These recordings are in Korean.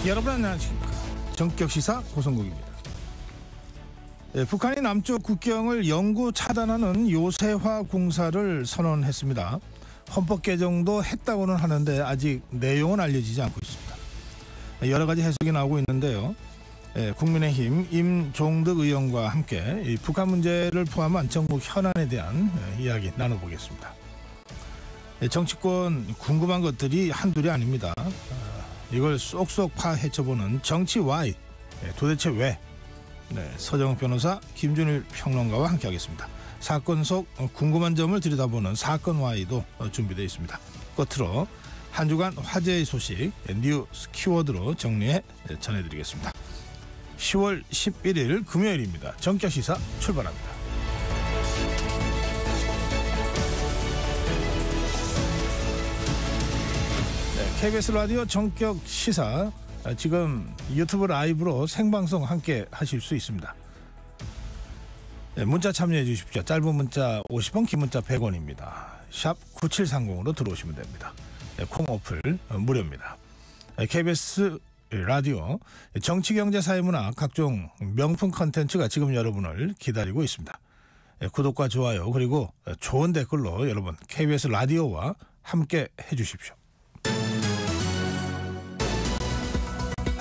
여러분 안녕하십니까. 정격시사 고성국입니다. 북한이 남쪽 국경을 영구 차단하는 요새화 공사를 선언했습니다. 헌법 개정도 했다고는 하는데 아직 내용은 알려지지 않고 있습니다. 여러 가지 해석이 나오고 있는데요. 국민의힘 임종득 의원과 함께 이 북한 문제를 포함한 정부 현안에 대한 이야기 나눠보겠습니다. 정치권 궁금한 것들이 한둘이 아닙니다. 이걸 쏙쏙 파헤쳐보는 정치 Y, 도대체 왜? 서정욱 변호사, 김준일 평론가와 함께하겠습니다. 사건 속 궁금한 점을 들여다보는 사건 Y도 준비되어 있습니다. 끝으로 한 주간 화제의 소식 뉴스 키워드로 정리해 전해드리겠습니다. 10월 11일 금요일입니다. 정격시사 출발합니다. KBS 라디오 정격시사, 지금 유튜브 라이브로 생방송 함께 하실 수 있습니다. 문자 참여해 주십시오. 짧은 문자 50원, 긴 문자 100원입니다. 샵 9730으로 들어오시면 됩니다. 콩 어플 무료입니다. KBS 라디오 정치, 경제, 사회, 문화 각종 명품 컨텐츠가 지금 여러분을 기다리고 있습니다. 구독과 좋아요 그리고 좋은 댓글로 여러분 KBS 라디오와 함께 해주십시오.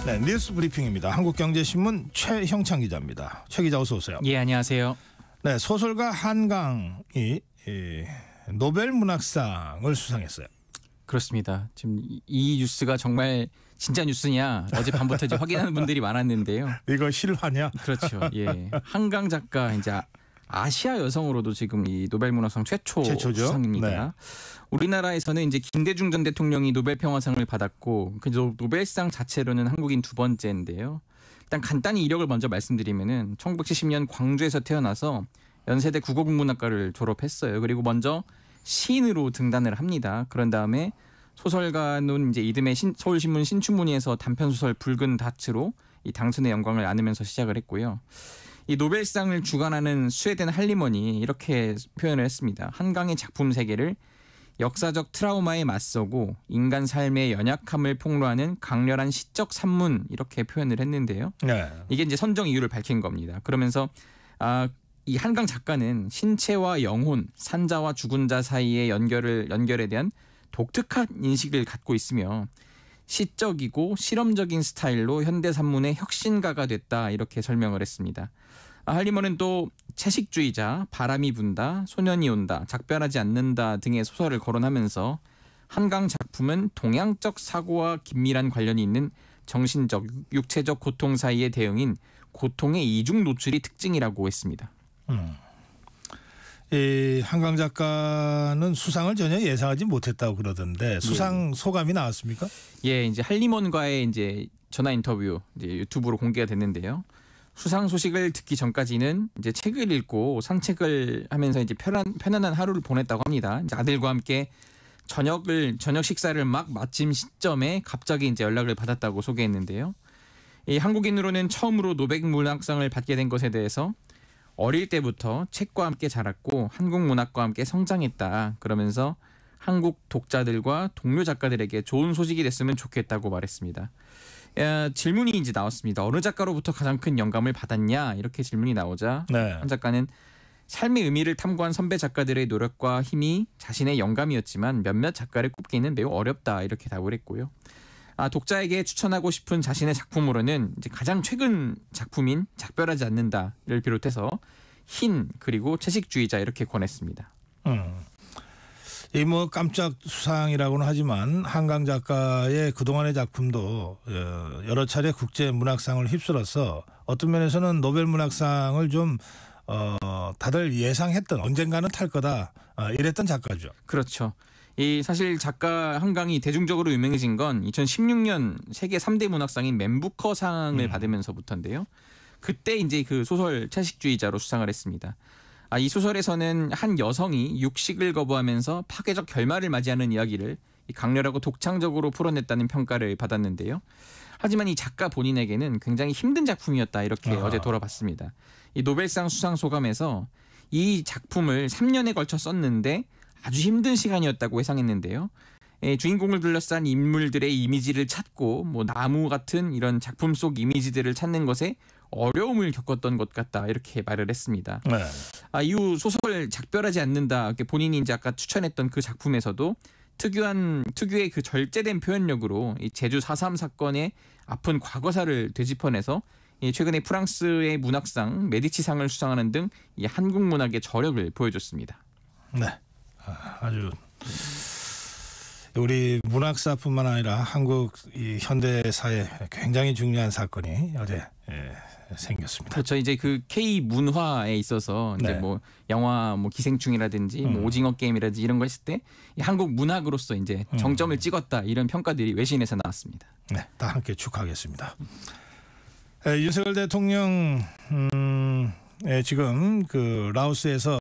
네, 뉴스 브리핑입니다. 한국경제신문 최형창 기자입니다. 최 기자 어서 오세요. 예, 안녕하세요. 네, 소설가 한강이 노벨 문학상을 수상했어요. 그렇습니다. 지금 이 뉴스가 정말 진짜 뉴스냐 어젯밤부터 이제 확인하는 분들이 많았는데요. 이거 실화냐? 그렇죠. 예, 한강 작가 이제 아시아 여성으로도 지금 이 노벨 문학상 최초죠? 수상입니다. 네. 우리나라에서는 이제 김대중 전 대통령이 노벨 평화상을 받았고 그 노벨상 자체로는 한국인 두 번째인데요. 일단 간단히 이력을 먼저 말씀드리면은 1970년 광주에서 태어나서 연세대 국어국문학과를 졸업했어요. 그리고 먼저 시인으로 등단을 합니다. 그런 다음에 소설가는 이제 이듬해 서울신문 신춘문예에서 단편 소설 붉은 닻으로 이 당선의 영광을 안으면서 시작을 했고요. 이 노벨상을 주관하는 스웨덴 할리먼이 이렇게 표현을 했습니다. 한강의 작품 세계를 역사적 트라우마에 맞서고 인간 삶의 연약함을 폭로하는 강렬한 시적 산문, 이렇게 표현을 했는데요. 네. 이게 이제 선정 이유를 밝힌 겁니다. 그러면서 이 한강 작가는 신체와 영혼, 산자와 죽은 자 사이의 연결에 대한 독특한 인식을 갖고 있으며 시적이고 실험적인 스타일로 현대 산문의 혁신가가 됐다, 이렇게 설명을 했습니다. 할리먼은 또 채식주의자, 바람이 분다, 소년이 온다, 작별하지 않는다 등의 소설을 거론하면서 한강 작품은 동양적 사고와 긴밀한 관련이 있는 정신적, 육체적 고통 사이의 대응인 고통의 이중 노출이 특징이라고 했습니다. 이 한강 작가는 수상을 전혀 예상하지 못했다고 그러던데 수상 소감이 나왔습니까? 예, 이제 할리먼과의 이제 전화 인터뷰 이제 유튜브로 공개가 됐는데요. 수상 소식을 듣기 전까지는 이제 책을 읽고 산책을 하면서 이제 편안한 하루를 보냈다고 합니다. 이제 아들과 함께 저녁 식사를 막 마침 시점에 갑자기 이제 연락을 받았다고 소개했는데요. 이 한국인으로는 처음으로 노벨 문학상을 받게 된 것에 대해서 어릴 때부터 책과 함께 자랐고 한국 문학과 함께 성장했다, 그러면서 한국 독자들과 동료 작가들에게 좋은 소식이 됐으면 좋겠다고 말했습니다. 질문이 이제 나왔습니다. 어느 작가로부터 가장 큰 영감을 받았냐, 이렇게 질문이 나오자 한 작가는 삶의 의미를 탐구한 선배 작가들의 노력과 힘이 자신의 영감이었지만 몇몇 작가를 꼽기는 매우 어렵다, 이렇게 답을 했고요. 독자에게 추천하고 싶은 자신의 작품으로는 이제 가장 최근 작품인 작별하지 않는다를 비롯해서 흰, 그리고 채식주의자, 이렇게 권했습니다. 이 뭐 깜짝 수상이라고는 하지만 한강 작가의 그동안의 작품도 여러 차례 국제 문학상을 휩쓸어서 어떤 면에서는 노벨 문학상을 좀 다들 예상했던, 언젠가는 탈 거다 이랬던 작가죠. 그렇죠. 이 사실 작가 한강이 대중적으로 유명해진 건 2016년 세계 3대 문학상인 맨부커상을 받으면서부터인데요. 그때 이제 그 소설 채식주의자로 수상을 했습니다. 이 소설에서는 한 여성이 육식을 거부하면서 파괴적 결말을 맞이하는 이야기를 강렬하고 독창적으로 풀어냈다는 평가를 받았는데요. 하지만 이 작가 본인에게는 굉장히 힘든 작품이었다, 이렇게 어제 돌아봤습니다. 이 노벨상 수상 소감에서 이 작품을 3년에 걸쳐 썼는데 아주 힘든 시간이었다고 회상했는데요. 주인공을 둘러싼 인물들의 이미지를 찾고 뭐 나무 같은 이런 작품 속 이미지들을 찾는 것에 어려움을 겪었던 것 같다 이렇게 말을 했습니다. 네. 이후 소설 작별하지 않는다 이렇게 본인이 이제 아까 추천했던 그 작품에서도 특유의 그 절제된 표현력으로 이 제주 4.3 사건의 아픈 과거사를 되짚어내서 최근에 프랑스의 문학상 메디치상을 수상하는 등 이 한국 문학의 저력을 보여줬습니다. 네, 아주 우리 문학사뿐만 아니라 한국 이 현대사에 굉장히 중요한 사건이 어제 생겼습니다. 그렇죠. 이제 그 K 문화에 있어서 이제 네. 뭐 영화 뭐 기생충이라든지 뭐 오징어 게임이라든지 이런 거 했을 때 이 한국 문학으로서 이제 정점을 찍었다 이런 평가들이 외신에서 나왔습니다. 네, 다 함께 축하하겠습니다. 윤석열 대통령 지금 그 라오스에서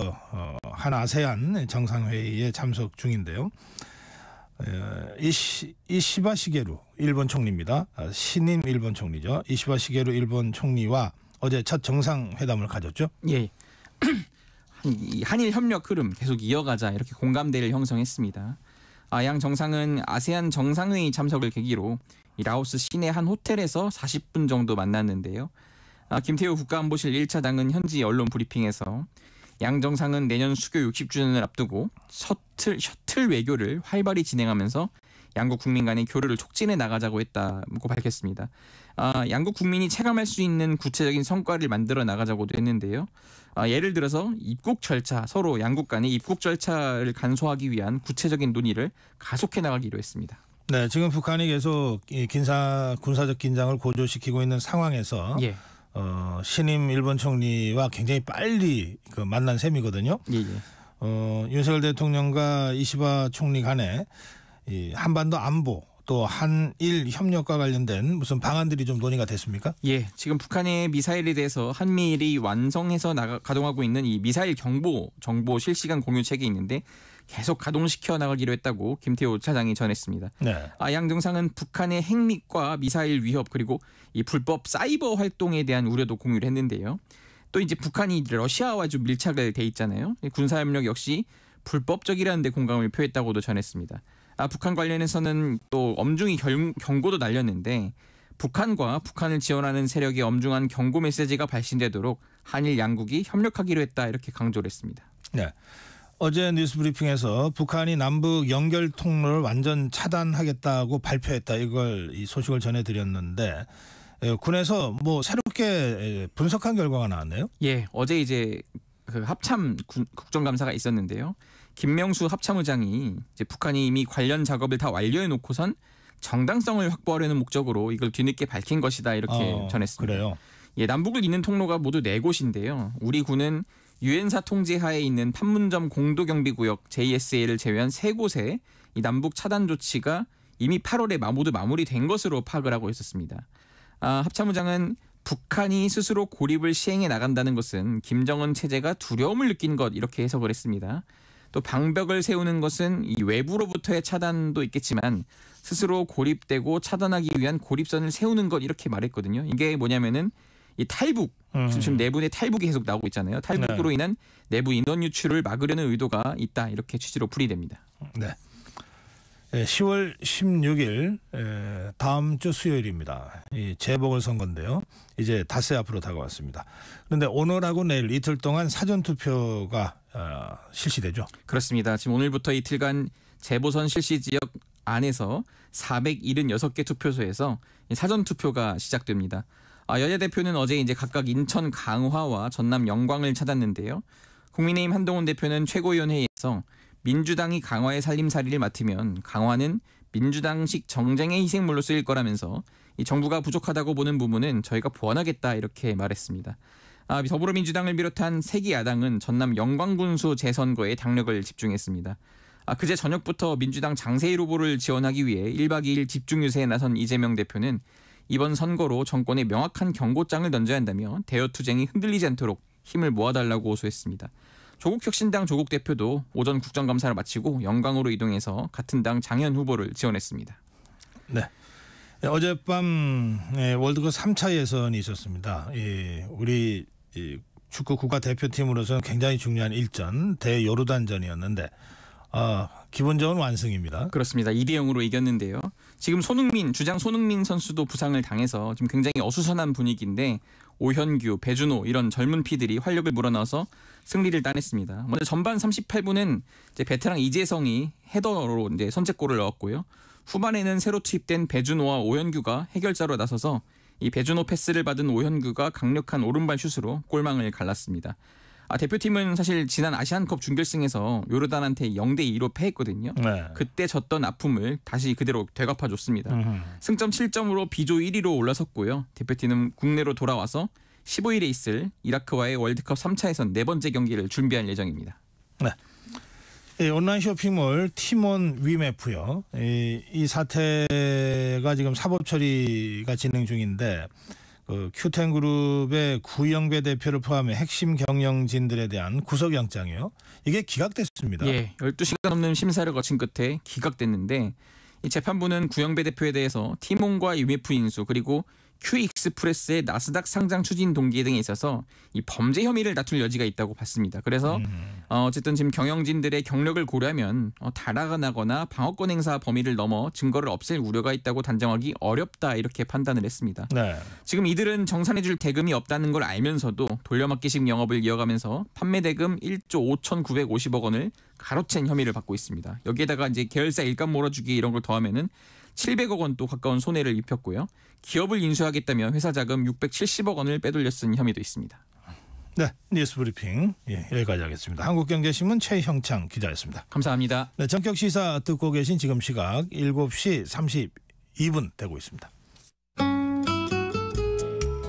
한 아세안 정상회의에 참석 중인데요. 이시바 시게루 일본 총리입니다. 신임 일본 총리죠. 이시바 시게루 일본 총리와 어제 첫 정상회담을 가졌죠. 예. 한일 협력 흐름 계속 이어가자 이렇게 공감대를 형성했습니다. 양 정상은 아세안 정상회의 참석을 계기로 이 라오스 시내 한 호텔에서 40분 정도 만났는데요. 김태우 국가안보실 1차장은 현지 언론 브리핑에서 양 정상은 내년 수교 60주년을 앞두고 셔틀 외교를 활발히 진행하면서 양국 국민 간의 교류를 촉진해 나가자고 했다고 밝혔습니다. 양국 국민이 체감할 수 있는 구체적인 성과를 만들어 나가자고도 했는데요. 예를 들어서 입국 절차, 서로 양국 간의 입국 절차를 간소화하기 위한 구체적인 논의를 가속해 나가기로 했습니다. 네, 지금 북한이 계속 이 군사적 긴장을 고조시키고 있는 상황에서 예. 신임 일본 총리와 굉장히 빨리 그 만난 셈이거든요. 예. 윤석열 대통령과 이시바 총리 간에 이 한반도 안보 또 한일 협력과 관련된 무슨 방안들이 좀 논의가 됐습니까? 예, 지금 북한의 미사일에 대해서 한미일이 완성해서 가동하고 있는 이 미사일 정보 실시간 공유 체계가 있는데 계속 가동시켜 나가기로 했다고 김태호 차장이 전했습니다. 네. 양 정상은 북한의 핵미과 미사일 위협 그리고 이 불법 사이버 활동에 대한 우려도 공유를 했는데요. 또 이제 북한이 러시아와 좀 밀착을 돼 있잖아요. 군사협력 역시 불법적이라는 데 공감을 표했다고도 전했습니다. 북한 관련해서는 또 엄중히 경고도 날렸는데 북한과 북한을 지원하는 세력의 엄중한 경고 메시지가 발신되도록 한일 양국이 협력하기로 했다 이렇게 강조를 했습니다. 네. 어제 뉴스브리핑에서 북한이 남북 연결 통로를 완전 차단하겠다고 발표했다 이걸 이 소식을 전해드렸는데 군에서 뭐 새롭게 분석한 결과가 나왔네요. 예, 어제 이제 그 합참 국정감사가 있었는데요. 김명수 합참의장이 이제 북한이 이미 관련 작업을 다 완료해 놓고선 정당성을 확보하려는 목적으로 이걸 뒤늦게 밝힌 것이다 이렇게 전했습니다. 그래요. 예, 남북을 잇는 통로가 모두 4곳인데요. 우리 군은 유엔사 통제하에 있는 판문점 공도경비구역 JSA를 제외한 3곳에 이 남북 차단 조치가 이미 8월에 모두 마무리된 것으로 파악을 하고 있었습니다. 합참의장은 북한이 스스로 고립을 시행해 나간다는 것은 김정은 체제가 두려움을 느낀 것 이렇게 해석을 했습니다. 또 방벽을 세우는 것은 이 외부로부터의 차단도 있겠지만 스스로 고립되고 차단하기 위한 고립선을 세우는 것 이렇게 말했거든요. 이게 뭐냐면은 이 탈북, 지금 내부의 탈북이 계속 나오고 있잖아요. 탈북으로 인한 내부 인원 유출을 막으려는 의도가 있다 이렇게 취지로 풀이됩니다. 네. 10월 16일 다음 주 수요일입니다. 이 재보궐선거인데요. 이제 닷새 앞으로 다가왔습니다. 그런데 오늘하고 내일 이틀 동안 사전투표가 실시되죠. 그렇습니다. 지금 오늘부터 이틀간 재보선 실시 지역 안에서 476개 투표소에서 사전투표가 시작됩니다. 여야 대표는 어제 이제 각각 인천 강화와 전남 영광을 찾았는데요. 국민의힘 한동훈 대표는 최고위원회의에서 민주당이 강화의 살림살이를 맡으면 강화는 민주당식 정쟁의 희생물로 쓰일 거라면서 이 정부가 부족하다고 보는 부분은 저희가 보완하겠다 이렇게 말했습니다. 더불어민주당을 비롯한 세기 야당은 전남 영광군수 재선거에 당력을 집중했습니다. 그제 저녁부터 민주당 장세일 후보를 지원하기 위해 1박 2일 집중 유세에 나선 이재명 대표는 이번 선거로 정권에 명확한 경고장을 던져야 한다며 대여투쟁이 흔들리지 않도록 힘을 모아달라고 호소했습니다. 조국혁신당 조국 대표도 오전 국정감사를 마치고 영광으로 이동해서 같은 당 장현 후보를 지원했습니다. 네. 어젯밤 월드컵 3차 예선이 있었습니다. 우리 축구 국가대표팀으로서는 굉장히 중요한 일전 대요르단전이었는데 기본적인 완승입니다. 그렇습니다. 2대0으로 이겼는데요. 지금 주장 손흥민 선수도 부상을 당해서 지금 굉장히 어수선한 분위기인데 오현규, 배준호 이런 젊은 피들이 활력을 불어넣어서 승리를 따냈습니다. 먼저 전반 38분은 이제 베테랑 이재성이 헤더로 이제 선제골을 넣었고요. 후반에는 새로 투입된 배준호와 오현규가 해결자로 나서서 이 배준호 패스를 받은 오현규가 강력한 오른발 슛으로 골망을 갈랐습니다. 대표팀은 사실 지난 아시안컵 준결승에서 요르단한테 0대2로 패했거든요. 네. 그때 졌던 아픔을 다시 그대로 되갚아줬습니다. 승점 7점으로 B조 1위로 올라섰고요. 대표팀은 국내로 돌아와서 15일에 있을 이라크와의 월드컵 3차에선 4번째 경기를 준비할 예정입니다. 네. 온라인 쇼핑몰 티몬 위메프요. 이 사태가 지금 사법 처리가 진행 중인데 큐텐그룹의 구영배 대표를 포함해 핵심 경영진들에 대한 구속영장이요. 이게 기각됐습니다. 예, 12시간 넘는 심사를 거친 끝에 기각됐는데 이 재판부는 구영배 대표에 대해서 티몬과 UMF 인수 그리고 Q익스프레스의 나스닥 상장 추진 동기 등에 있어서 이 범죄 혐의를 다툴 여지가 있다고 봤습니다. 그래서 어쨌든 지금 경영진들의 경력을 고려하면 달아나거나 방어권 행사 범위를 넘어 증거를 없앨 우려가 있다고 단정하기 어렵다 이렇게 판단을 했습니다. 네. 지금 이들은 정산해줄 대금이 없다는 걸 알면서도 돌려막기식 영업을 이어가면서 판매 대금 1조 5,950억 원을 가로챈 혐의를 받고 있습니다. 여기에다가 이제 계열사 일감 몰아주기 이런 걸 더하면은 700억 원 또 가까운 손해를 입혔고요. 기업을 인수하겠다며 회사 자금 670억 원을 빼돌려 쓴 혐의도 있습니다. 네, 뉴스브리핑 여기까지 하겠습니다. 한국경제신문 최형창 기자였습니다. 감사합니다. 네, 전격 시사 듣고 계신 지금 시각 7시 32분 되고 있습니다.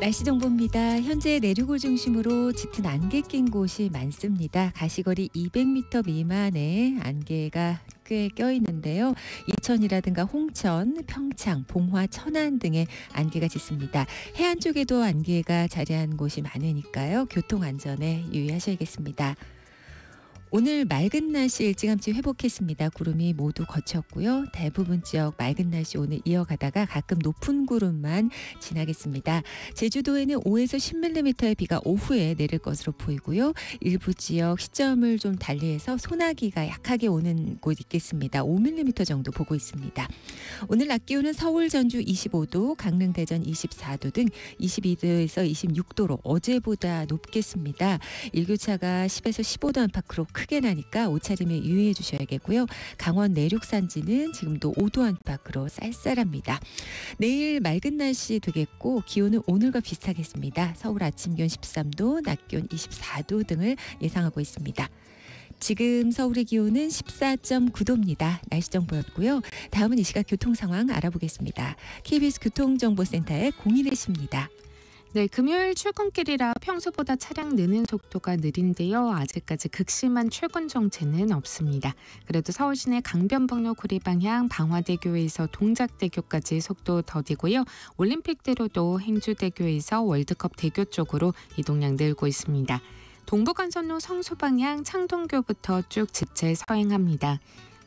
날씨 정보입니다. 현재 내륙을 중심으로 짙은 안개 낀 곳이 많습니다. 가시거리 200m 미만의 안개가 꽤 껴있는데요. 이천이라든가 홍천, 평창, 봉화, 천안 등의 안개가 짙습니다. 해안 쪽에도 안개가 자리한 곳이 많으니까요. 교통안전에 유의하셔야겠습니다. 오늘 맑은 날씨 일찌감치 회복했습니다. 구름이 모두 거쳤고요. 대부분 지역 맑은 날씨 오늘 이어가다가 가끔 높은 구름만 지나겠습니다. 제주도에는 5에서 10mm의 비가 오후에 내릴 것으로 보이고요. 일부 지역 시점을 좀 달리해서 소나기가 약하게 오는 곳 있겠습니다. 5mm 정도 보고 있습니다. 오늘 낮 기온은 서울, 전주 25도, 강릉, 대전 24도 등 22도에서 26도로 어제보다 높겠습니다. 일교차가 10에서 15도 안팎으로 크게 나니까 옷차림에 유의해 주셔야겠고요. 강원 내륙 산지는 지금도 5도 안팎으로 쌀쌀합니다. 내일 맑은 날씨 되겠고 기온은 오늘과 비슷하겠습니다. 서울 아침 기온 13도, 낮 기온 24도 등을 예상하고 있습니다. 지금 서울의 기온은 14.9도입니다. 날씨 정보였고요. 다음은 이 시각 교통 상황 알아보겠습니다. KBS 교통정보센터의 공일혜 씨입니다. 네, 금요일 출근길이라 평소보다 차량 느는 속도가 느린데요. 아직까지 극심한 출근 정체는 없습니다. 그래도 서울 시내 강변북로 구리 방향 방화대교에서 동작대교까지 속도 더디고요. 올림픽대로도 행주대교에서 월드컵 대교 쪽으로 이동량 늘고 있습니다. 동부간선로 성수 방향 창동교부터 쭉 지체 서행합니다.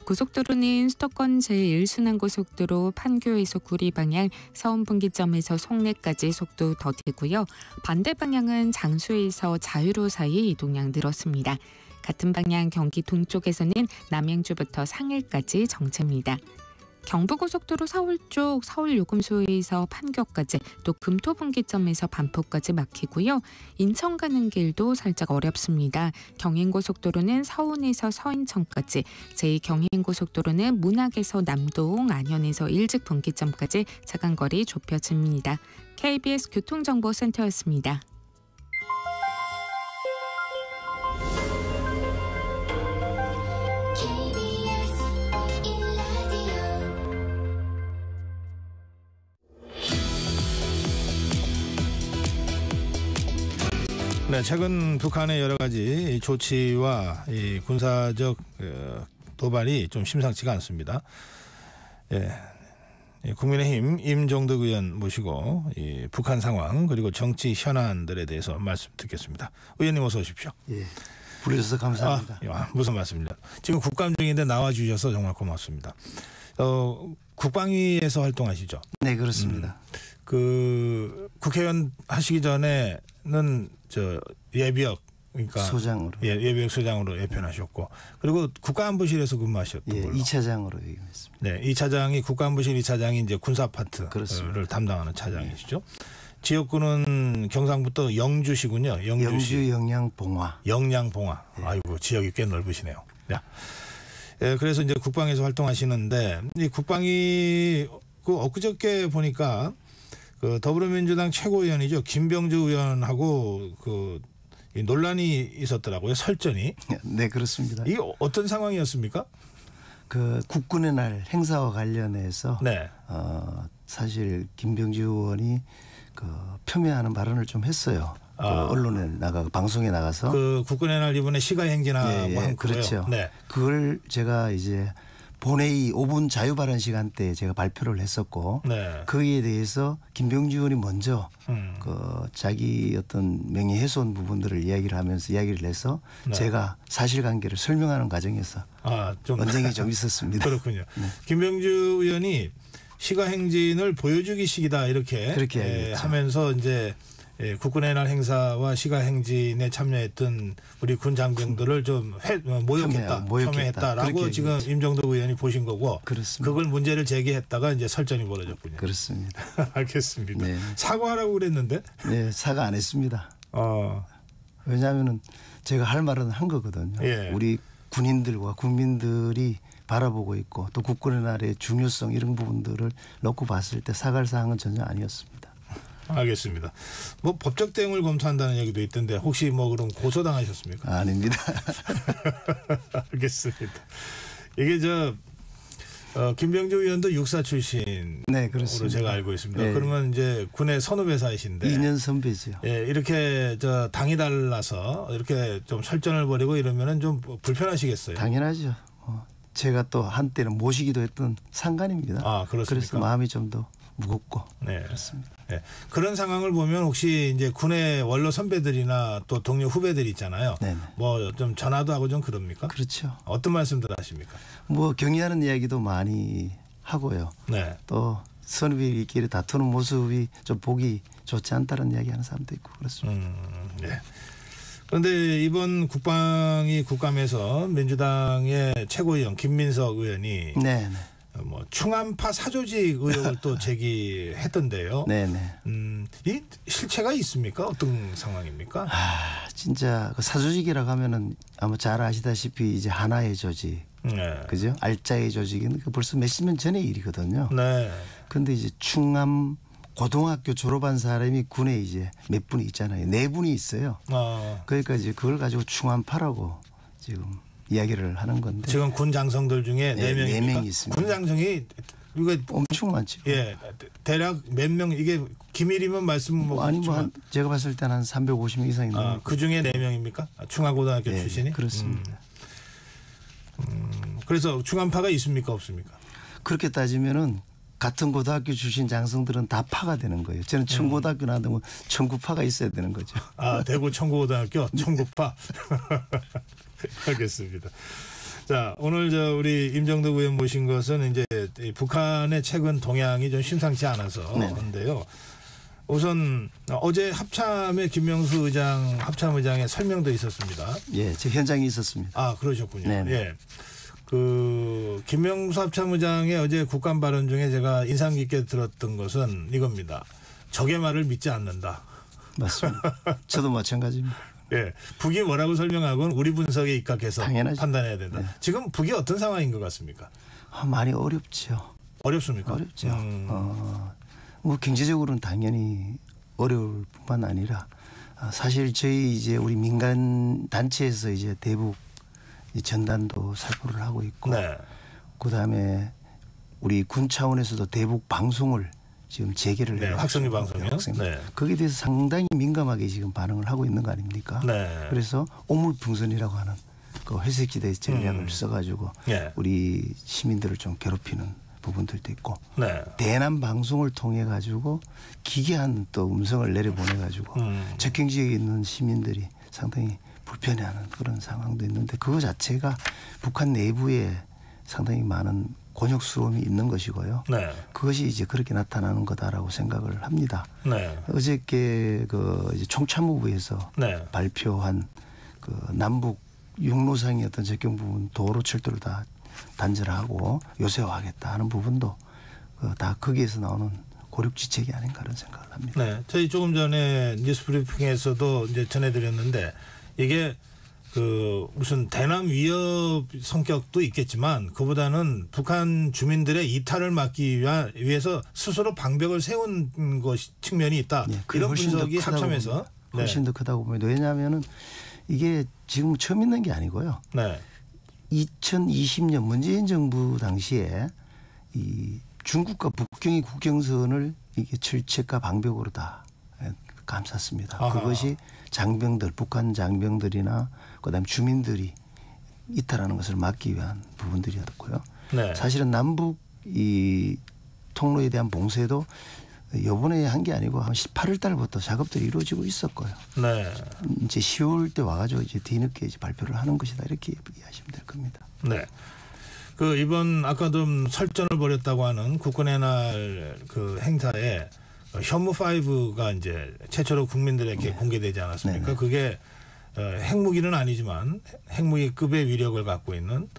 고속도로는 수도권 제1순환고속도로 판교에서 구리 방향 서운분기점에서 송내까지 속도 더디고요. 반대 방향은 장수에서 자유로 사이 이동량 늘었습니다. 같은 방향 경기 동쪽에서는 남양주부터 상일까지 정체입니다. 경부고속도로 서울 쪽 서울 요금소에서 판교까지 또 금토분기점에서 반포까지 막히고요. 인천 가는 길도 살짝 어렵습니다. 경인고속도로는 서운에서 서인천까지, 제2경인고속도로는 문학에서 남동, 안현에서 일직분기점까지 차간거리 좁혀집니다. KBS 교통정보센터였습니다. 네, 최근 북한의 여러 가지 조치와 이 군사적 도발이 좀 심상치가 않습니다. 예, 국민의힘 임종덕 의원 모시고 이 북한 상황 그리고 정치 현안들에 대해서 말씀 듣겠습니다. 의원님 어서 오십시오. 예, 부르셔서 감사합니다. 무슨 말씀입니다. 지금 국감 중인데 나와주셔서 정말 고맙습니다. 국방위에서 활동하시죠? 네, 그렇습니다. 그 국회의원 하시기 전에는 예비역 그러니까 소장으로. 예, 예비역 소장으로 예편하셨고 그리고 국가안보실에서 근무하셨던 예, 걸로. 2차장으로 임했습니다. 네, 이 차장이 국가안보실 이 차장이 이제 군사 파트를 그렇습니다. 담당하는 차장이시죠. 지역구는 경상북도 영주시군요. 영주 영양봉화. 영양봉화. 네. 아이고 지역이 꽤 넓으시네요. 야. 예, 그래서 이제 국방에서 활동하시는데 이 국방이 그 엊그저께 보니까 그 더불어민주당 최고위원이죠 김병주 의원하고 이 논란이 있었더라고요. 설전이. 네, 그렇습니다. 이게 어떤 상황이었습니까? 그 국군의 날 행사와 관련해서 네. 사실 김병주 의원이 그 폄훼하는 발언을 좀 했어요. 그 언론에 나가 방송에 나가서 그 국군의 날 이번에 시가행진하고 한 그렇죠. 네. 그걸 제가 이제 본회의 5분 자유 발언 시간 때 제가 발표를 했었고 네. 거기에 대해서 김병주 의원이 먼저 그 자기 어떤 명예 훼손 부분들을 이야기를 하면서 이야기를 해서 네. 제가 사실관계를 설명하는 과정에서 좀 언쟁이 좀 있었습니다. 그렇군요. 네. 김병주 의원이 시가행진을 보여주기 식이다 이렇게 그렇게 하면서 이제 국군의 날 행사와 시가행진에 참여했던 우리 군 장병들을 좀 모욕했다라고 지금 임정도 의원이 보신 거고 그렇습니다. 그걸 문제를 제기했다가 이제 설전이 벌어졌군요. 그렇습니다. 알겠습니다. 네. 사과하라고 그랬는데 네, 사과 안 했습니다. 왜냐하면은 제가 할 말은 한 거거든요. 예. 우리 군인들과 국민들이 바라보고 있고 또 국군의 날의 중요성 이런 부분들을 놓고 봤을 때 사과할 사항은 전혀 아니었습니다. 알겠습니다. 뭐 법적 대응을 검토한다는 얘기도 있던데 혹시 뭐 그럼 고소당하셨습니까? 아닙니다. 알겠습니다. 이게 김병주 의원도 육사 출신으로 네, 그렇습니다. 제가 알고 있습니다. 네. 그러면 이제 군의 선후배사이신데 2년 선배죠. 예, 이렇게 당이 달라서 이렇게 좀 설전을 벌이고 이러면은 좀 불편하시겠어요? 당연하죠. 제가 또 한때는 모시기도 했던 상관입니다. 그렇습니까? 그래서 마음이 좀 더 무겁고 네. 그렇습니다. 네. 그런 상황을 보면 혹시 이제 군의 원로 선배들이나 또 동료 후배들 있잖아요. 네네. 뭐 좀 전화도 하고 좀 그럽니까? 그렇죠. 어떤 말씀들 하십니까? 뭐 격려하는 이야기도 많이 하고요. 네. 또 선후배끼리 다투는 모습이 좀 보기 좋지 않다는 이야기하는 사람도 있고 그렇습니다. 네. 그런데 이번 국방위 국감에서 민주당의 최고위원 김민석 의원이 네. 뭐 충암파 사조직 의혹을 또 제기했던데요. 네네. 이 실체가 있습니까? 어떤 상황입니까? 진짜 그 사조직이라고 하면은 아마 잘 아시다시피 이제 하나의 조직, 네. 그죠? 알짜의 조직은 벌써 몇십 년 전의 일이거든요. 네. 그런데 이제 충암 고등학교 졸업한 사람이 군에 이제 몇 분이 있잖아요. 4분이 있어요. 그러니까 이제 그걸 가지고 충암파라고 지금 이야기를 하는 건데. 지금 군 장성들 중에 4명입니까? 4명이 있습니다. 군 장성이 이거 엄청 많죠. 예, 대략 몇 명 이게 기밀이면 말씀 뭐 아니 뭐 제가 봤을 때는 한 350명 이상이 넘는. 그 중에 4명입니까? 충암고등학교 출신이? 그렇습니다. 그래서 충암파가 있습니까, 없습니까? 그렇게 따지면은 같은 고등학교 출신 장성들은 다 파가 되는 거예요. 저는 청고등학교 나왔다면 청구파가 있어야 되는 거죠. 대구 청구고등학교 청구파. 알겠습니다. 자, 오늘 우리 임정덕 의원 모신 것은 이제 북한의 최근 동향이 좀 심상치 않아서 그런데요. 우선 어제 합참의 김명수 의장 합참의장의 설명도 있었습니다. 예, 제 현장에 있었습니다. 그러셨군요. 네네. 예. 그 김명수 합참의장의 어제 국감 발언 중에 제가 인상 깊게 들었던 것은 이겁니다. 적의 말을 믿지 않는다. 맞습니다. 저도 마찬가지입니다. 예, 북이 뭐라고 설명하건 우리 분석에 입각해서 당연하죠. 판단해야 된다. 네. 지금 북이 어떤 상황인 것 같습니까? 많이 어렵죠. 어렵습니까? 어렵죠. 뭐 경제적으로는 당연히 어려울 뿐만 아니라 사실 저희 이제 우리 민간 단체에서 이제 대북 전단도 살포를 하고 있고, 네. 그다음에 우리 군 차원에서도 대북 방송을 지금 재개를 해요. 확성기 방송이요. 네. 거기에 대해서 상당히 민감하게 지금 반응을 하고 있는 거 아닙니까? 네. 그래서 오물풍선이라고 하는 그 회색지대 전략을 써가지고 우리 시민들을 좀 괴롭히는 부분들도 있고, 대남 방송을 통해 가지고 기괴한 또 음성을 내려보내 가지고 접경 지역에 있는 시민들이 상당히 불편해하는 그런 상황도 있는데, 그거 자체가 북한 내부에 상당히 많은 곤욕스러움이 있는 것이고요. 그것이 이제 그렇게 나타나는 거다라고 생각을 합니다. 어저께 그 이제 총참모부에서 발표한 그 남북 육로상의 어떤 접경 부분 도로 철도를 다 단절하고 요새화하겠다 하는 부분도 다 거기에서 나오는 고륙지책이 아닌가 그런 생각을 합니다. 네, 저희 조금 전에 뉴스 브리핑에서도 이제 전해드렸는데 이게 그 무슨 대남 위협 성격도 있겠지만 그보다는 북한 주민들의 이탈을 막기 위해서 스스로 방벽을 세운 측면이 있다. 네, 이런 분석이 합참해서 훨씬 더 크다고 봅니다. 왜냐하면은 이게 지금 처음 있는 게 아니고요. 네. 2020년 문재인 정부 당시에 이 중국과 북경의 국경선을 이게 철책과 방벽으로 다 감쌌습니다. 아하. 그것이 장병들, 북한 장병들이나 그다음에 주민들이 이탈하는 것을 막기 위한 부분들이었고요. 네. 사실은 남북 이 통로에 대한 봉쇄도 이번에 한 게 아니고 한 18월 달부터 작업들이 이루어지고 있었고요. 네. 이제 10월 때 와가지고 이제 뒤늦게 이제 발표를 하는 것이다 이렇게 이해하시면 될 겁니다. 네. 그 이번 아까 좀 설전을 벌였다고 하는 국군의 날 그 행사에 현무5가 이제 최초로 국민들에게 네. 공개되지 않았습니까? 네네. 그게 핵무기는 아니지만 핵무기급의 위력을 갖고 있는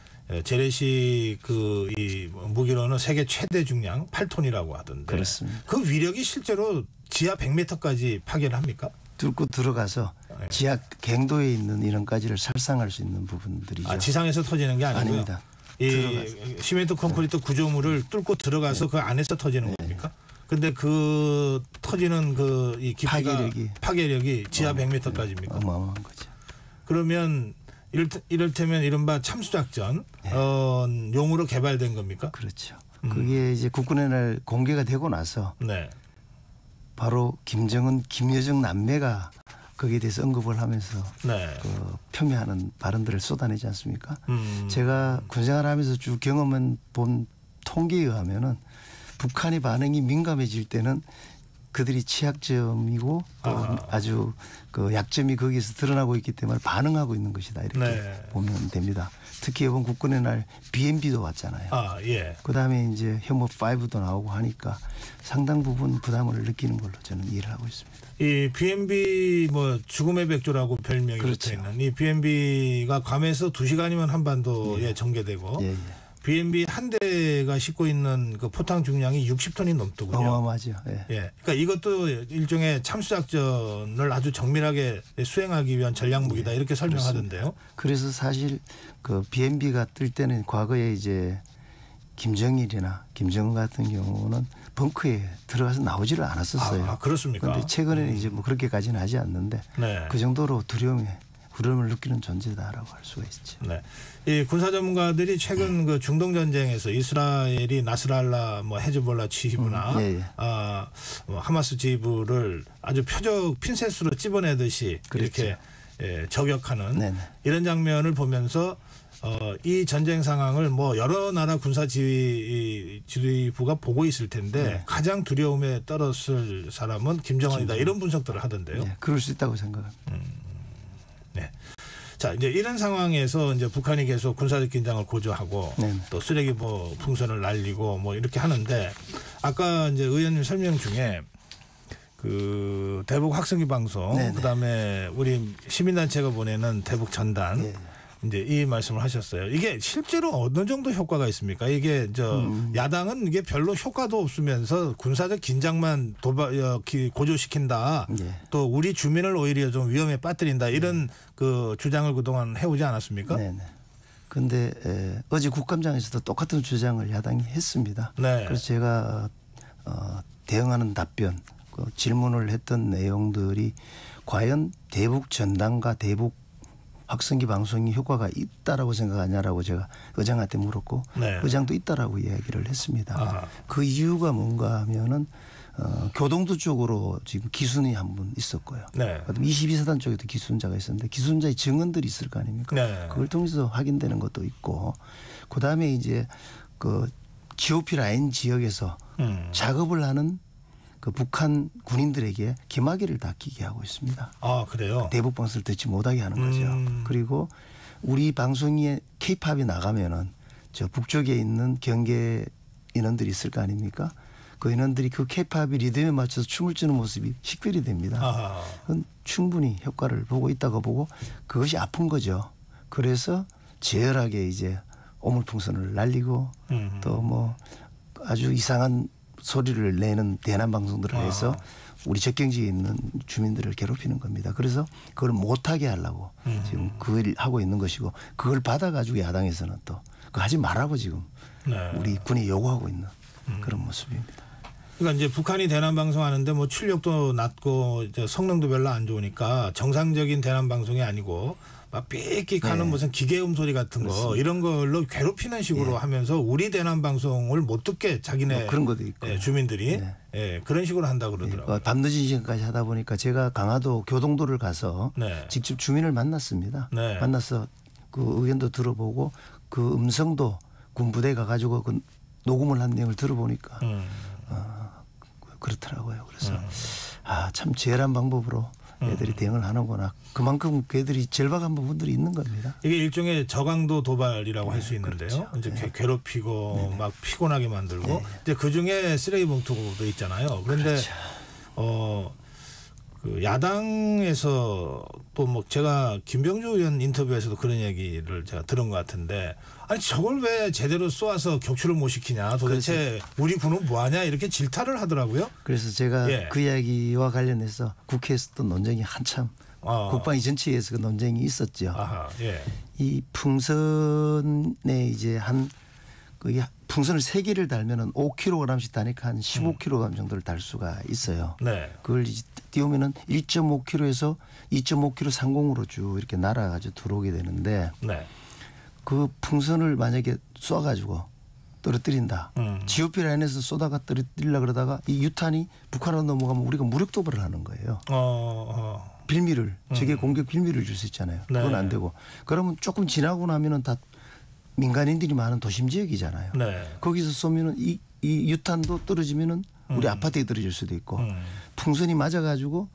재래식 그 이 무기로는 세계 최대 중량 8톤이라고 하던데. 그렇습니다. 그 위력이 실제로 지하 100m까지 파괴를 합니까? 뚫고 들어가서 네. 지하 갱도에 있는 이런 가지를 살상할 수 있는 부분들이죠. 아, 지상에서 터지는 게 아니고요? 아닙니다. 이 시멘트 콘크리트 구조물을 뚫고 들어가서 네. 그 안에서 터지는 네. 겁니까? 근데 그 터지는 그 이 깊이가 파괴력이 지하 100m까지입니까? 어마어마한 거죠. 그러면 이를테면 이른바 참수작전 네. 용으로 개발된 겁니까? 그렇죠. 그게 이제 국군의 날 공개가 되고 나서 네. 바로 김정은, 김여정 남매가 거기에 대해서 언급을 하면서 네. 그 폄훼하는 발언들을 쏟아내지 않습니까? 제가 군생활하면서 쭉 경험한 본 통계에 의하면은 북한의 반응이 민감해질 때는 그들이 취약점이고 아주 그 약점이 거기에서 드러나고 있기 때문에 반응하고 있는 것이다 이렇게 네. 보면 됩니다. 특히 이번 국군의 날 BMB도 왔잖아요. 아, 예. 그다음에 이제 현무5도 나오고 하니까 상당 부분 부담을 느끼는 걸로 저는 이해를 하고 있습니다. 이 BMB 뭐 죽음의 백조라고 별명이 그렇죠. 붙어 있는 이 BMB가 괌에서 2시간이면 한반도에 예. 전개되고 예, 예. BMB 한 대가 싣고 있는 그 포탄 중량이 60톤이 넘더군요. 어마어마하죠. 예. 예. 그러니까 이것도 일종의 참수작전을 아주 정밀하게 수행하기 위한 전략 무기다 예. 이렇게 설명하던데요. 그렇습니다. 그래서 사실 그 BMB가 뜰 때는 과거에 이제 김정일이나 김정은 같은 경우는 벙커에 들어가서 나오지를 않았었어요. 아, 그렇습니까? 그런데 최근에는 이제 뭐 그렇게까지는 하지 않는데 네. 그 정도로 두려움을 느끼는 존재다라고 할 수가 있죠. 네. 이 군사 전문가들이 최근 그 중동 전쟁에서 이스라엘이 나스랄라 뭐 헤즈볼라 지휘부나 뭐 하마스 지휘부를 아주 표적 핀셋으로 찝어내듯이 그렇죠. 이렇게 저격하는 네네. 이런 장면을 보면서 이 전쟁 상황을 뭐 여러 나라 군사 지휘부가 보고 있을 텐데 네. 가장 두려움에 떨었을 사람은 김정은이다 이런 분석들을 하던데요. 네, 그럴 수 있다고 생각합니다. 네. 자 이제 이런 상황에서 이제 북한이 계속 군사적 긴장을 고조하고 네네. 또 쓰레기 뭐 풍선을 날리고 뭐 이렇게 하는데 아까 이제 의원님 설명 중에 그 대북 확성기 방송 네네. 그다음에 우리 시민단체가 보내는 대북 전단. 네네. 이제 이 말씀을 하셨어요. 이게 실제로 어느 정도 효과가 있습니까? 이게 야당은 이게 별로 효과도 없으면서 군사적 긴장만 고조시킨다. 네. 또 우리 주민을 오히려 좀 위험에 빠뜨린다. 이런 그 주장을 그동안 해오지 않았습니까? 네. 그런데 어제 국감장에서도 똑같은 주장을 야당이 했습니다. 네. 그래서 제가 대응하는 답변, 그 질문을 했던 내용들이 과연 대북 전단과 대북 확성기 방송이 효과가 있다라고 생각하냐라고 제가 의장한테 물었고 네. 의장도 있다라고 이야기를 했습니다. 아하. 그 이유가 뭔가 하면은 교동도 쪽으로 지금 기순이 한 분 있었고요. 네. 22사단 쪽에도 기순자가 있었는데 기순자의 증언들이 있을 거 아닙니까? 네. 그걸 통해서 확인되는 것도 있고 그다음에 이제 그 GOP 라인 지역에서 작업을 하는 그 북한 군인들에게 기마개를 다 끼게 하고 있습니다. 아 그래요? 대북 방송을 듣지 못하게 하는 거죠. 그리고 우리 방송에 K-팝이 나가면은 저 북쪽에 있는 경계 인원들이 있을 거 아닙니까? 그 인원들이 그 케이팝이 리듬에 맞춰서 춤을 추는 모습이 식별이 됩니다. 그건 충분히 효과를 보고 있다고 보고 그것이 아픈 거죠. 그래서 재열하게 이제 오물풍선을 날리고 또 뭐 아주 이상한 소리를 내는 대남방송들을 해서 우리 접경지에 있는 주민들을 괴롭히는 겁니다. 그래서 그걸 못하게 하려고 지금 그걸 하고 있는 것이고 그걸 받아가지고 야당에서는 또 그거 하지 말라고 지금 우리 군이 요구하고 있는 그런 모습입니다. 그러니까 이제 북한이 대남 방송하는데 뭐 출력도 낮고 이제 성능도 별로 안 좋으니까 정상적인 대남 방송이 아니고 막 삑삑하는 무슨 기계음 소리 같은 그렇습니다. 거 이런 걸로 괴롭히는 식으로 하면서 우리 대남 방송을 못 듣게 자기네 뭐 그런 것도 있고 주민들이 그런 식으로 한다고 그러더라고요. 밤늦은 시간까지 하다 보니까 제가 강화도 교동도를 가서 직접 주민을 만났습니다. 만나서 그 의견도 들어보고 그 음성도 군부대 가가지고 그 녹음을 한 내용을 들어보니까 그렇더라고요. 그래서 참 재열한 방법으로 애들이 대응을 하는구나. 그만큼 걔들이 절박한 부분들이 있는 겁니다. 이게 일종의 저강도 도발이라고 할 수 있는데요. 그렇죠. 이제 괴롭히고 막 피곤하게 만들고 이제 그 중에 쓰레기 봉투도 있잖아요. 그런데 그렇죠. 그 야당에서 또 뭐 제가 김병주 의원 인터뷰에서도 그런 얘기를 제가 들은 것 같은데 아니 저걸 왜 제대로 쏘아서 격추를 못 시키냐 도대체 우리 군은 뭐하냐 이렇게 질타를 하더라고요. 그래서 제가 그 이야기와 관련해서 국회에서도 논쟁이 한참 국방위 전체에서 그 논쟁이 있었죠. 이 풍선에 이제 풍선을 3개를 달면은 5kg씩 다니까 한 15kg 정도를 달 수가 있어요. 그걸 이제 띄우면은 1.5kg에서 2.5kg 상공으로 쭉 이렇게 날아가지고 들어오게 되는데 그 풍선을 만약에 쏴가지고 떨어뜨린다. GOP 라인에서 쏘다가 떨어뜨리려 그러다가 이 유탄이 북한으로 넘어가면 우리가 무력 도발을 하는 거예요. 빌미를 적의 공격 빌미를 줄 수 있잖아요. 그건 안 되고 그러면 조금 지나고 나면은 다 민간인들이 많은 도심 지역이잖아요. 거기서 쏘면은 이 유탄도 떨어지면은 우리 아파트에 떨어질 수도 있고 풍선이 맞아가지고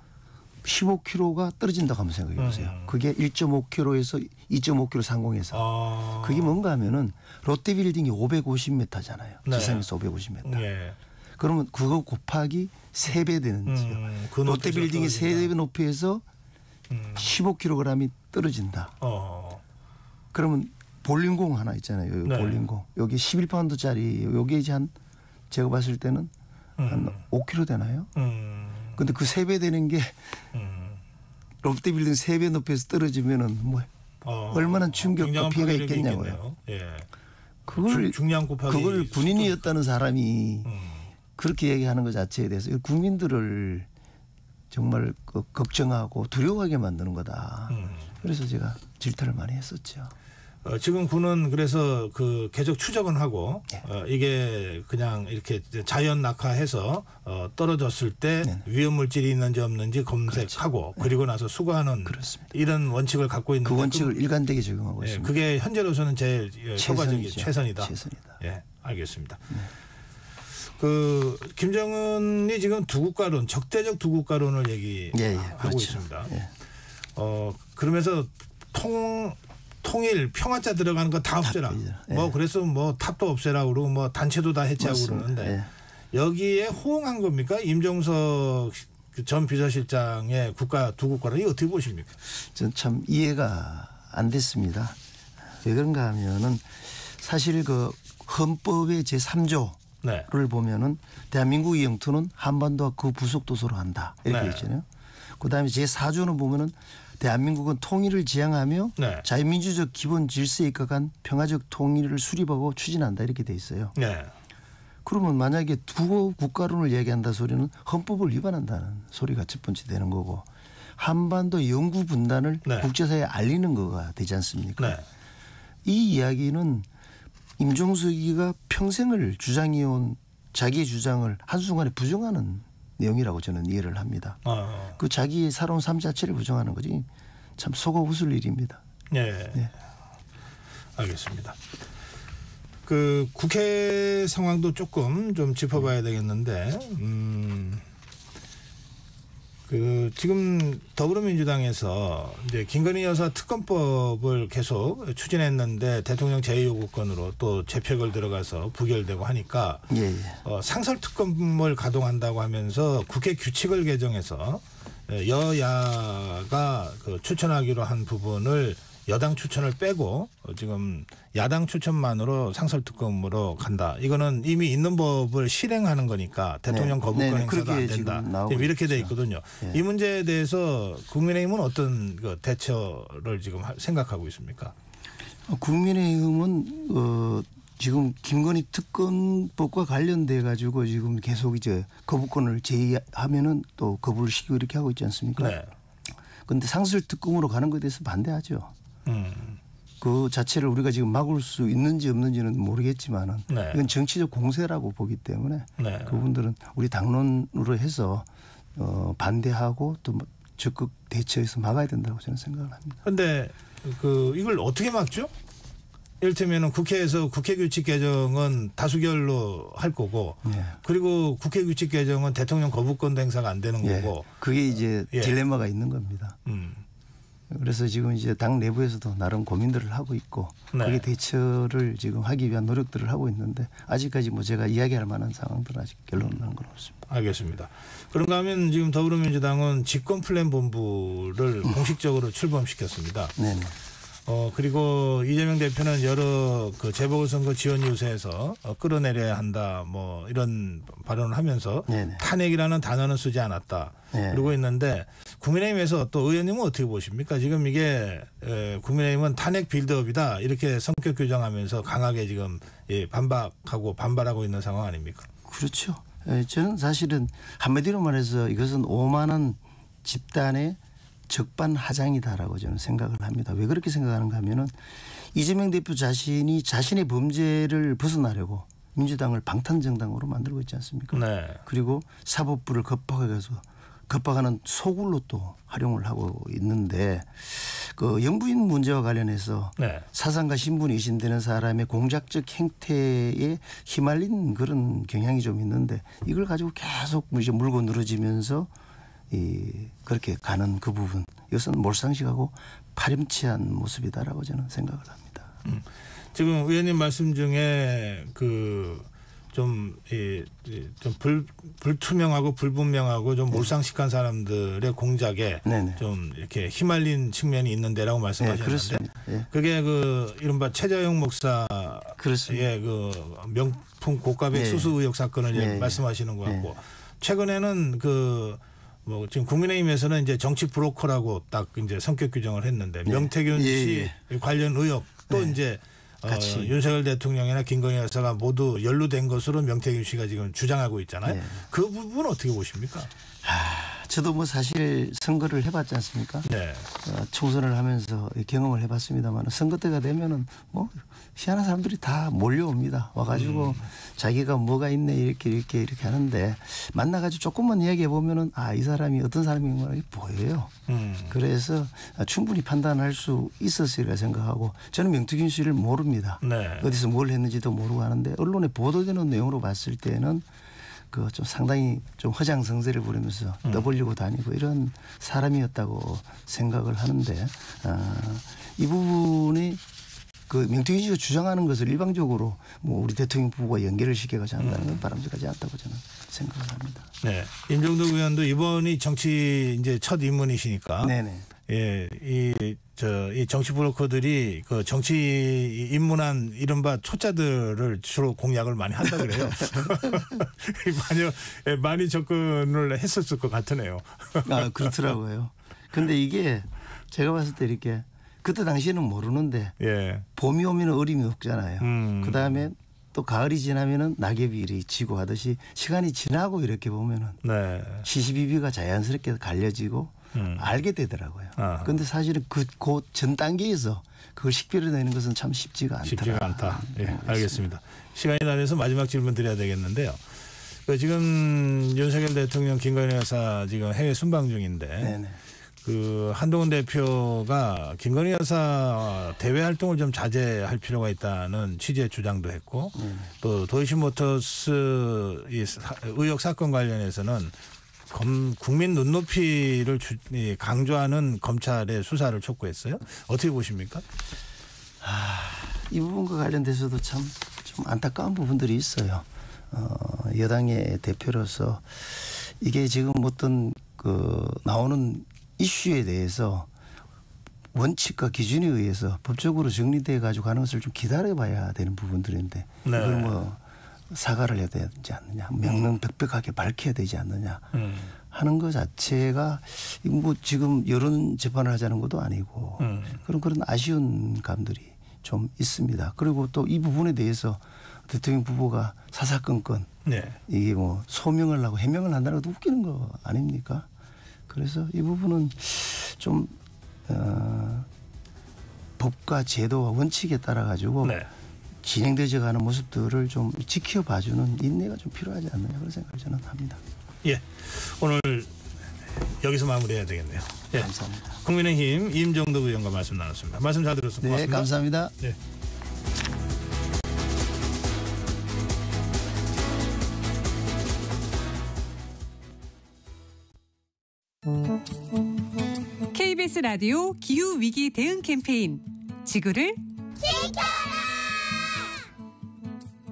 15kg가 떨어진다고 한번 생각해 보세요. 그게 1.5kg에서 2.5kg 상공에서 그게 뭔가 하면은 롯데빌딩이 550m잖아요. 지상에서 550m. 그러면 그거 곱하기 3배 되는지요. 그 롯데빌딩이 3배 높이에서 15kg이 떨어진다. 그러면 볼링공 하나 있잖아요. 여기 볼링공. 여기 11파운드짜리 여기 이제 한 제가 봤을 때는 한 5kg 되나요? 근데 그 3배 되는 게 롯데빌딩 3배 높이에서 떨어지면은 뭐 얼마나 충격과 피해가 있겠냐고요. 그걸 군인이었다는 사람이 그렇게 얘기하는 것 자체에 대해서 국민들을 정말 걱정하고 두려워하게 만드는 거다. 그래서 제가 질타를 많이 했었죠. 지금 군은 그래서 그 계속 추적은 하고 이게 그냥 이렇게 자연 낙하해서 떨어졌을 때 위험 물질이 있는지 없는지 검색하고 그리고 나서 수거하는 이런 원칙을 갖고 있는데 그 원칙을 일관되게 적용하고 있습니다. 그게 현재로서는 제일 효과적인 최선이다. 예, 알겠습니다. 그 김정은이 지금 두국가론, 적대적 두국가론을 얘기하고 있습니다. 그러면서 통일 평화자 들어가는 거 다 없애라. 뭐 그래서 뭐 탑도 없애라 그러고 뭐 단체도 다 해체하고 그러는데 여기에 호응한 겁니까? 임종석 전 비서실장의 국가 두국가론이 어떻게 보십니까? 전 참 이해가 안 됐습니다. 왜 그런가 하면은 사실 그 헌법의 제3조를 보면은 대한민국의 영토는 한반도와 그 부속 도서로 한다 이렇게 있잖아요. 그다음에 제4조는 보면은 대한민국은 통일을 지향하며 자유민주적 기본 질서에 입각한 평화적 통일을 수립하고 추진한다 이렇게 돼 있어요. 그러면 만약에 두 국가론을 얘기한다 소리는 헌법을 위반한다는 소리가 첫 번째 되는 거고 한반도 영구 분단을 국제사회에 알리는 거가 되지 않습니까? 이 이야기는 임종석이가 평생을 주장해온 자기의 주장을 한순간에 부정하는 내용이라고 저는 이해를 합니다. 그 자기의 살아온 삶 자체를 부정하는 거지 참 속아 웃을 일입니다. 알겠습니다. 그 국회 상황도 조금 좀 짚어봐야 되겠는데 지금 더불어민주당에서 이제 김건희 여사 특검법을 계속 추진했는데 대통령 제2요구권으로 또 재표결 들어가서 부결되고 하니까 상설 특검을 가동한다고 하면서 국회 규칙을 개정해서 여야가 추천하기로 한 부분을 여당 추천을 빼고 지금 야당 추천만으로 상설특검으로 간다. 이거는 이미 있는 법을 실행하는 거니까 대통령 거부권 행사도 안 된다. 지금 이렇게 돼 있거든요. 이 문제에 대해서 국민의힘은 어떤 대처를 지금 생각하고 있습니까? 국민의힘은 지금 김건희 특검법과 관련돼 가지고 지금 계속 이제 거부권을 제의하면은 또 거부를 시키고 이렇게 하고 있지 않습니까? 그런데 상설특검으로 가는 것에 대해서 반대하죠. 그 자체를 우리가 지금 막을 수 있는지 없는지는 모르겠지만은 이건 정치적 공세라고 보기 때문에 그분들은 우리 당론으로 해서 반대하고 또 적극 대처해서 막아야 된다고 저는 생각을 합니다. 그런데 이걸 어떻게 막죠? 이를테면 국회에서 국회규칙 개정은 다수결로 할 거고 그리고 국회규칙 개정은 대통령 거부권도 행사가 안 되는 거고 그게 이제 딜레마가 있는 겁니다. 그래서 지금 이제 당 내부에서도 나름 고민들을 하고 있고 그게 대처를 지금 하기 위한 노력들을 하고 있는데 아직까지 뭐 제가 이야기할 만한 상황들은 아직 결론은 난 건 없습니다. 알겠습니다. 그런가 하면 지금 더불어민주당은 집권플랜본부를 공식적으로 출범시켰습니다. 네네. 그리고 이재명 대표는 여러 재보궐선거 지원 유세에서 끌어내려야 한다 뭐 이런 발언을 하면서 탄핵이라는 단어는 쓰지 않았다. 그러고 있는데 국민의힘에서 또 의원님은 어떻게 보십니까? 지금 이게 국민의힘은 탄핵 빌드업이다 이렇게 성격 규정하면서 강하게 지금 반발하고 있는 상황 아닙니까? 그렇죠. 저는 사실은 한마디로 말해서 이것은 오만한 집단의 적반하장이다라고 저는 생각을 합니다. 왜 그렇게 생각하는가 하면은 이재명 대표 자신이 자신의 범죄를 벗어나려고 민주당을 방탄정당으로 만들고 있지 않습니까? 그리고 사법부를 겁박하는 소굴로 또 활용을 하고 있는데 영부인 문제와 관련해서 사상가 신분이 의심되는 사람의 공작적 행태에 휘말린 그런 경향이 좀 있는데 이걸 가지고 계속 이제 물고 늘어지면서 그렇게 가는 그 부분 이것은 몰상식하고 파렴치한 모습이다라고 저는 생각을 합니다. 지금 의원님 말씀 중에 좀 불투명하고 불분명하고 좀 몰상식한 사람들의 공작에 좀 이렇게 휘말린 측면이 있는데라고 말씀하셨는데 그게 이른바 최재형 목사의 명품 고가백 수수 의혹 사건을 말씀하시는 것 같고 최근에는 지금 국민의힘에서는 이제 정치 브로커라고 딱 이제 성격 규정을 했는데 명태균 씨 관련 의혹 또 이제 윤석열 대통령이나 김건희 여사가 모두 연루된 것으로 명태균 씨가 지금 주장하고 있잖아요. 그 부분 어떻게 보십니까? 저도 뭐 사실 선거를 해봤지 않습니까? 총선을 하면서 경험을 해봤습니다만 선거 때가 되면은 뭐 희한한 사람들이 다 몰려옵니다. 와가지고 자기가 뭐가 있네 이렇게 하는데 만나가지고 조금만 이야기해 보면은 이 사람이 어떤 사람인가 보여요. 그래서 충분히 판단할 수 있었으리라 생각하고 저는 명태균 씨를 모릅니다. 어디서 뭘 했는지도 모르고 하는데 언론에 보도되는 내용으로 봤을 때는 좀 상당히 좀 허장성세를 부리면서 떠벌리고 다니고 이런 사람이었다고 생각을 하는데 이 부분이 명태균 씨가 주장하는 것을 일방적으로 뭐 우리 대통령 부부가 연결을 시켜가지고 한다는 건 바람직하지 않다고 저는 생각을 합니다. 임종덕 의원도 이번이 정치 이제 첫 입문이시니까 이 정치 브로커들이 정치 입문한 이른바 초짜들을 주로 공략을 많이 한다 그래요. 많이 접근을 했었을 것 같으네요. 그렇더라고요. 근데 이게 제가 봤을 때 이렇게 그때 당시에는 모르는데 봄이 오면 어림이 없잖아요. 그다음에 또 가을이 지나면은 낙엽이 이렇게 지고 하듯이 시간이 지나고 이렇게 보면은 시시비비가 자연스럽게 갈려지고 알게 되더라고요. 그런데 사실은 그 전 단계에서 그걸 식별해내는 것은 참 쉽지가 않다. 알겠습니다. 시간이 다 돼서 마지막 질문 드려야 되겠는데요. 지금 윤석열 대통령 김건희 여사 지금 해외 순방 중인데 한동훈 대표가 김건희 여사 대외 활동을 좀 자제할 필요가 있다는 취지의 주장도 했고 또 도이치모터스 이 의혹 사건 관련해서는 국민 눈높이를 강조하는 검찰의 수사를 촉구했어요. 어떻게 보십니까? 이 부분과 관련돼서도 참 좀 안타까운 부분들이 있어요. 여당의 대표로서 이게 지금 어떤 나오는 이슈에 대해서 원칙과 기준에 의해서 법적으로 정리돼 가지고 가는 것을 좀 기다려봐야 되는 부분들인데 네. 이걸 뭐 사과를 해야 되지 않느냐, 명명백백하게 밝혀야 되지 않느냐 하는 것 자체가 뭐 지금 여론 재판을 하자는 것도 아니고 그런 아쉬운 감들이 좀 있습니다. 그리고 또 이 부분에 대해서 대통령 부부가 사사건건 네. 이게 뭐 소명을 하고 해명을 한다는 것도 웃기는 거 아닙니까? 그래서 이 부분은 좀 법과 제도와 원칙에 따라 가지고 네. 진행되어 가는 모습들을 좀 지켜봐주는 인내가 좀 필요하지 않느냐 그런 생각을 저는 합니다. 예, 오늘 여기서 마무리해야 되겠네요. 예. 감사합니다. 국민의힘 임종덕 의원과 말씀 나눴습니다. 말씀 잘 들었습니다. 네, 고맙습니다. 감사합니다. 네. KBS 라디오 기후위기 대응 캠페인 지구를 지켜라!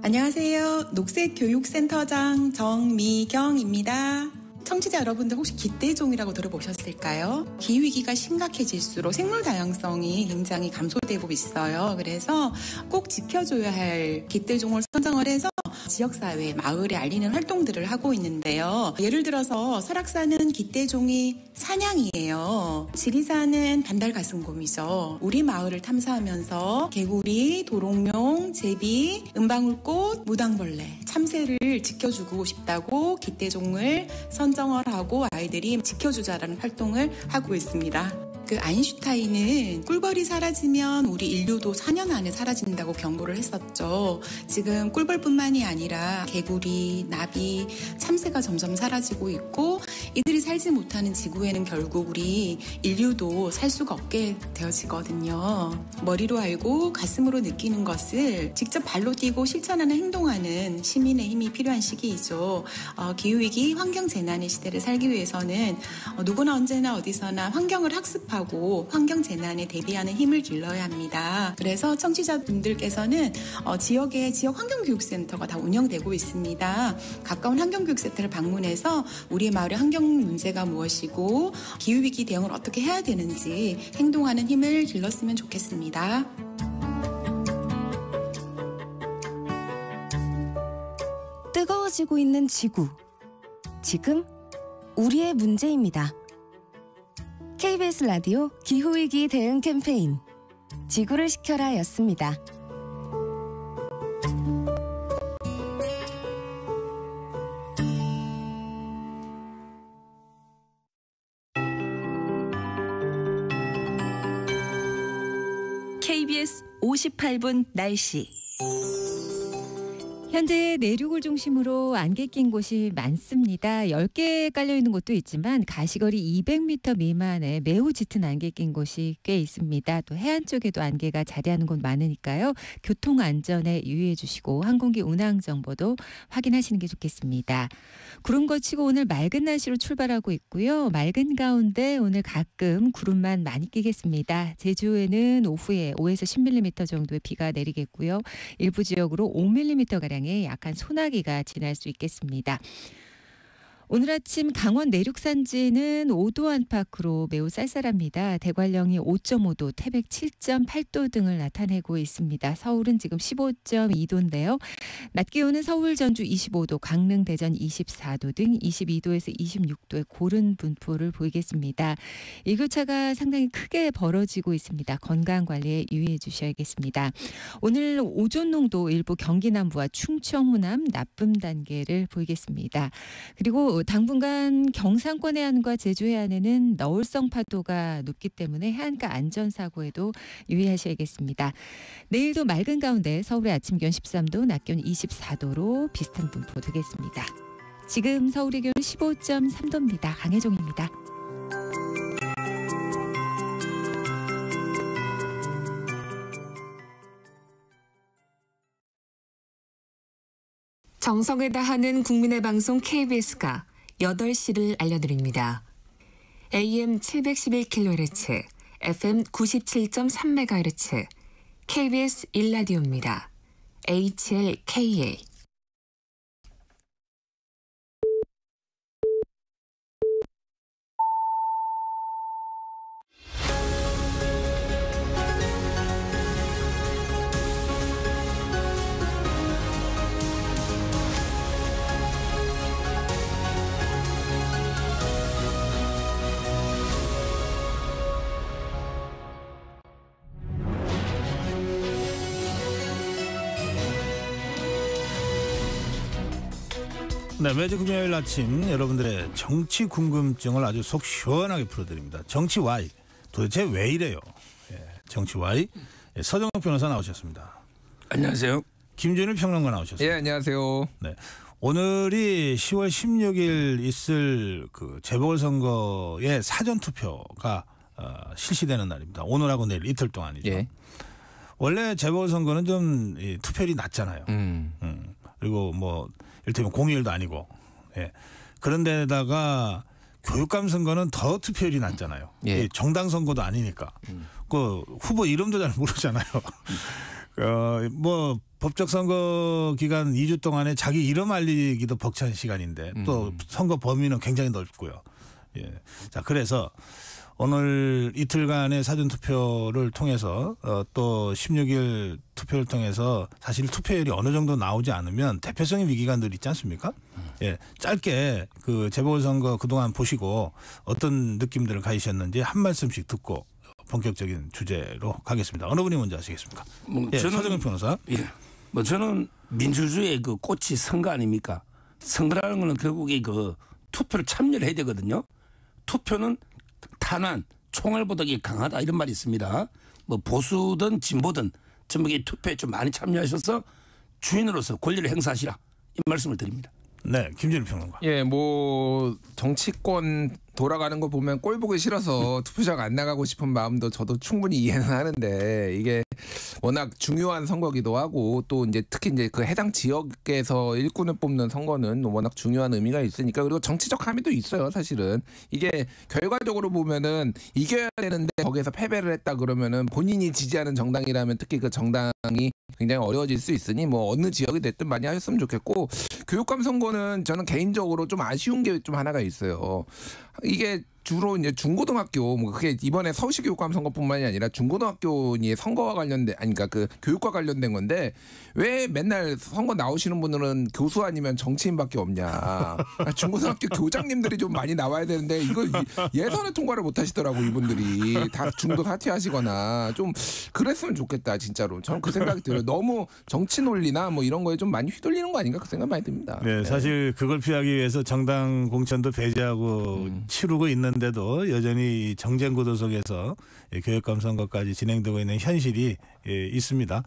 안녕하세요. 녹색교육센터장 정미경입니다. 청취자 여러분들 혹시 깃대종이라고 들어보셨을까요? 기후위기가 심각해질수록 생물 다양성이 굉장히 감소되고 있어요. 그래서 꼭 지켜줘야 할 깃대종을 선정을 해서 지역사회, 마을에 알리는 활동들을 하고 있는데요. 예를 들어서 설악산은 깃대종이 사냥이에요. 지리산은 반달가슴곰이죠. 우리 마을을 탐사하면서 개구리, 도롱뇽, 제비, 은방울꽃, 무당벌레, 참새를 지켜주고 싶다고 깃대종을 선정을 하고 아이들이 지켜주자라는 활동을 하고 있습니다. 아인슈타인은 꿀벌이 사라지면 우리 인류도 4년 안에 사라진다고 경고를 했었죠. 지금 꿀벌뿐만이 아니라 개구리, 나비, 참새가 점점 사라지고 있고 이들이 살지 못하는 지구에는 결국 우리 인류도 살 수가 없게 되어지거든요. 머리로 알고 가슴으로 느끼는 것을 직접 발로 뛰고 실천하는 행동하는 시민의 힘이 필요한 시기이죠. 기후위기, 환경재난의 시대를 살기 위해서는 누구나 언제나 어디서나 환경을 학습하고 환경재난에 대비하는 힘을 길러야 합니다. 그래서 청취자분들께서는 지역에 지역 환경교육센터가 다 운영되고 있습니다. 가까운 환경교육센터를 방문해서 우리의 마을의 환경 문제가 무엇이고 기후위기 대응을 어떻게 해야 되는지 행동하는 힘을 길렀으면 좋겠습니다. 뜨거워지고 있는 지구. 지금 우리의 문제입니다. KBS 라디오 기후위기 대응 캠페인 지구를 지켜라 였습니다. KBS 58분 날씨. 현재 내륙을 중심으로 안개 낀 곳이 많습니다. 10개 깔려있는 곳도 있지만 가시거리 200m 미만의 매우 짙은 안개 낀 곳이 꽤 있습니다. 또 해안 쪽에도 안개가 자리하는 곳 많으니까요. 교통안전에 유의해 주시고 항공기 운항 정보도 확인하시는 게 좋겠습니다. 구름 거치고 오늘 맑은 날씨로 출발하고 있고요. 맑은 가운데 오늘 가끔 구름만 많이 끼겠습니다. 제주에는 오후에 5에서 10mm 정도의 비가 내리겠고요. 일부 지역으로 5mm가량 약한 소나기가 지날 수 있겠습니다. 오늘 아침 강원 내륙 산지는 5도 안팎으로 매우 쌀쌀합니다. 대관령이 5.5도, 태백 7.8도 등을 나타내고 있습니다. 서울은 지금 15.2도인데요. 낮 기온은 서울, 전주 25도, 강릉, 대전 24도 등 22도에서 26도의 고른 분포를 보이겠습니다. 일교차가 상당히 크게 벌어지고 있습니다. 건강 관리에 유의해 주셔야겠습니다. 오늘 오존 농도 일부 경기 남부와 충청, 호남 나쁨 단계를 보이겠습니다. 그리고 당분간 경상권 해안과 제주 해안에는 너울성 파도가 높기 때문에 해안가 안전사고에도 유의하셔야겠습니다. 내일도 맑은 가운데 서울의 아침 기온 13도, 낮 기온 24도로 비슷한 분포 되겠습니다. 지금 서울의 기온 15.3도입니다. 강혜종입니다. 정성을 다하는 국민의 방송 KBS가 8시를 알려드립니다. AM 711kHz, FM 97.3MHz, KBS 1라디오입니다. HLKA. 네, 매주 금요일 아침 여러분들의 정치 궁금증을 아주 속 시원하게 풀어드립니다. 정치 Y, 도대체 왜 이래요? 정치 Y, 서정욱 변호사 나오셨습니다. 안녕하세요. 김준일 평론가 나오셨습니다. 예, 안녕하세요. 네, 오늘이 10월 16일 있을 그 재보궐선거의 사전 투표가 실시되는 날입니다. 오늘하고 내일 이틀 동안이죠. 예. 원래 재보궐선거는 좀 투표율이 낮잖아요. 그리고 뭐 이를테면 공휴일도 아니고, 예. 그런데다가 교육감 선거는 더 투표율이 낮잖아요. 예. 정당 선거도 아니니까. 그 후보 이름도 잘 모르잖아요. 뭐 법적 선거 기간 2주 동안에 자기 이름 알리기도 벅찬 시간인데 또 선거 범위는 굉장히 넓고요. 예. 자, 그래서 오늘 이틀간의 사전투표를 통해서 또 16일 투표를 통해서 사실 투표율이 어느 정도 나오지 않으면 대표성의 위기가 늘 있지 않습니까? 예, 짧게 그 재보궐선거 그동안 보시고 어떤 느낌들을 가지셨는지 한 말씀씩 듣고 본격적인 주제로 가겠습니다. 어느 분이 먼저 하시겠습니까? 예, 서정욱 변호사. 예, 뭐 저는 민주주의의 그 꽃이 선거 아닙니까? 선거라는 거는 결국에 그 투표를 참여를 해야 되거든요. 투표는 탄환, 총알보다기 강하다 이런 말이 있습니다. 뭐 보수든 진보든 전부 투표에 좀 많이 참여하셔서 주인으로서 권리를 행사하시라 이 말씀을 드립니다. 네, 김준일 평론가. 예, 뭐 정치권 돌아가는 거 보면 꼴 보기 싫어서 투표장 안 나가고 싶은 마음도 저도 충분히 이해는 하는데 이게 워낙 중요한 선거기도 하고 또 이제 특히 이제 그 해당 지역에서 일꾼을 뽑는 선거는 워낙 중요한 의미가 있으니까 그리고 정치적 함의도 있어요. 사실은 이게 결과적으로 보면은 이겨야 되는데 거기에서 패배를 했다 그러면은 본인이 지지하는 정당이라면 특히 그 정당이 굉장히 어려워질 수 있으니 뭐 어느 지역이 됐든 많이 하셨으면 좋겠고 교육감 선거는 저는 개인적으로 좀 아쉬운 게 좀 하나가 있어요. 이게 주로 이제 중고등학교 뭐 그게 이번에 서울시 교육감 선거뿐만이 아니라 중고등학교의 선거와 관련된 그러니까 그 교육과 관련된 건데 왜 맨날 선거 나오시는 분들은 교수 아니면 정치인밖에 없냐. 중고등학교 교장님들이 좀 많이 나와야 되는데 이거 예선을 통과를 못 하시더라고 이분들이 다 중도 사퇴하시거나 좀 그랬으면 좋겠다 진짜로. 저는 그 생각이 들어요. 너무 정치 논리나 뭐 이런 거에 좀 많이 휘둘리는 거 아닌가 그 생각 많이 듭니다. 네, 사실 그걸 피하기 위해서 정당 공천도 배제하고 치르고 있는데도 여전히 정쟁구도 속에서 교육감 선거까지 진행되고 있는 현실이 있습니다.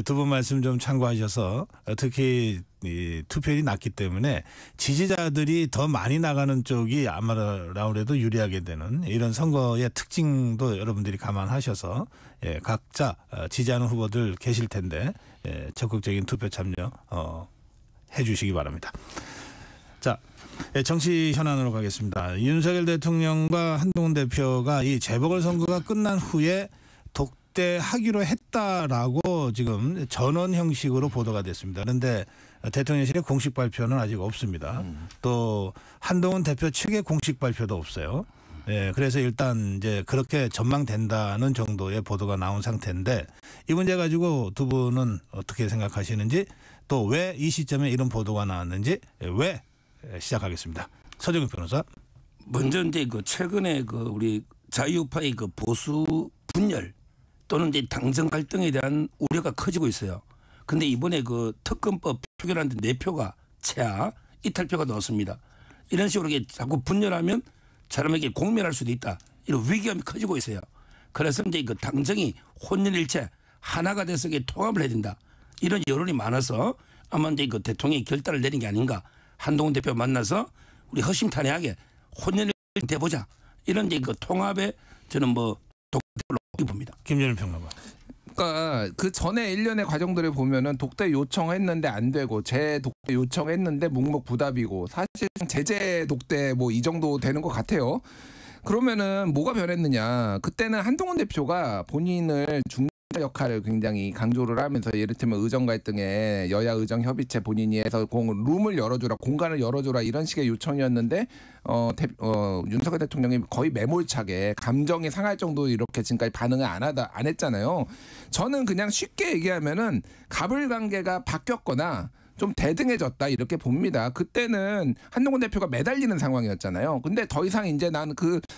두 분 말씀 좀 참고하셔서 특히 이 투표율이 낮기 때문에 지지자들이 더 많이 나가는 쪽이 아무래도 유리하게 되는 이런 선거의 특징도 여러분들이 감안하셔서 각자 지지하는 후보들 계실 텐데 적극적인 투표 참여 해주시기 바랍니다. 자, 정치 현안으로 가겠습니다. 윤석열 대통령과 한동훈 대표가 이 재보궐선거가 끝난 후에 독대하기로 했다라고 지금 전원 형식으로 보도가 됐습니다. 그런데 대통령실의 공식 발표는 아직 없습니다. 또 한동훈 대표 측의 공식 발표도 없어요. 네, 그래서 일단 이제 그렇게 전망된다는 정도의 보도가 나온 상태인데 이 문제 가지고 두 분은 어떻게 생각하시는지 또 왜 이 시점에 이런 보도가 나왔는지 왜 시작하겠습니다. 서정욱 변호사. 먼저 이제 그 최근에 그 우리 자유파의 그 보수 분열 또는 이제 당정 갈등에 대한 우려가 커지고 있어요. 근데 이번에 그 특검법 표결하는데 4표가 채야 이탈표가 나왔습니다. 이런 식으로 자꾸 분열하면 사람에게 공멸할 수도 있다. 이런 위기감이 커지고 있어요. 그래서 이제 그 당정이 혼연일체 하나가 돼서 통합을 해야 된다. 이런 여론이 많아서 아마 이제 그 대통령이 결단을 내린 게 아닌가. 한동훈 대표 만나서 우리 허심탄회하게 혼연을 대보자. 이런 이제 그 통합에 저는 뭐 독특을 봅니다. 김준일 평론가. 그러니까 그 전에 일련의 과정들을 보면은 독대 요청했는데 안 되고 재독대 요청했는데 묵묵부답이고 사실상 제재 독대 뭐 이 정도 되는 것 같아요. 그러면은 뭐가 변했느냐? 그때는 한동훈 대표가 본인을 중재 역할을 굉장히 강조를 하면서 예를 들면 의정 갈등에 여야 의정 협의체 본인이 해서 룸을 열어줘라, 공간을 열어줘라 이런 식의 요청이었는데 윤석열 대통령이 거의 매몰차게 감정이 상할 정도로 이렇게 지금까지 반응을 안 했잖아요. 저는 그냥 쉽게 얘기하면은 갑을 관계가 바뀌었거나 좀 대등해졌다 이렇게 봅니다. 그때는 한동훈 대표가 매달리는 상황이었잖아요. 근데 더 이상 이제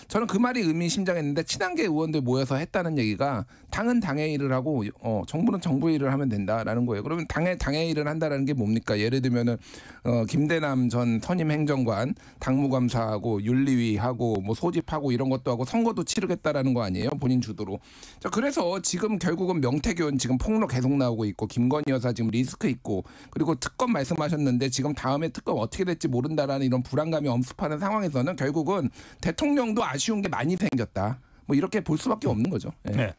저는 그 말이 의미심장했는데 친한계 의원들 모여서 했다는 얘기가 당은 당의 일을 하고 정부는 정부의 일을 하면 된다라는 거예요. 그러면 당의 일을 한다라는 게 뭡니까? 예를 들면은 김대남 전 선임 행정관 당무감사하고 윤리위하고 뭐 소집하고 이런 것도 하고 선거도 치르겠다라는 거 아니에요? 본인 주도로. 자, 그래서 지금 결국은 명태균 지금 폭로 계속 나오고 있고 김건희 여사 지금 리스크 있고 그리고 특검 말씀하셨는데 지금 다음에 특검 어떻게 될지 모른다라는 이런 불안감이 엄습하는 상황에서는 결국은 대통령도 아쉬운 게 많이 생겼다. 뭐 이렇게 볼 수밖에 없는 거죠. 예. 네.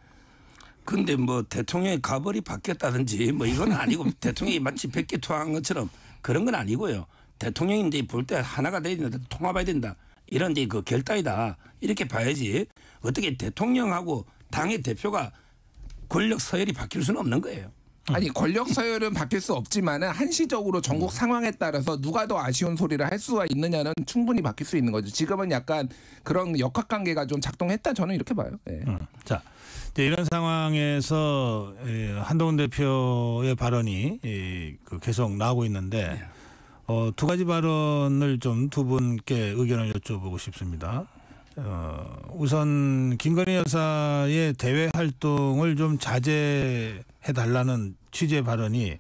근데 뭐 대통령의 가벌이 바뀌었다든지 뭐 이건 아니고 대통령이 마치 백기투항한 것처럼 그런 건 아니고요. 대통령이 이제 볼 때 하나가 돼야 된다, 통합해야 된다 이런 이제 그 결단이다 이렇게 봐야지 어떻게 대통령하고 당의 대표가 권력 서열이 바뀔 수는 없는 거예요. 아니 권력 서열은 바뀔 수 없지만은 한시적으로 전국 상황에 따라서 누가 더 아쉬운 소리를 할 수가 있느냐는 충분히 바뀔 수 있는 거죠. 지금은 약간 그런 역학관계가 좀 작동했다 저는 이렇게 봐요. 네. 자, 이런 상황에서 한동훈 대표의 발언이 계속 나오고 있는데 두 가지 발언을 좀 두 분께 의견을 여쭤보고 싶습니다. 우선 김건희 여사의 대외 활동을 좀 자제해달라는 취지의 발언이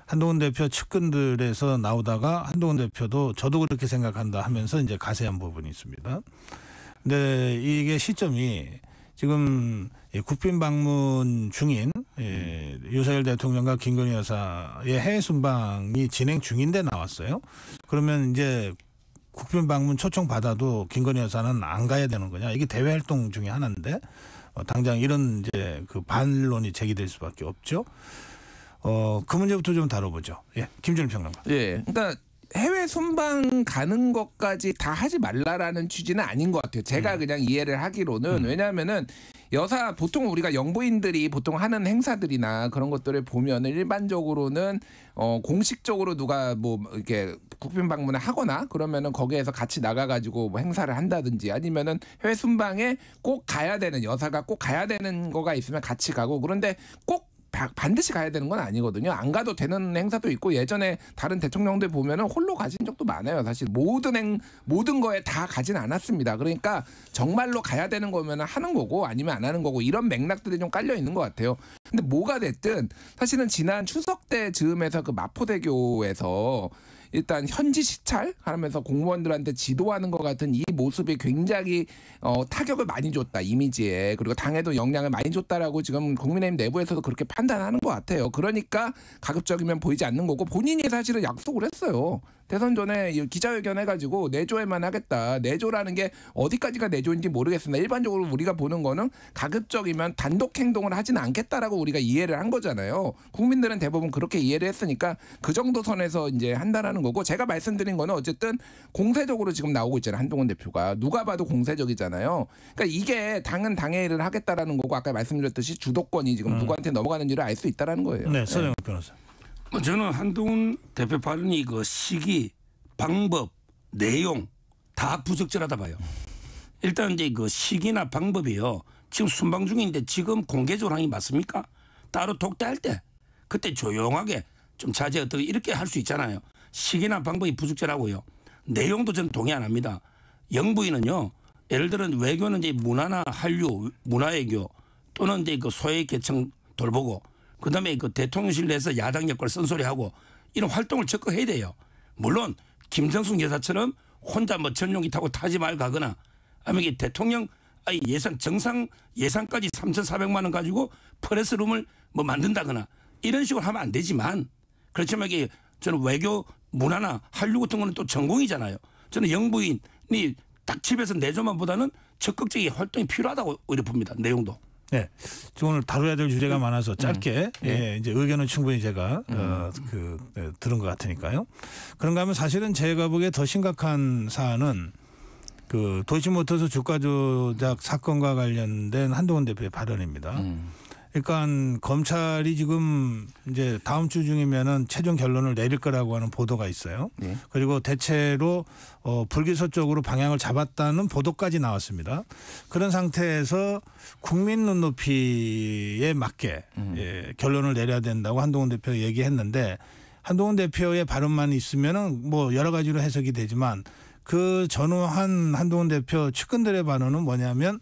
한동훈 대표 측근들에서 나오다가 한동훈 대표도 저도 그렇게 생각한다 하면서 이제 가세한 부분이 있습니다. 근데 이게 시점이 지금 국빈 방문 중인 윤석열 대통령과 김건희 여사의 해외 순방이 진행 중인데 나왔어요. 그러면 이제 국빈 방문 초청 받아도 김건희 여사는 안 가야 되는 거냐? 이게 대외 활동 중에 하나인데 당장 이런 이제 그 반론이 제기될 수밖에 없죠. 그 문제부터 좀 다뤄보죠. 예, 김준일 평론가. 예, 그러니까 해외 순방 가는 것까지 다 하지 말라라는 취지는 아닌 것 같아요. 제가 그냥 이해를 하기로는 왜냐하면은 여사 보통 우리가 영부인들이 보통 하는 행사들이나 그런 것들을 보면 일반적으로는 공식적으로 누가 뭐 이렇게 국빈 방문을 하거나 그러면은 거기에서 같이 나가가지고 뭐 행사를 한다든지 아니면은 해외 순방에 꼭 가야 되는 여사가 꼭 가야 되는 거가 있으면 같이 가고 그런데 꼭 반드시 가야 되는 건 아니거든요. 안 가도 되는 행사도 있고 예전에 다른 대통령들 보면은 홀로 가진 적도 많아요. 사실 모든 거에 다 가진 않았습니다. 그러니까 정말로 가야 되는 거면은 하는 거고 아니면 안 하는 거고 이런 맥락들이 좀 깔려 있는 것 같아요. 근데 뭐가 됐든 사실은 지난 추석 때 즈음에서 그 마포대교에서 일단 현지 시찰하면서 공무원들한테 지도하는 것 같은 이 모습이 굉장히 타격을 많이 줬다 이미지에 그리고 당에도 영향을 많이 줬다라고 지금 국민의힘 내부에서도 그렇게 판단하는 것 같아요. 그러니까 가급적이면 보이지 않는 거고 본인이 사실은 약속을 했어요. 대선 전에 기자회견 해가지고 내조에만 하겠다. 내조라는 게 어디까지가 내조인지 모르겠습니다. 일반적으로 우리가 보는 거는 가급적이면 단독 행동을 하지는 않겠다라고 우리가 이해를 한 거잖아요. 국민들은 대부분 그렇게 이해를 했으니까 그 정도 선에서 이제 한다라는 거고 제가 말씀드린 거는 어쨌든 공세적으로 지금 나오고 있잖아요. 한동훈 대표가 누가 봐도 공세적이잖아요. 그러니까 이게 당은 당의 일을 하겠다라는 거고 아까 말씀드렸듯이 주도권이 지금 누구한테 넘어가는지를 알 수 있다라는 거예요. 네, 서정훈 변호사. 저는 한동훈 대표 발언이 그 시기, 방법, 내용 다 부적절하다 봐요. 일단 이제 그 시기나 방법이요. 지금 순방 중인데 지금 공개적으로 하는 게 맞습니까? 따로 독대할 때 그때 조용하게 좀 자제 어떻게 이렇게 할 수 있잖아요. 시기나 방법이 부적절하고요. 내용도 저는 동의 안 합니다. 영부인은요. 예를 들어 외교는 이제 문화나 한류, 문화외교 또는 이제 그 소외 계층 돌보고 그다음에 그 대통령실 내에서 야당 역할 쓴소리하고 이런 활동을 적극해야 돼요. 물론 김정숙 여사처럼 혼자 뭐 전용기 타고 타지 말 가거나 아니면 이게 대통령 정상 예산까지 3,400만 원 가지고 프레스룸을 뭐 만든다거나 이런 식으로 하면 안 되지만 그렇지만 이게 저는 외교 문화나 한류 같은 거는 또 전공이잖아요. 저는 영부인이 딱 집에서 내조만 보다는 적극적인 활동이 필요하다고 오히려 봅니다. 내용도. 네, 오늘 다뤄야 될 주제가 많아서 짧게 예, 이제 의견은 충분히 제가 들은 것 같으니까요. 그런가 하면 사실은 제가 보기에 더 심각한 사안은 그 도이치모터스 주가 조작 사건과 관련된 한동훈 대표의 발언입니다. 그러니까 검찰이 지금 이제 다음 주 중이면은 최종 결론을 내릴 거라고 하는 보도가 있어요. 네. 그리고 대체로 불기소 쪽으로 방향을 잡았다는 보도까지 나왔습니다. 그런 상태에서 국민 눈높이에 맞게 예, 결론을 내려야 된다고 한동훈 대표가 얘기했는데 한동훈 대표의 발언만 있으면은 뭐 여러 가지로 해석이 되지만 그 전후한 한동훈 대표 측근들의 반응은 뭐냐면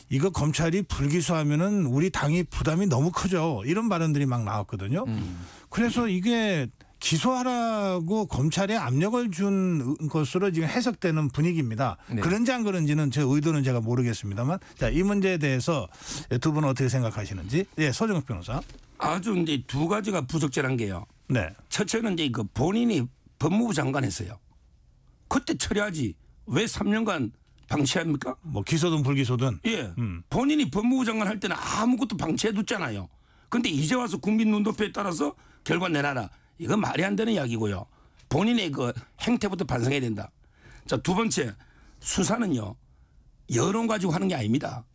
이거 검찰이 불기소하면은 우리 당이 부담이 너무 크죠. 이런 발언들이 막 나왔거든요. 그래서 이게 기소하라고 검찰에 압력을 준 것으로 지금 해석되는 분위기입니다. 네. 그런지 안 그런지는 제 의도는 제가 모르겠습니다만, 자, 이 문제에 대해서 두 분은 어떻게 생각하시는지. 예, 서정욱 변호사. 아주 이제 두 가지가 부적절한 게요. 네. 첫째는 이제 그 본인이 법무부 장관 했어요. 그때 처리하지. 왜 3년간 방치합니까? 뭐 기소든 불기소든. 예. 본인이 법무부 장관 할 때는 아무것도 방치해뒀잖아요. 그런데 이제 와서 국민 눈높이에 따라서 결과 내놔라. 이건 말이 안 되는 이야기고요. 본인의 그 행태부터 반성해야 된다. 자, 두 번째, 수사는요. 여론 가지고 하는 게 아닙니다.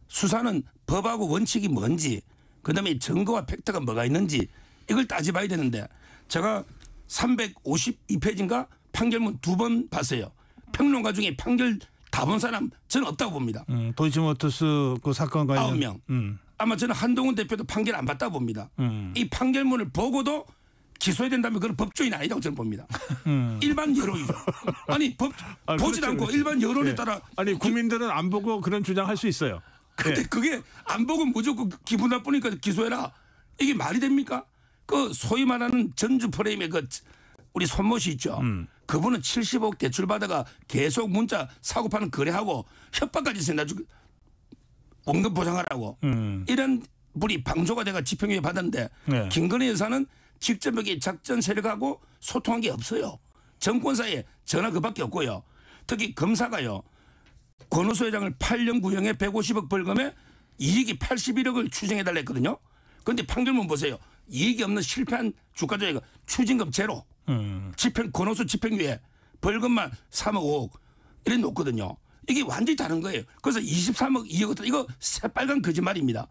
수사는 법하고 원칙이 뭔지, 그다음에 증거와 팩트가 뭐가 있는지 이걸 따져봐야 되는데 제가 352페이지인가 판결문 2번 봤어요. 평론가 중에 판결 다 본 사람 저는 없다고 봅니다. 도이치모터스 그 사건 관련 9명. 아마 저는 한동훈 대표도 판결 안 봤다고 봅니다. 이 판결문을 보고도 기소해야 된다면 그건 법조인 아니라고 저는 봅니다. 일반 여론이죠. 아니 보지도 그렇죠, 않고 그렇죠. 일반 여론에 예. 따라. 아니 국민들은 안 보고 그런 주장할 수 있어요. 근데 그게 안 보고 무조건 기분 나쁘니까 기소해라. 이게 말이 됩니까? 그 소위 말하는 전주 프레임의 그 우리 손모씨 있죠. 그분은 70억 대출 받아가 계속 문자 사고 파는 거래하고 협박까지 생겨가지고 원금 보상하라고 이런 분이 방조가 돼가 집행유예 받았는데 네. 김건희 여사는 직접 여기 작전 세력하고 소통한 게 없어요. 정권사에 전화 그밖에 없고요. 특히 검사가요. 권오수 회장을 8년 구형에 150억 벌금에 이익이 81억을 추정해달라 했거든요. 그런데 판결문 보세요. 이익이 없는 실패한 주가조작 추징금 제로. 권오수 집행유예 벌금만 3억 5억 이래 놓거든요. 이게 완전히 다른 거예요. 그래서 23억 2억 이거 새빨간 거짓말입니다.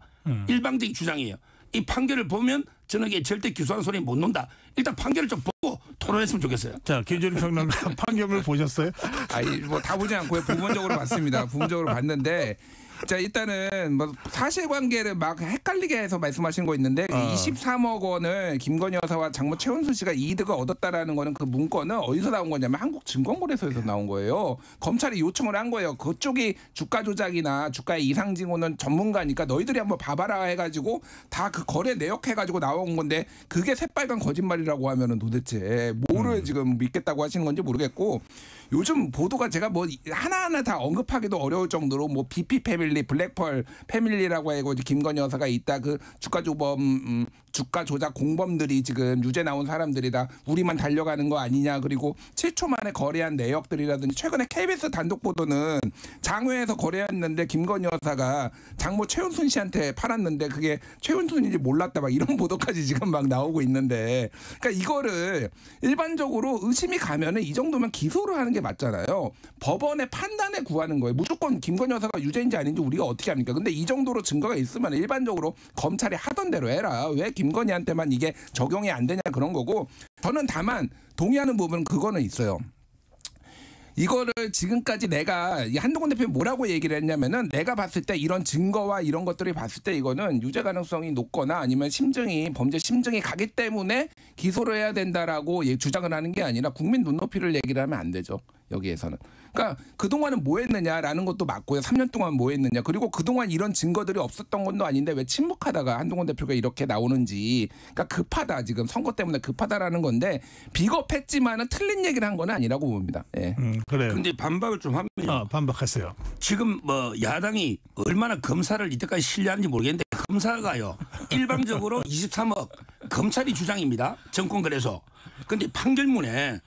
일방적인 주장이에요. 이 판결을 보면 저는 이게 절대 기소한 소리 못 논다. 일단 판결을 좀 보고 토론했으면 좋겠어요. 자, 김준일 평론가 판결을 보셨어요? 아니 뭐 다 보지 않고요. 부분적으로 봤습니다. 부분적으로 봤는데. 자, 일단은 뭐 사실관계를 막 헷갈리게 해서 말씀하신 거 있는데 23억 원을 김건희 여사와 장모 최은순 씨가 이득을 얻었다라는 거는 그 문건은 어디서 나온 거냐면 한국증권거래소에서 나온 거예요. 검찰이 요청을 한 거예요. 그쪽이 주가 조작이나 주가의 이상 징후는 전문가니까 너희들이 한번 봐봐라 해가지고 다 그 거래 내역해가지고 나온 건데 그게 새빨간 거짓말이라고 하면은 도대체 뭐를 지금 믿겠다고 하시는 건지 모르겠고 요즘 보도가 제가 뭐 하나하나 다 언급하기도 어려울 정도로 뭐 BP 패밀리, 블랙펄 패밀리라고 해고 김건희 여사가 있다 그 주가 조범 주가 조작 공범들이 지금 유죄 나온 사람들이 다 우리만 달려가는 거 아니냐 그리고 7초 만에 거래한 내역들이라든지 최근에 KBS 단독 보도는 장외에서 거래했는데 김건희 여사가 장모 최은순 씨한테 팔았는데 그게 최은순인지 몰랐다 막 이런 보도까지 지금 막 나오고 있는데 그러니까 이거를 일반적으로 의심이 가면은 이 정도면 기소를 하는 게 맞잖아요. 법원의 판단에 구하는 거예요. 무조건 김건희 여사가 유죄인지 아닌지 우리가 어떻게 합니까? 근데 이 정도로 증거가 있으면 일반적으로 검찰이 하던 대로 해라. 왜 김건희한테만 이게 적용이 안 되냐 그런 거고 저는 다만 동의하는 부분은 그거는 있어요. 이거를 지금까지 내가 한동훈 대표가 뭐라고 얘기를 했냐면은 내가 봤을 때 이런 증거와 이런 것들을 봤을 때 이거는 유죄 가능성이 높거나 아니면 범죄 심증이 가기 때문에 기소를 해야 된다라고 주장을 하는 게 아니라 국민 눈높이를 얘기를 하면 안 되죠. 여기에서는. 그러니까 그동안은 뭐 했느냐라는 것도 맞고요. 3년 동안 뭐 했느냐. 그리고 그동안 이런 증거들이 없었던 것도 아닌데 왜 침묵하다가 한동훈 대표가 이렇게 나오는지. 그러니까 급하다. 지금 선거 때문에 급하다라는 건데 비겁했지만은 틀린 얘기를 한 건 아니라고 봅니다. 예. 그래요. 근데 반박을 좀 하면 반박하세요. 지금 뭐 야당이 얼마나 검사를 이때까지 신뢰하는지 모르겠는데 검사가요. 일방적으로 23억 검찰이 주장입니다. 정권거래소. 근데 판결문에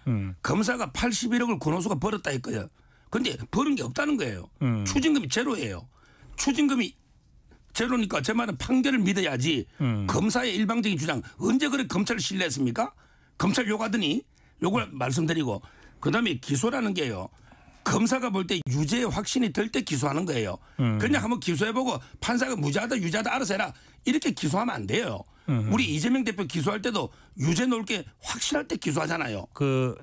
검사가 81억을 권오수가 벌었다 했거든요. 근데 벌은 게 없다는 거예요. 추징금이 제로예요. 추징금이 제로니까 제 말은 판결을 믿어야지 검사의 일방적인 주장 언제 그래 검찰을 신뢰했습니까? 검찰 욕하더니 요걸 말씀드리고 그다음에 기소라는 게요. 검사가 볼 때 유죄의 확신이 들 때 기소하는 거예요. 그냥 한번 기소해보고 판사가 무죄하다 유죄하다 알아서 해라. 이렇게 기소하면 안 돼요. 우리 이재명 대표 기소할 때도 유죄 놓을 게 확실할 때 기소하잖아요.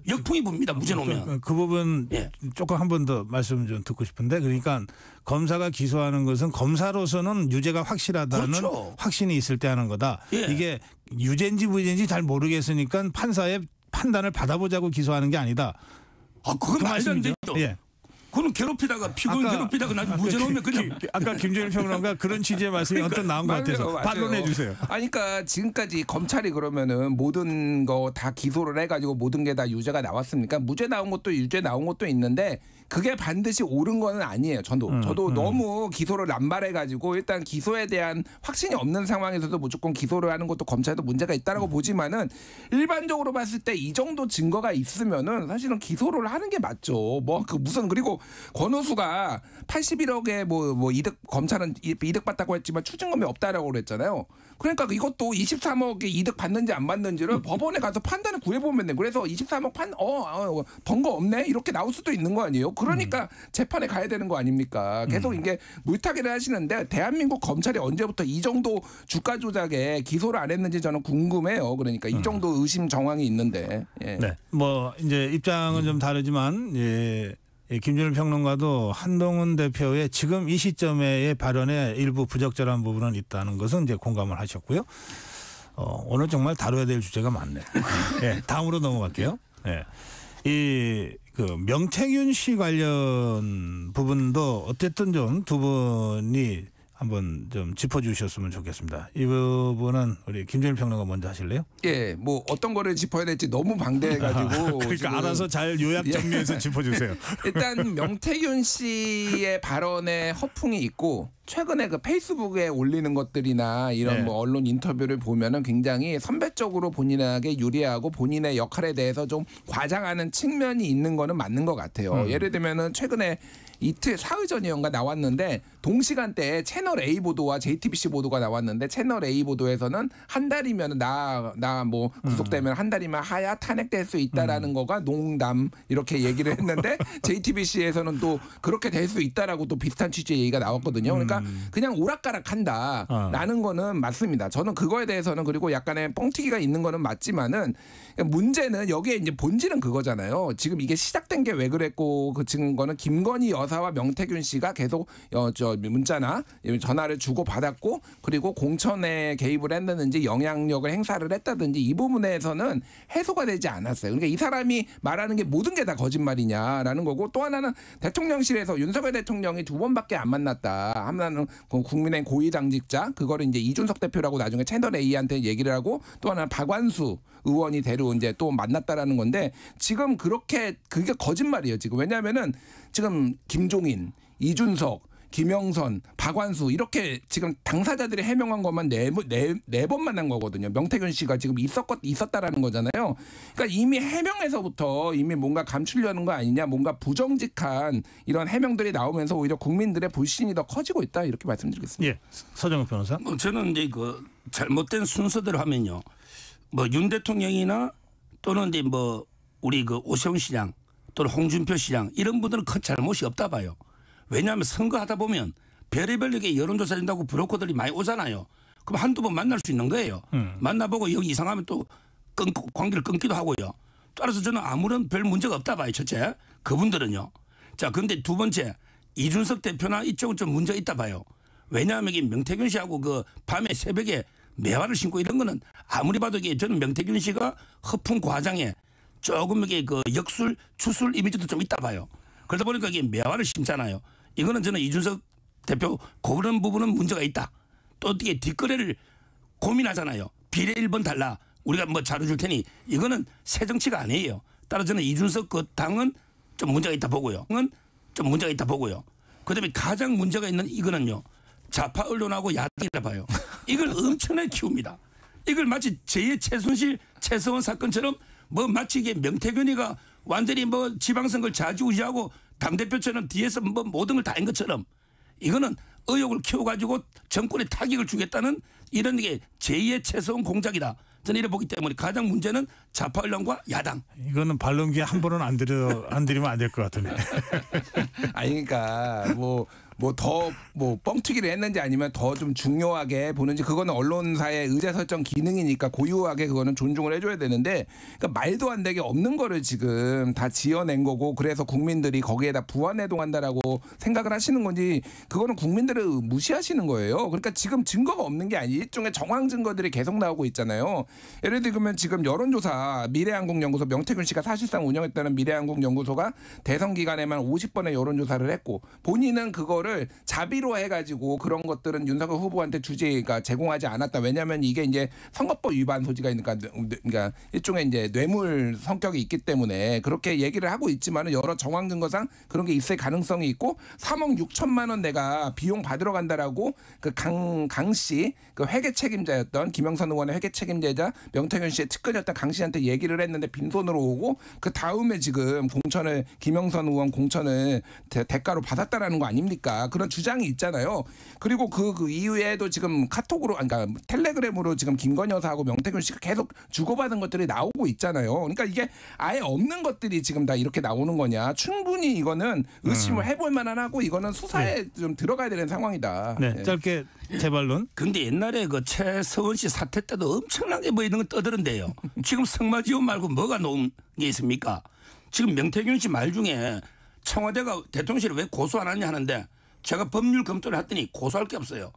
역풍이 붑니다. 무죄 놓으면. 그 부분 조금 한 번 더 말씀 좀 듣고 싶은데 그러니까 검사가 기소하는 것은 검사로서는 유죄가 확실하다는 그렇죠. 확신이 있을 때 하는 거다. 이게 유죄인지 무죄인지 잘 모르겠으니까 판사의 판단을 받아보자고 기소하는 게 아니다. 그건 말도 안 되죠. 그건 괴롭히다가 피고인 괴롭히다가 나중에 무죄 나오면 그냥 아까 김준일 평론가 그런 취지의 말씀이 언뜻 나온 것 같아서 반론해 주세요. 아니 그러니까 지금까지 검찰이 그러면은 모든 거 다 기소를 해가지고 모든 게 다 유죄가 나왔습니까? 무죄 나온 것도 유죄 나온 것도 있는데 그게 반드시 옳은 건 아니에요. 저도 너무 기소를 남발해가지고 일단 기소에 대한 확신이 없는 상황에서도 무조건 기소를 하는 것도 검찰도 문제가 있다라고 보지만은 일반적으로 봤을 때 이 정도 증거가 있으면은 사실은 기소를 하는 게 맞죠. 그리고 권오수가 81억에 뭐 이득 검찰은 이득 받다고 했지만 추징금이 없다라고 그랬잖아요. 그러니까 이것도 23억의 이득 받는지 안 받는지를 법원에 가서 판단을 구해보면 돼. 그래서 23억 번 거 없네 이렇게 나올 수도 있는 거 아니에요. 그러니까 재판에 가야 되는 거 아닙니까? 계속 이게 물타기를 하시는데 대한민국 검찰이 언제부터 이 정도 주가 조작에 기소를 안 했는지 저는 궁금해요. 그러니까 이 정도 의심 정황이 있는데. 네. 뭐 이제 입장은 좀 다르지만 김준일 평론가도 한동훈 대표의 지금 이 시점의 발언에 일부 부적절한 부분은 있다는 것은 이제 공감을 하셨고요. 오늘 정말 다뤄야 될 주제가 많네. 다음으로 넘어갈게요. 그 명태균 씨 관련 부분도 어쨌든 좀 두 분이 한번 좀 짚어주셨으면 좋겠습니다. 이 부분은 우리 김준일 평론가 먼저 하실래요? 뭐 어떤 거를 짚어야 될지 너무 방대해가지고 그러니까 알아서 잘 요약 정리해서 짚어주세요. 일단 명태균 씨의 발언에 허풍이 있고 최근에 그 페이스북에 올리는 것들이나 이런 뭐 언론 인터뷰를 보면은 굉장히 선배적으로 본인에게 유리하고 본인의 역할에 대해서 좀 과장하는 측면이 있는 거는 맞는 것 같아요. 예를 들면은 최근에 이틀 사흘 전이었가 나왔는데 동시간대에 채널 A 보도와 JTBC 보도가 나왔는데 채널 A 보도에서는 한 달이면 나 뭐 구속되면 한 달이면 하야 탄핵될 수 있다라는 거가 농담 이렇게 얘기를 했는데 JTBC에서는 또 그렇게 될 수 있다라고 또 비슷한 취지의 얘기가 나왔거든요. 그러니까 그냥 오락가락한다라는 거는 맞습니다. 저는 그거에 대해서는 그리고 약간의 뻥튀기가 있는 거는 맞지만은 문제는 여기에 이제 본질은 그거잖아요. 지금 이게 시작된 게 왜 그랬고 그 증거는 김건희 여사와 명태균 씨가 계속 문자나 전화를 주고 받았고 그리고 공천에 개입을 했는지 영향력을 행사를 했다든지 이 부분에서는 해소가 되지 않았어요. 그러니까 이 사람이 말하는 게 모든 게 다 거짓말이냐라는 거고 또 하나는 대통령실에서 윤석열 대통령이 2번밖에 안 만났다. 하나는 국민의힘 고위당직자 그거를 이제 이준석 대표라고 나중에 채널 A한테 얘기를 하고 또 하나는 박완수 의원이 데려온 이제 또 만났다라는 건데 지금 그게 거짓말이에요. 지금 왜냐하면은 지금 김종인, 이준석, 김영선, 박완수 이렇게 지금 당사자들이 해명한 것만 네 번 만난 거거든요. 명태균 씨가 지금 있었다라는 거잖아요. 그러니까 이미 해명에서부터 이미 뭔가 감추려는 거 아니냐, 뭔가 부정직한 이런 해명들이 나오면서 오히려 국민들의 불신이 더 커지고 있다 이렇게 말씀드리겠습니다. 서정욱 변호사. 저는 이제 그 잘못된 순서대로 하면요, 뭐 윤 대통령이나 또는 이제 뭐 우리 그 오세훈 시장 또는 홍준표 시장 이런 분들은 큰 잘못이 없다 봐요. 왜냐하면 선거하다 보면 별의별 게 여론조사 된다고 브로커들이 많이 오잖아요. 그럼 한두 번 만날 수 있는 거예요. 만나보고 여기 이상하면 또 관계를 끊기도 하고요. 따라서 저는 아무런 별 문제가 없다 봐요. 첫째, 그분들은요. 자, 그런데 두 번째, 이준석 대표나 이쪽은 좀 문제가 있다 봐요. 왜냐하면 이게 명태균 씨하고 그 밤에 새벽에 매화를 신고 이런 거는 아무리 봐도 이게 저는 명태균 씨가 허풍 과장에 조금 이게 그 역술, 추술 이미지도 좀 있다 봐요. 그러다 보니까 이게 매화를 심잖아요. 이거는 저는 이준석 대표 그런 부분은 문제가 있다. 또 어떻게 뒷거래를 고민하잖아요. 비례 1번 달라. 우리가 뭐 자료 줄 테니 이거는 새 정치가 아니에요. 따라서 저는 이준석 그 당은 좀 문제가 있다 보고요. 좀 문제가 있다 보고요. 그다음에 가장 문제가 있는 이거는요. 좌파 언론하고 야당이라 봐요. 이걸 엄청나게 키웁니다. 이걸 마치 제2의 최순실, 최서원 사건처럼 뭐 마치 이게 명태균이가 완전히 뭐 지방선거를 좌지우지하고 당대표처럼 뒤에서 뭐 모든 걸 다 한 것처럼 이거는 의혹을 키워가지고 정권에 타격을 주겠다는 이런 게 제2의 최소한 공작이다. 저는 이래 보기 때문에 가장 문제는 좌파 언론과 야당. 이거는 반론기에 한 번은 안 드리면 안 될 것 같은데. 아니 그러니까 더 뻥튀기를 했는지 아니면 더 좀 중요하게 보는지 그거는 언론사의 의제 설정 기능이니까 고유하게 그거는 존중을 해줘야 되는데 그러니까 말도 안 되게 없는 거를 지금 다 지어낸 거고 그래서 국민들이 거기에다 부안해동한다라고 생각을 하시는 건지 그거는 국민들을 무시하시는 거예요. 그러니까 지금 증거가 없는 게 아니에요. 일종의 정황 증거들이 계속 나오고 있잖아요. 예를 들면 지금 여론조사 미래한국연구소 명태균 씨가 사실상 운영했다는 미래한국연구소가 대선 기간에만 50번의 여론조사를 했고 본인은 그거를 자비로 해가지고 그런 것들은 윤석열 후보한테 주제가 제공하지 않았다. 왜냐하면 이게 이제 선거법 위반 소지가 있으니까 그러니까 일종의 이제 뇌물 성격이 있기 때문에 그렇게 얘기를 하고 있지만은 여러 정황 증거상 그런 게 있을 가능성이 있고 3억 6천만 원 내가 비용 받으러 간다라고 그 강 씨 그 회계 책임자였던 김영선 의원의 회계 책임자이자 명태균 씨의 측근이었던 강 씨한테 얘기를 했는데 빈손으로 오고 그 다음에 지금 공천을 김영선 의원 공천을 대가로 받았다라는 거 아닙니까? 그런 주장이 있잖아요. 그리고 그 이후에도 지금 카톡으로 그러니까 텔레그램으로 지금 김건희 여사하고 명태균 씨가 계속 주고받은 것들이 나오고 있잖아요. 그러니까 이게 아예 없는 것들이 지금 다 이렇게 나오는 거냐? 충분히 이거는 의심을 해볼 만하고 이거는 수사에 좀 들어가야 되는 상황이다. 네, 짧게 재반론. 근데 옛날에 그 최서원 씨 사태 때도 엄청나게 뭐 이런 거 떠드는데요. 지금 성마지원 말고 뭐가 놓은 게 있습니까? 지금 명태균 씨 말 중에 청와대가 대통령실을 왜 고소 안 하냐 하는데 제가 법률 검토를 했더니 고소할 게 없어요.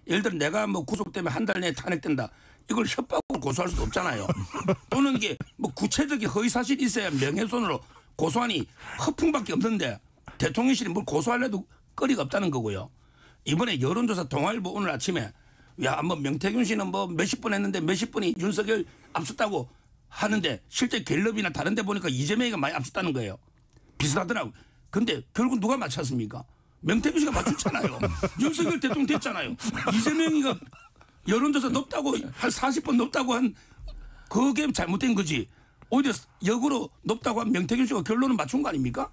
예를 들어 내가 뭐 구속되면 한 달 내에 탄핵된다. 이걸 협박으로 고소할 수도 없잖아요. 또는 이게 뭐 구체적인 허위 사실이 있어야 명예훼손으로 고소하니 허풍밖에 없는데 대통령실이 뭘 고소하려도 거리가 없다는 거고요. 이번에 여론조사 동아일보 오늘 아침에 야 뭐 명태균 씨는 뭐 몇십 번 했는데 몇십 번이 윤석열 앞섰다고 하는데 실제 갤럽이나 다른 데 보니까 이재명이가 많이 앞섰다는 거예요. 비슷하더라고. 근데 결국 누가 맞췄습니까? 명태균 씨가 맞췄잖아요. 윤석열 대통령 됐잖아요. 이재명이가 여론조사 높다고 한 40번 높다고 한 그게 잘못된 거지. 오히려 역으로 높다고 한 명태균 씨가 결론은 맞춘 거 아닙니까?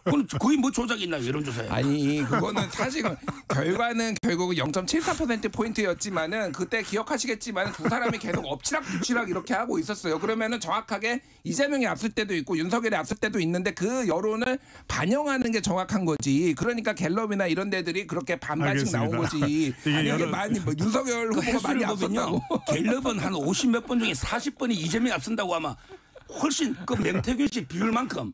그건 거의 뭐 조작이 있나요 여론조사에? 아니 그거는 사실은 결과는 결국 0.74%포인트였지만은 그때 기억하시겠지만 두 사람이 계속 엎치락뒤치락 이렇게 하고 있었어요. 그러면은 정확하게 이재명이 앞설 때도 있고 윤석열이 앞설 때도 있는데 그 여론을 반영하는 게 정확한 거지. 그러니까 갤럽이나 이런 데들이 그렇게 반반씩 나온 거지. 아니 이게 많이 뭐 윤석열 후보가 많이 앞섰다고. 갤럽은 한 50몇 번 중에 40번이 이재명이 앞선다고 아마 훨씬 그 명태균 씨 비율만큼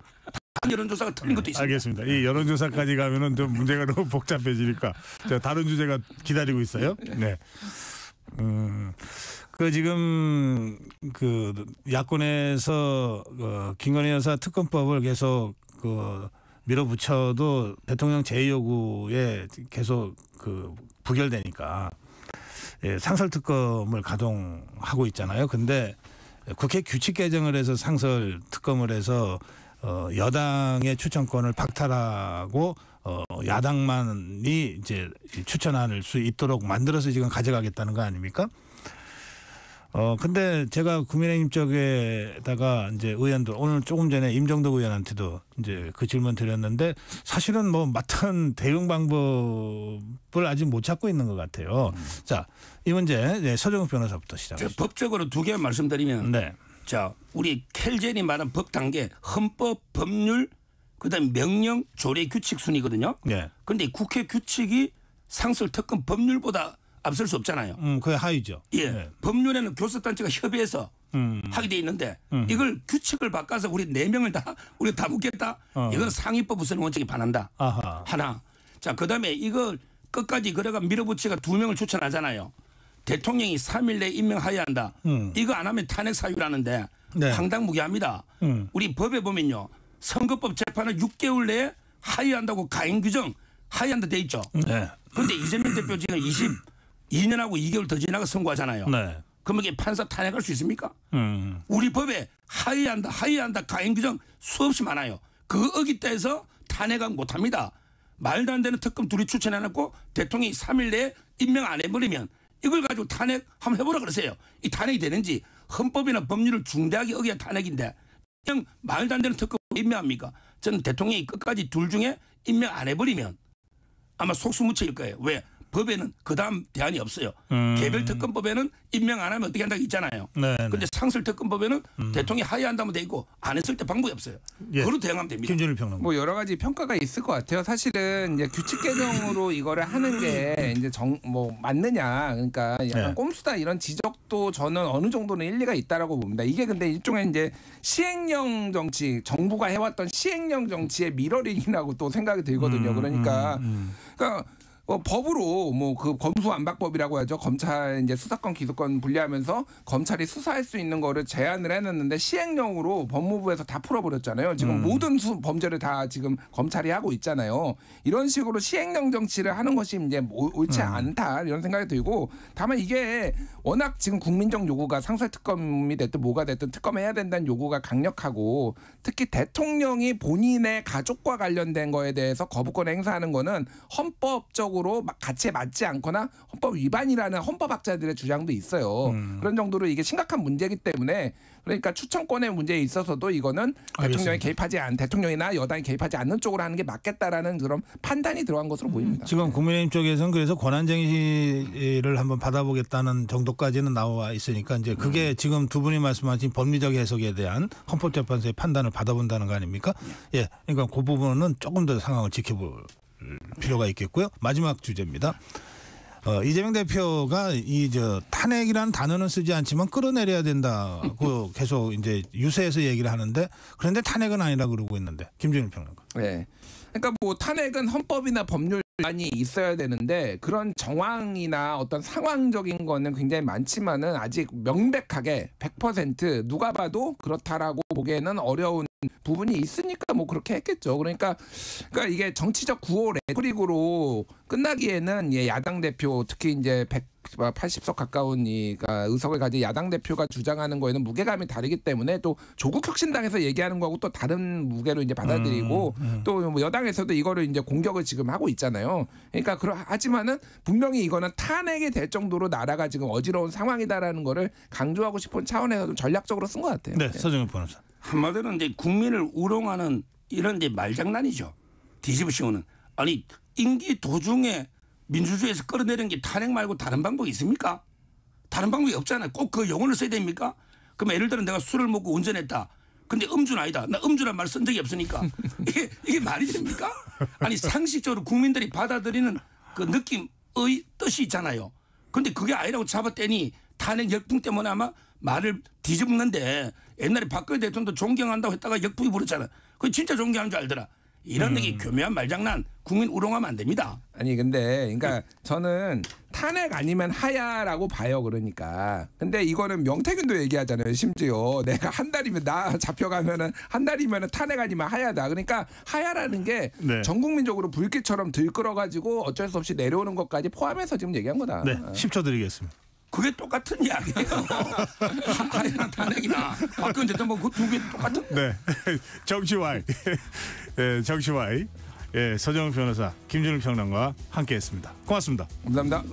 다른 여론조사가 틀린 것도 있습니다. 알겠습니다. 이 여론조사까지 가면은 좀 문제가 너무 복잡해지니까 다른 주제가 기다리고 있어요. 네. 그 지금 그 야권에서 김건희 여사 특검법을 계속 밀어붙여도 대통령 제의 요구에 계속 부결되니까 상설 특검을 가동하고 있잖아요. 근데 국회 규칙 개정을 해서 상설 특검을 해서 여당의 추천권을 박탈하고 야당만이 이제 추천할 수 있도록 만들어서 지금 가져가겠다는 거 아닙니까? 근데 제가 국민의힘 쪽에다가 이제 의원들 오늘 조금 전에 임정덕 의원한테도 이제 그 질문 드렸는데 사실은 뭐 마땅한 대응 방법을 아직 못 찾고 있는 것 같아요. 자, 이 문제 서정욱 변호사부터 시작하시죠. 법적으로 두 개 말씀드리면, 네. 자, 우리 켈젠이 말한 법 단계 헌법, 법률, 그다음에 명령, 조례, 규칙 순이거든요. 네. 그런데 국회 규칙이 상설 특검 법률보다 앞설 수 없잖아요. 그게 하위죠. 예, 네. 법률에는 교섭단체가 협의해서 하게 돼 있는데 이걸 규칙을 바꿔서 우리 4명을 다 우리 다 묻겠다. 이건 상위법 우선 원칙에 반한다. 아하. 하나. 자, 그다음에 이걸 끝까지 그래가 밀어붙이가 2명을 추천하잖아요. 대통령이 3일 내에 임명하여야 한다. 이거 안 하면 탄핵 사유라는데 네. 황당무계합니다. 우리 법에 보면요. 선거법 재판은 6개월 내에 하여한다고 가행 규정 하여한다 돼 있죠. 네. 그런데 이재명 대표 지금 22년하고 2개월 더 지나가 선고하잖아요. 네. 그러면 이게 판사 탄핵할 수 있습니까? 우리 법에 하여한다 가행 규정 수없이 많아요. 그 어깃다 해서 탄핵은 못합니다. 말도 안 되는 특검 둘이 추천해놓고 대통령이 3일 내에 임명 안 해버리면 이걸 가지고 탄핵 한번 해보라 그러세요. 이 탄핵이 되는지 헌법이나 법률을 중대하게 어겨야 탄핵인데 그냥 말도 안 되는 특검 임명합니까? 저는 대통령이 끝까지 둘 중에 임명 안 해버리면 아마 속수무책일 거예요. 왜? 법에는 그다음 대안이 없어요. 개별특검법에는 임명 안 하면 어떻게 한다고 있잖아요. 그런데 상설특검법에는 대통령이 하야한다면 돼 있고 안 했을 때 방법이 없어요. 예. 그걸로 대응하면 됩니다. 김준일 평론가. 뭐 여러 가지 평가가 있을 것 같아요. 사실은 이제 규칙 개정으로 이거를 하는 게 이제 뭐 맞느냐, 그러니까 약간 꼼수다 이런 지적도 저는 어느 정도는 일리가 있다라고 봅니다. 이게 근데 일종의 이제 시행령 정치, 정부가 해왔던 시행령 정치의 미러링이라고 또 생각이 들거든요. 그러니까 법으로 뭐 그 검수완박법이라고 하죠. 검찰 이제 수사권 기소권 분리하면서 검찰이 수사할 수 있는 거를 제한을 해놨는데 시행령으로 법무부에서 다 풀어버렸잖아요. 지금 모든 범죄를 다 지금 검찰이 하고 있잖아요. 이런 식으로 시행령 정치를 하는 것이 이제 옳지 않다 이런 생각이 들고, 다만 이게 워낙 지금 국민적 요구가 상설특검이 됐든 뭐가 됐든 특검해야 된다는 요구가 강력하고, 특히 대통령이 본인의 가족과 관련된 거에 대해서 거부권을 행사하는 거는 헌법적으로 가치에 맞지 않거나 헌법 위반이라는 헌법학자들의 주장도 있어요. 그런 정도로 이게 심각한 문제이기 때문에, 그러니까 추천권의 문제에 있어서도 이거는 대통령이나 여당이 개입하지 않는 쪽으로 하는 게 맞겠다라는 그런 판단이 들어간 것으로 보입니다. 지금 국민의힘 쪽에서는 그래서 권한쟁의를 한번 받아보겠다는 정도까지는 나와 있으니까 이제 그게 지금 두 분이 말씀하신 법리적 해석에 대한 헌법재판소의 판단을 받아본다는 거 아닙니까? 예, 그러니까 그 부분은 조금 더 상황을 지켜볼 필요가 있겠고요. 마지막 주제입니다. 이재명 대표가 탄핵이라는 단어는 쓰지 않지만 끌어내려야 된다고 계속 이제 유세에서 얘기를 하는데, 그런데 탄핵은 아니라 그러고 있는데, 김준일 평론가. 네. 그러니까 뭐 탄핵은 헌법이나 법률 이 있어야 되는데 그런 정황이나 어떤 상황적인 거는 굉장히 많지만은 아직 명백하게 100% 누가 봐도 그렇다라고 보기에는 어려운 부분이 있으니까 뭐 그렇게 했겠죠. 그러니까 이게 정치적 구호 레토릭으로 끝나기에는 야당 대표, 특히 이제 180석 가까운 의석을 가진 야당 대표가 주장하는 거에는 무게감이 다르기 때문에 또 조국 혁신당에서 얘기하는 거하고 또 다른 무게로 이제 받아들이고 또 뭐 여당에서도 이거를 이제 공격을 지금 하고 있잖아요. 그러니까 하지만은 분명히 이거는 탄핵이 될 정도로 나라가 지금 어지러운 상황이다라는 거를 강조하고 싶은 차원에서 좀 전략적으로 쓴 것 같아요. 네, 서정현 변호사. 한마디로 이제 국민을 우롱하는 이런 이제 말장난이죠. 뒤집어 씌우는. 아니 임기 도중에 민주주의에서 끌어내린 게 탄핵 말고 다른 방법이 있습니까? 다른 방법이 없잖아요. 꼭 그 용어를 써야 됩니까? 그럼 예를 들어 내가 술을 먹고 운전했다. 근데 음주는 아니다. 나 음주란 말 쓴 적이 없으니까. 이게 말이 됩니까? 아니 상식적으로 국민들이 받아들이는 그 느낌의 뜻이 있잖아요. 근데 그게 아니라고 잡아떼니 탄핵 역풍 때문에 아마 말을 뒤집는데, 옛날에 박근혜 대통령도 존경한다고 했다가 역풍이 불었잖아. 그게 진짜 존경하는 줄 알더라. 이런 게 교묘한 말장난, 국민 우롱하면 안 됩니다. 아니 근데 그러니까 저는 탄핵 아니면 하야라고 봐요. 그러니까. 근데 이거는 명태균도 얘기하잖아요. 심지어 내가 한 달이면 나 잡혀가면은 한 달이면은 탄핵 아니면 하야다. 그러니까 하야라는 게 전 국민적으로 불길처럼 들끓어가지고 어쩔 수 없이 내려오는 것까지 포함해서 지금 얘기한 거다. 네, 10초 드리겠습니다. 그게 똑같은 이야기예요. 하야나 탄핵이나 박근혜 대통령 그 두 개 똑같은. 네, 정치와이, 정치와이, 서정현 변호사, 김준일 평론가와 함께했습니다. 고맙습니다. 감사합니다.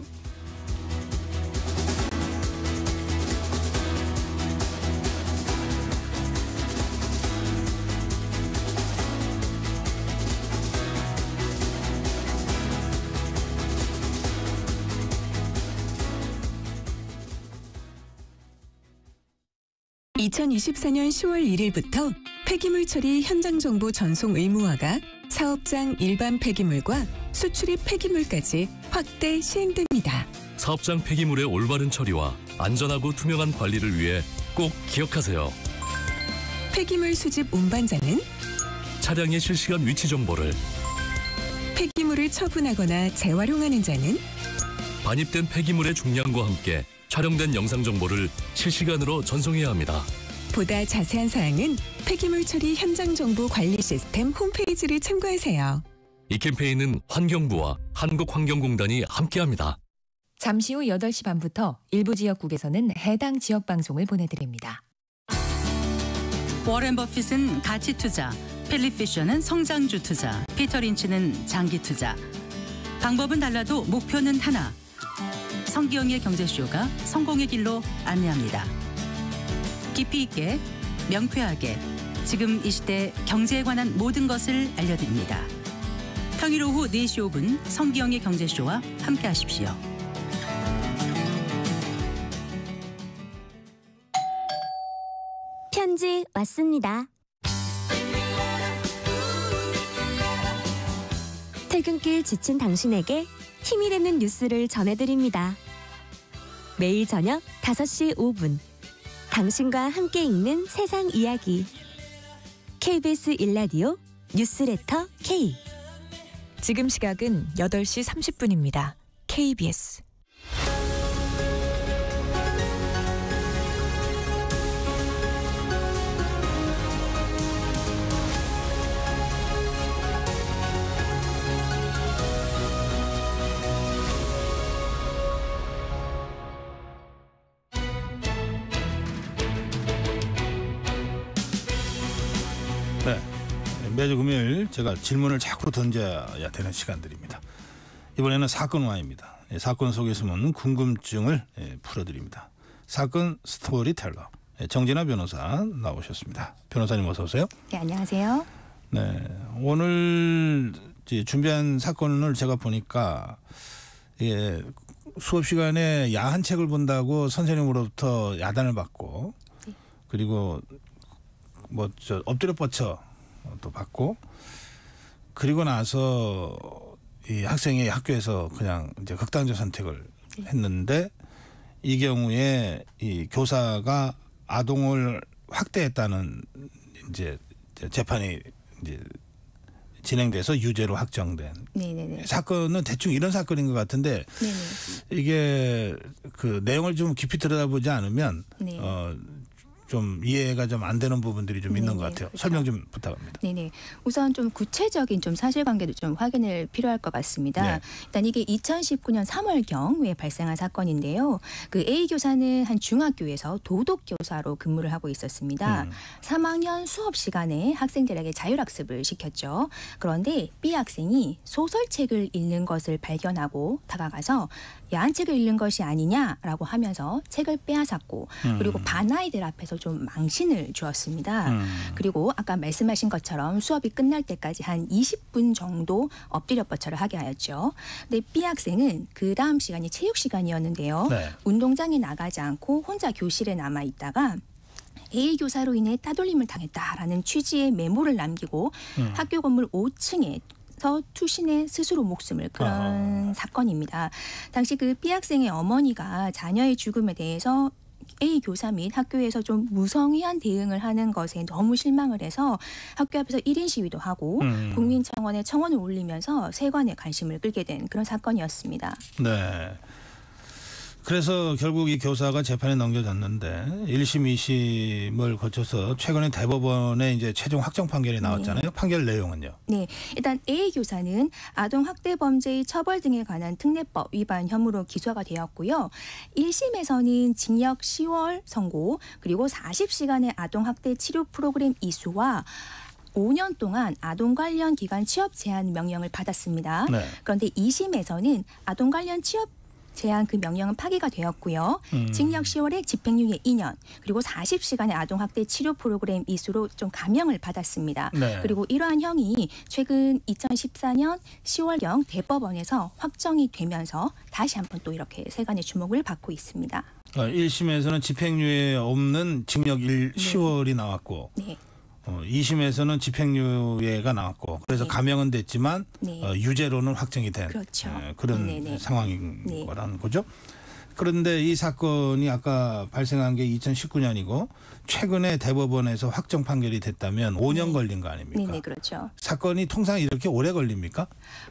(2024년 10월 1일부터) 폐기물 처리 현장 정보 전송 의무화가 사업장 일반 폐기물과 수출입 폐기물까지 확대 시행됩니다. 사업장 폐기물의 올바른 처리와 안전하고 투명한 관리를 위해 꼭 기억하세요. 폐기물 수집 운반자는 차량의 실시간 위치 정보를, 폐기물을 처분하거나 재활용하는 자는 반입된 폐기물의 중량과 함께 촬영된 영상 정보를 실시간으로 전송해야 합니다. 보다 자세한 사항은 폐기물 처리 현장 정보 관리 시스템 홈페이지를 참고하세요. 이 캠페인은 환경부와 한국환경공단이 함께합니다. 잠시 후 8시 반부터 일부 지역국에서는 해당 지역 방송을 보내드립니다. 워렌 버핏은 가치 투자, 필립 피셔는 성장주 투자, 피터 린치는 장기 투자. 방법은 달라도 목표는 하나. 성기영의 경제쇼가 성공의 길로 안내합니다. 깊이 있게, 명쾌하게, 지금 이 시대 경제에 관한 모든 것을 알려드립니다. 평일 오후 4시 5분 성기영의 경제쇼와 함께하십시오. 편지 왔습니다. 퇴근길 지친 당신에게 힘이 되는 뉴스를 전해드립니다. 매일 저녁 5시 5분 당신과 함께 읽는 세상 이야기 KBS 1라디오 뉴스레터 K. 지금 시각은 8시 30분입니다. KBS. 네, 매주 금요일 제가 질문을 자꾸 던져야 되는 시간들입니다. 이번에는 사건와입니다. 사건 속에 숨은 궁금증을 풀어드립니다. 사건 스토리텔러 정진아 변호사 나오셨습니다. 변호사님 어서 오세요. 네, 안녕하세요. 네, 오늘 준비한 사건을 제가 보니까 수업 시간에 야한 책을 본다고 선생님으로부터 야단을 받고 그리고 엎드려 뻗쳐 또 받고 그리고 나서 이 학생이 학교에서 그냥 이제 극단적 선택을 했는데 이 경우에 이 교사가 아동을 확대했다는 이제 재판이 이제 진행돼서 유죄로 확정된 사건은 대충 이런 사건인 것 같은데 이게 그 내용을 좀 깊이 들여다보지 않으면 좀 이해가 좀 안 되는 부분들이 좀 있는 것 같아요. 그렇죠. 설명 좀 부탁합니다. 네네. 우선 좀 구체적인 좀 사실관계도 좀 확인을 필요할 것 같습니다. 일단 이게 2019년 3월경에 발생한 사건인데요. 그 A 교사는 한 중학교에서 도덕교사로 근무를 하고 있었습니다. 3학년 수업 시간에 학생들에게 자율학습을 시켰죠. 그런데 B 학생이 소설책을 읽는 것을 발견하고 다가가서 야한 책을 읽는 것이 아니냐라고 하면서 책을 빼앗았고 그리고 반 아이들 앞에서 좀 망신을 주었습니다. 그리고 아까 말씀하신 것처럼 수업이 끝날 때까지 한 20분 정도 엎드려 뻗쳐를 하게 하였죠. 근데 B 학생은 그 다음 시간이 체육 시간이었는데요. 운동장에 나가지 않고 혼자 교실에 남아 있다가 A 교사로 인해 따돌림을 당했다라는 취지의 메모를 남기고 학교 건물 5층에 투신해 스스로 목숨을 끊은 사건입니다. 당시 그 B 학생의 어머니가 자녀의 죽음에 대해서 A 교사 및 학교에서 좀 무성의한 대응을 하는 것에 너무 실망을 해서 학교 앞에서 1인 시위도 하고 국민청원에 청원을 올리면서 세관의 관심을 끌게 된 그런 사건이었습니다. 네. 그래서 결국 이 교사가 재판에 넘겨졌는데 1심, 2심을 거쳐서 최근에 대법원에 이제 최종 확정 판결이 나왔잖아요. 판결 내용은요? 네, 일단 A 교사는 아동 학대 범죄의 처벌 등에 관한 특례법 위반 혐의로 기소가 되었고요. 1심에서는 징역 10월 선고 그리고 40시간의 아동 학대 치료 프로그램 이수와 5년 동안 아동 관련 기관 취업 제한 명령을 받았습니다. 그런데 2심에서는 아동 관련 취업 제한 그 명령은 파기가 되었고요. 징역 10월에 집행유예 2년 그리고 40시간의 아동학대 치료 프로그램 이수로 좀 감형을 받았습니다. 그리고 이러한 형이 최근 2014년 10월경 대법원에서 확정이 되면서 다시 한번 또 이렇게 세간의 주목을 받고 있습니다. 1심에서는 집행유예 없는 징역 10월이 나왔고 2심에서는 집행유예가 나왔고 그래서 감형은 됐지만 유죄로는 확정이 된 그런 상황인 거라는 거죠. 그런데 이 사건이 아까 발생한 게 2019년이고 최근에 대법원에서 확정 판결이 됐다면 5년 걸린 거 아닙니까? 네, 그렇죠. 사건이 통상 이렇게 오래 걸립니까?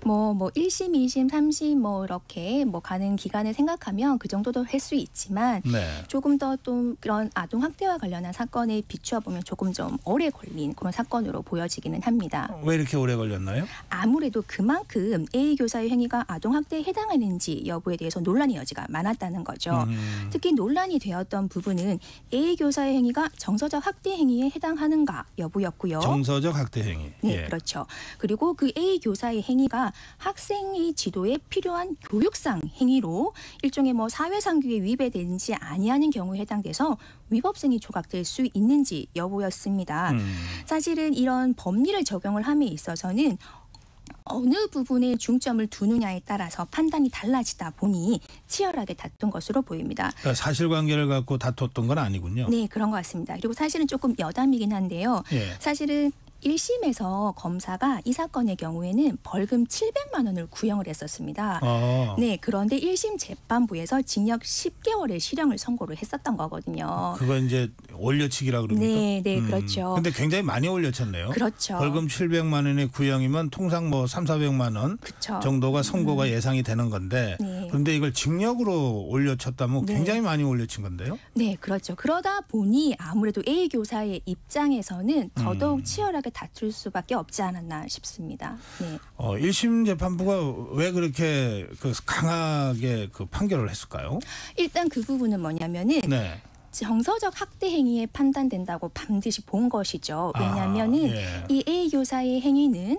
뭐 1심, 2심, 3심 뭐 이렇게 뭐 가는 기간을 생각하면 그 정도도 할 수 있지만 조금 더 좀 이런 아동 학대와 관련한 사건에 비추어 보면 조금 좀 오래 걸린 그런 사건으로 보여지기는 합니다. 왜 이렇게 오래 걸렸나요? 아무래도 그만큼 A 교사의 행위가 아동 학대에 해당하는지 여부에 대해서 논란의 여지가 많았다는 거죠. 특히 논란이 되었던 부분은 A 교사의 행위가 정서적 학대 행위에 해당하는가 여부였고요. 정서적 학대 행위. 네, 그렇죠. 그리고 그 A 교사의 행위가 학생의 지도에 필요한 교육상 행위로 일종의 뭐 사회상규에 위배되는지 아니하는 경우에 해당돼서 위법성이 조각될 수 있는지 여부였습니다. 사실은 이런 법리를 적용을 함에 있어서는 어느 부분에 중점을 두느냐에 따라서 판단이 달라지다 보니 치열하게 다툰 것으로 보입니다. 그러니까 사실관계를 갖고 다퉜던 건 아니군요. 네, 그런 것 같습니다. 그리고 사실은 조금 여담이긴 한데요. 예. 사실은 1심에서 검사가 이 사건의 경우에는 벌금 700만 원을 구형을 했었습니다. 네, 그런데 1심 재판부에서 징역 10개월의 실형을 선고를 했었던 거거든요. 그거 이제 올려치기라 그럽니까? 네, 네, 그렇죠. 근데 굉장히 많이 올려쳤네요. 그렇죠. 벌금 700만 원의 구형이면 통상 뭐 300~400만 원 그쵸. 정도가 선고가 예상이 되는 건데 네. 그런데 이걸 징역으로 올려쳤다면 네. 굉장히 많이 올려친 건데요? 네, 그렇죠. 그러다 보니 아무래도 A 교사의 입장에서는 더더욱 치열하게 다툴 수밖에 없지 않았나 싶습니다. 네. 1심 재판부가 왜 그렇게 강하게 판결을 했을까요? 일단 그 부분은 뭐냐면은 네. 정서적 학대 행위에 판단된다고 반드시 본 것이죠. 왜냐하면은 예. 이 A 교사의 행위는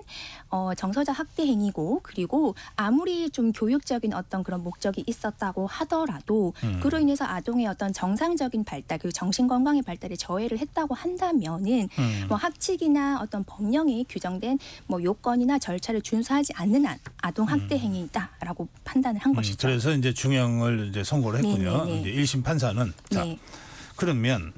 정서적 학대 행위고 그리고 아무리 좀 교육적인 어떤 그런 목적이 있었다고 하더라도 그로 인해서 아동의 어떤 정상적인 발달, 그 정신 건강의 발달에 저해를 했다고 한다면은 뭐 학칙이나 어떤 법령에 규정된 뭐 요건이나 절차를 준수하지 않는 한 아동 학대 행위다라고 판단을 한 것이죠. 그래서 이제 중형을 이제 선고를 했군요. 네네네. 이제 1심 판사는 자. 네. 그러면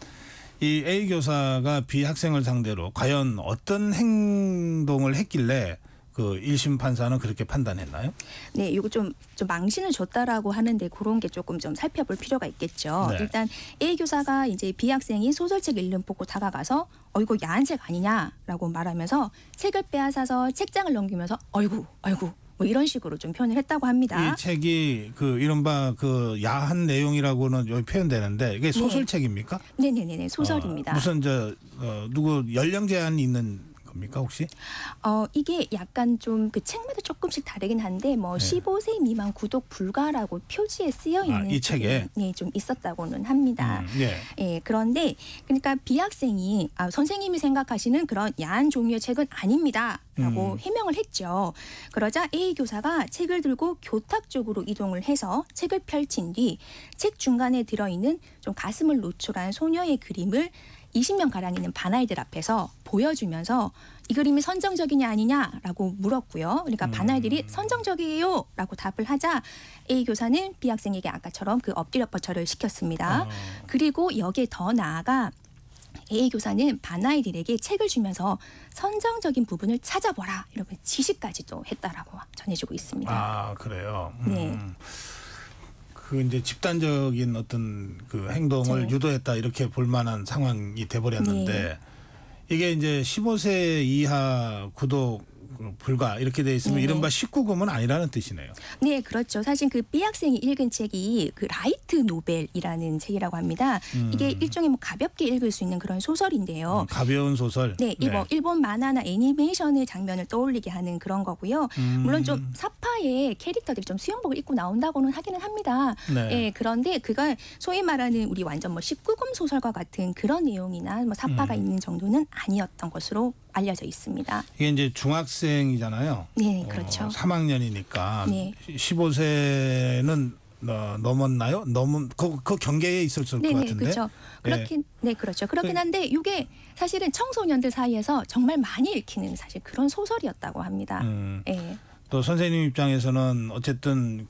이 A 교사가 B 학생을 상대로 과연 어떤 행동을 했길래 그 1심 판사는 그렇게 판단했나요? 네, 이거 좀 망신을 줬다라고 하는데 그런 게 조금 좀 살펴볼 필요가 있겠죠. 네. 일단 A 교사가 이제 B 학생이 소설책 읽는 보고 다가가서 이거 야한 책 아니냐라고 말하면서 책을 빼앗아서 책장을 넘기면서 어이구 뭐 이런 식으로 좀 표현을 했다고 합니다. 이 책이 이른바 야한 내용이라고는 여기 표현되는데 이게 소설책입니까? 네네네 소설입니다. 무슨 누구 연령 제한이 있는 겁니까 혹시? 이게 약간 좀 그 책마다 조금씩 다르긴 한데 뭐 15세 미만 구독 불가라고 표지에 쓰여 있는 이 책에 네, 좀 있었다고는 합니다. 예. 예, 그런데 그러니까 B 학생이 선생님이 생각하시는 그런 야한 종류의 책은 아닙니다라고 해명을 했죠. 그러자 A 교사가 책을 들고 교탁 쪽으로 이동을 해서 책을 펼친 뒤 책 중간에 들어있는 좀 가슴을 노출한 소녀의 그림을 20명 가량 있는 반아이들 앞에서 보여주면서 이 그림이 선정적이냐 아니냐라고 물었고요. 그러니까 반아이들이 선정적이에요라고 답을 하자 A 교사는 B 학생에게 아까처럼 그 엎드려 뻗쳐를 시켰습니다. 그리고 여기에 더 나아가 A 교사는 반아이들에게 책을 주면서 선정적인 부분을 찾아보라 이렇게 지시까지도 했다라고 전해주고 있습니다. 아, 그래요. 네. 이제 집단적인 어떤 행동을 네. 유도했다 이렇게 볼 만한 상황이 돼버렸는데 네. 이게 이제 15세 이하 구독 불가 이렇게 돼 있으면 네네. 이른바 19금은 아니라는 뜻이네요. 네, 그렇죠. 사실 그 B 학생이 읽은 책이 그 라이트 노벨이라는 책이라고 합니다. 이게 일종의 뭐 가볍게 읽을 수 있는 그런 소설인데요. 가벼운 소설. 네, 뭐 일본 만화나 애니메이션의 장면을 떠올리게 하는 그런 거고요. 물론 좀 사파의 캐릭터들이 좀 수영복을 입고 나온다고는 하기는 합니다. 네. 예, 그런데 그가 소위 말하는 우리 완전 뭐 19금 소설과 같은 그런 내용이나 뭐 사파가 있는 정도는 아니었던 것으로 알려져 있습니다. 이게 이제 중학생이잖아요. 네, 그렇죠. 3학년이니까 네. 15세는 넘었나요? 그 경계에 있었을 것 같은데. 그렇죠. 그렇죠. 그렇긴 한데 이게 사실은 청소년들 사이에서 정말 많이 읽히는 사실 그런 소설이었다고 합니다. 예. 또 선생님 입장에서는 어쨌든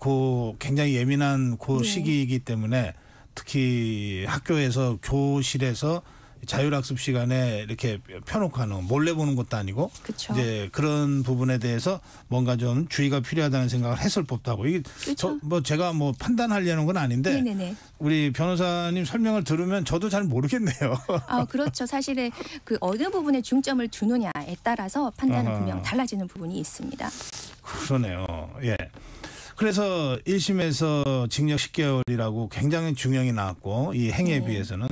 굉장히 예민한 네. 시기이기 때문에 특히 학교에서 교실에서 자율학습 시간에 이렇게 펴놓고 하는 몰래 보는 것도 아니고 그쵸. 이제 그런 부분에 대해서 뭔가 좀 주의가 필요하다는 생각을 했을 법도 하고 이게 제가 뭐 판단하려는 건 아닌데 네네네. 우리 변호사님 설명을 들으면 저도 잘 모르겠네요. 그렇죠. 사실은 그 어느 부분에 중점을 두느냐에 따라서 판단은 분명 달라지는 부분이 있습니다. 그러네요. 예. 그래서 1심에서 징역 10개월이라고 굉장히 중형이 나왔고 이 행위에 비해서는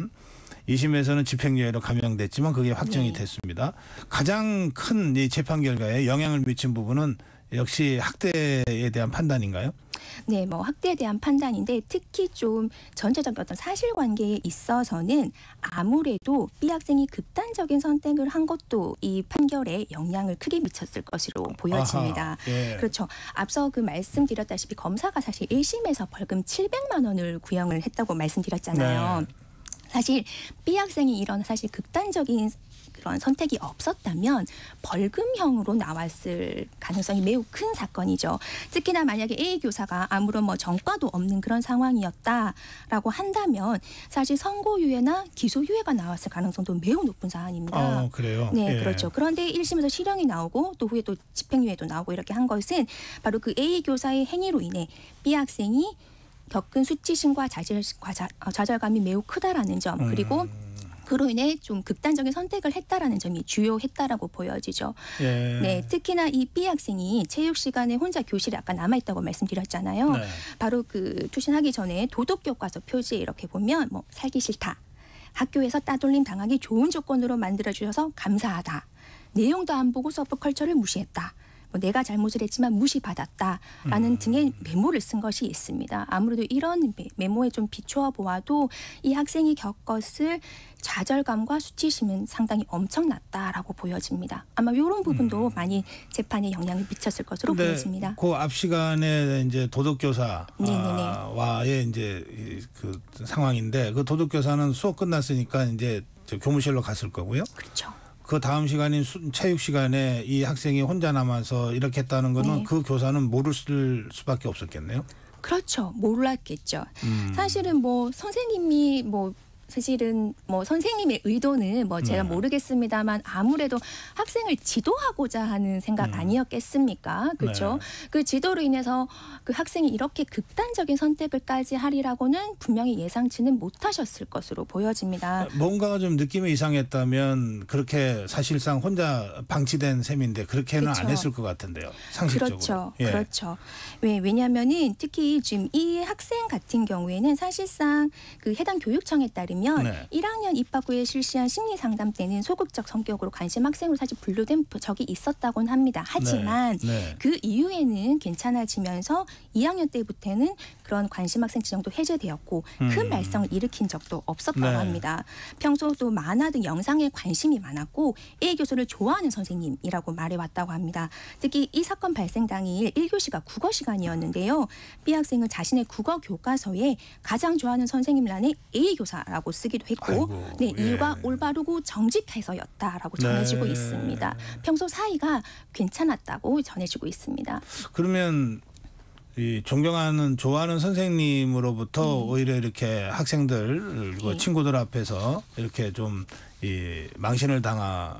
2심에서는 집행유예로 감형됐지만 그게 확정이 됐습니다. 가장 큰 이 재판 결과에 영향을 미친 부분은 역시 학대에 대한 판단인가요? 네, 뭐 학대에 대한 판단인데 특히 좀 전체적인 어떤 사실관계에 있어서는 아무래도 B 학생이 극단적인 선택을 한 것도 이 판결에 영향을 크게 미쳤을 것으로 보여집니다. 아하, 예. 그렇죠. 앞서 말씀드렸다시피 검사가 사실 1심에서 벌금 700만 원을 구형을 했다고 말씀드렸잖아요. 네. 사실 B 학생이 이런 사실 극단적인 그런 선택이 없었다면 벌금형으로 나왔을 가능성이 매우 큰 사건이죠. 특히나 만약에 A 교사가 아무런 뭐 전과도 없는 그런 상황이었다라고 한다면 사실 선고유예나 기소유예가 나왔을 가능성도 매우 높은 사안입니다. 그래요? 네, 예. 그렇죠. 그런데 1심에서 실형이 나오고 또 후에 또 집행유예도 나오고 이렇게 한 것은 바로 그 A 교사의 행위로 인해 B 학생이 겪은 수치심과 좌절감이 매우 크다라는 점, 그리고 그로 인해 좀 극단적인 선택을 했다라는 점이 주요했다라고 보여지죠. 예. 네, 특히나 이 B 학생이 체육 시간에 혼자 교실에 아까 남아 있다고 말씀드렸잖아요. 네. 바로 그 투신하기 전에 도덕 교과서 표지에 이렇게 보면 뭐 살기 싫다, 학교에서 따돌림 당하기 좋은 조건으로 만들어 주셔서 감사하다, 내용도 안 보고 서브컬처를 무시했다, 뭐 내가 잘못을 했지만 무시받았다라는 등의 메모를 쓴 것이 있습니다. 아무래도 이런 메모에 좀 비추어 보아도 이 학생이 겪었을 좌절감과 수치심은 상당히 엄청났다라고 보여집니다. 아마 이런 부분도 많이 재판에 영향을 미쳤을 것으로 보여집니다. 그 앞 시간에 이제 도덕교사와의 이제 그 상황인데, 그 도덕교사는 수업 끝났으니까 이제 교무실로 갔을 거고요. 그렇죠. 그 다음 시간인 체육 시간에 이 학생이 혼자 남아서 이렇게 했다는 거는 그 교사는 모를 수밖에 없었겠네요. 그렇죠. 몰랐겠죠. 사실은 뭐 선생님이 사실은 선생님의 의도는 제가 모르겠습니다만 아무래도 학생을 지도하고자 하는 생각 아니었겠습니까? 그렇죠? 네. 그 지도로 인해서 그 학생이 이렇게 극단적인 선택을까지 하리라고는 분명히 예상치는 못하셨을 것으로 보여집니다. 뭔가가 좀 느낌이 이상했다면 그렇게 사실상 혼자 방치된 셈인데 그렇게는 그렇죠. 안 했을 것 같은데요. 상식적으로. 그렇죠. 예. 그렇죠. 왜냐하면은 특히 지금 이 학생 같은 경우에는 사실상 그 해당 교육청에 따르면 1학년 입학 후에 실시한 심리 상담 때는 소극적 성격으로 관심 학생으로 사실 분류된 적이 있었다고는 합니다. 하지만 그 이후에는 괜찮아지면서 2학년 때부터는 그런 관심 학생 지정도 해제되었고 큰 말썽을 일으킨 적도 없었다고 합니다. 평소 또 만화 등 영상에 관심이 많았고 A 교수를 좋아하는 선생님이라고 말해왔다고 합니다. 특히 이 사건 발생 당일 1교시가 국어 시간이었는데요. B 학생은 자신의 국어 교과서에 가장 좋아하는 선생님란에 A 교사라고 쓰기도 했고 이유가 올바르고 정직해서였다라고 전해지고 있습니다. 평소 사이가 괜찮았다고 전해지고 있습니다. 그러면 이 존경하는 좋아하는 선생님으로부터 오히려 이렇게 학생들 친구들 앞에서 이렇게 좀 이 망신을 당한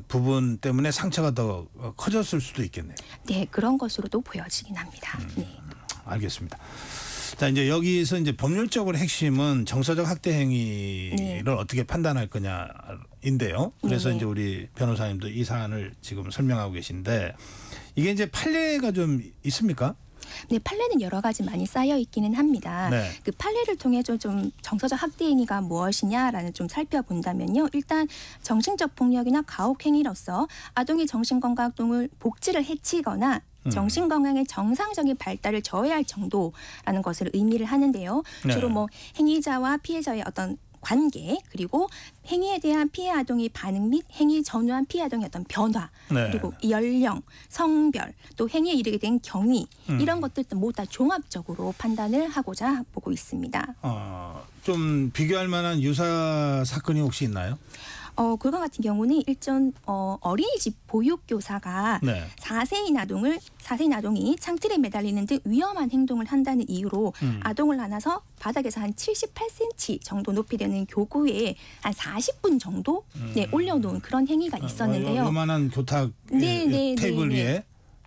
부분 때문에 상처가 더 커졌을 수도 있겠네요. 네, 그런 것으로도 보여지긴 합니다. 네. 알겠습니다. 자, 이제 여기서 이제 법률적으로 핵심은 정서적 학대 행위를 어떻게 판단할 거냐인데요. 그래서 이제 우리 변호사님도 이 사안을 지금 설명하고 계신데 이게 이제 판례가 좀 있습니까? 네, 판례는 여러 가지 많이 쌓여 있기는 합니다. 그 판례를 통해 좀 정서적 학대 행위가 무엇이냐라는 좀 살펴본다면요. 일단 정신적 폭력이나 가혹 행위로서 아동의 정신건강 등을 복지를 해치거나 정신건강의 정상적인 발달을 저해할 정도라는 것을 의미를 하는데요. 주로 행위자와 피해자의 어떤 관계, 그리고 행위에 대한 피해 아동의 반응 및 행위 전후한 피해 아동의 어떤 변화, 그리고 연령, 성별, 또 행위에 이르게 된 경위 이런 것들 모두 다 종합적으로 판단을 하고자 보고 있습니다. 좀 비교할 만한 유사 사건이 혹시 있나요? 그거 같은 경우는 일전 어린이집 보육교사가 4세인 아동이 창틀에 매달리는 등 위험한 행동을 한다는 이유로 아동을 안아서 바닥에서 한 78cm 정도 높이 되는 교구에 한 40분 정도 올려놓은 그런 행위가 있었는데요. 요만한 교탁 테이블 위에.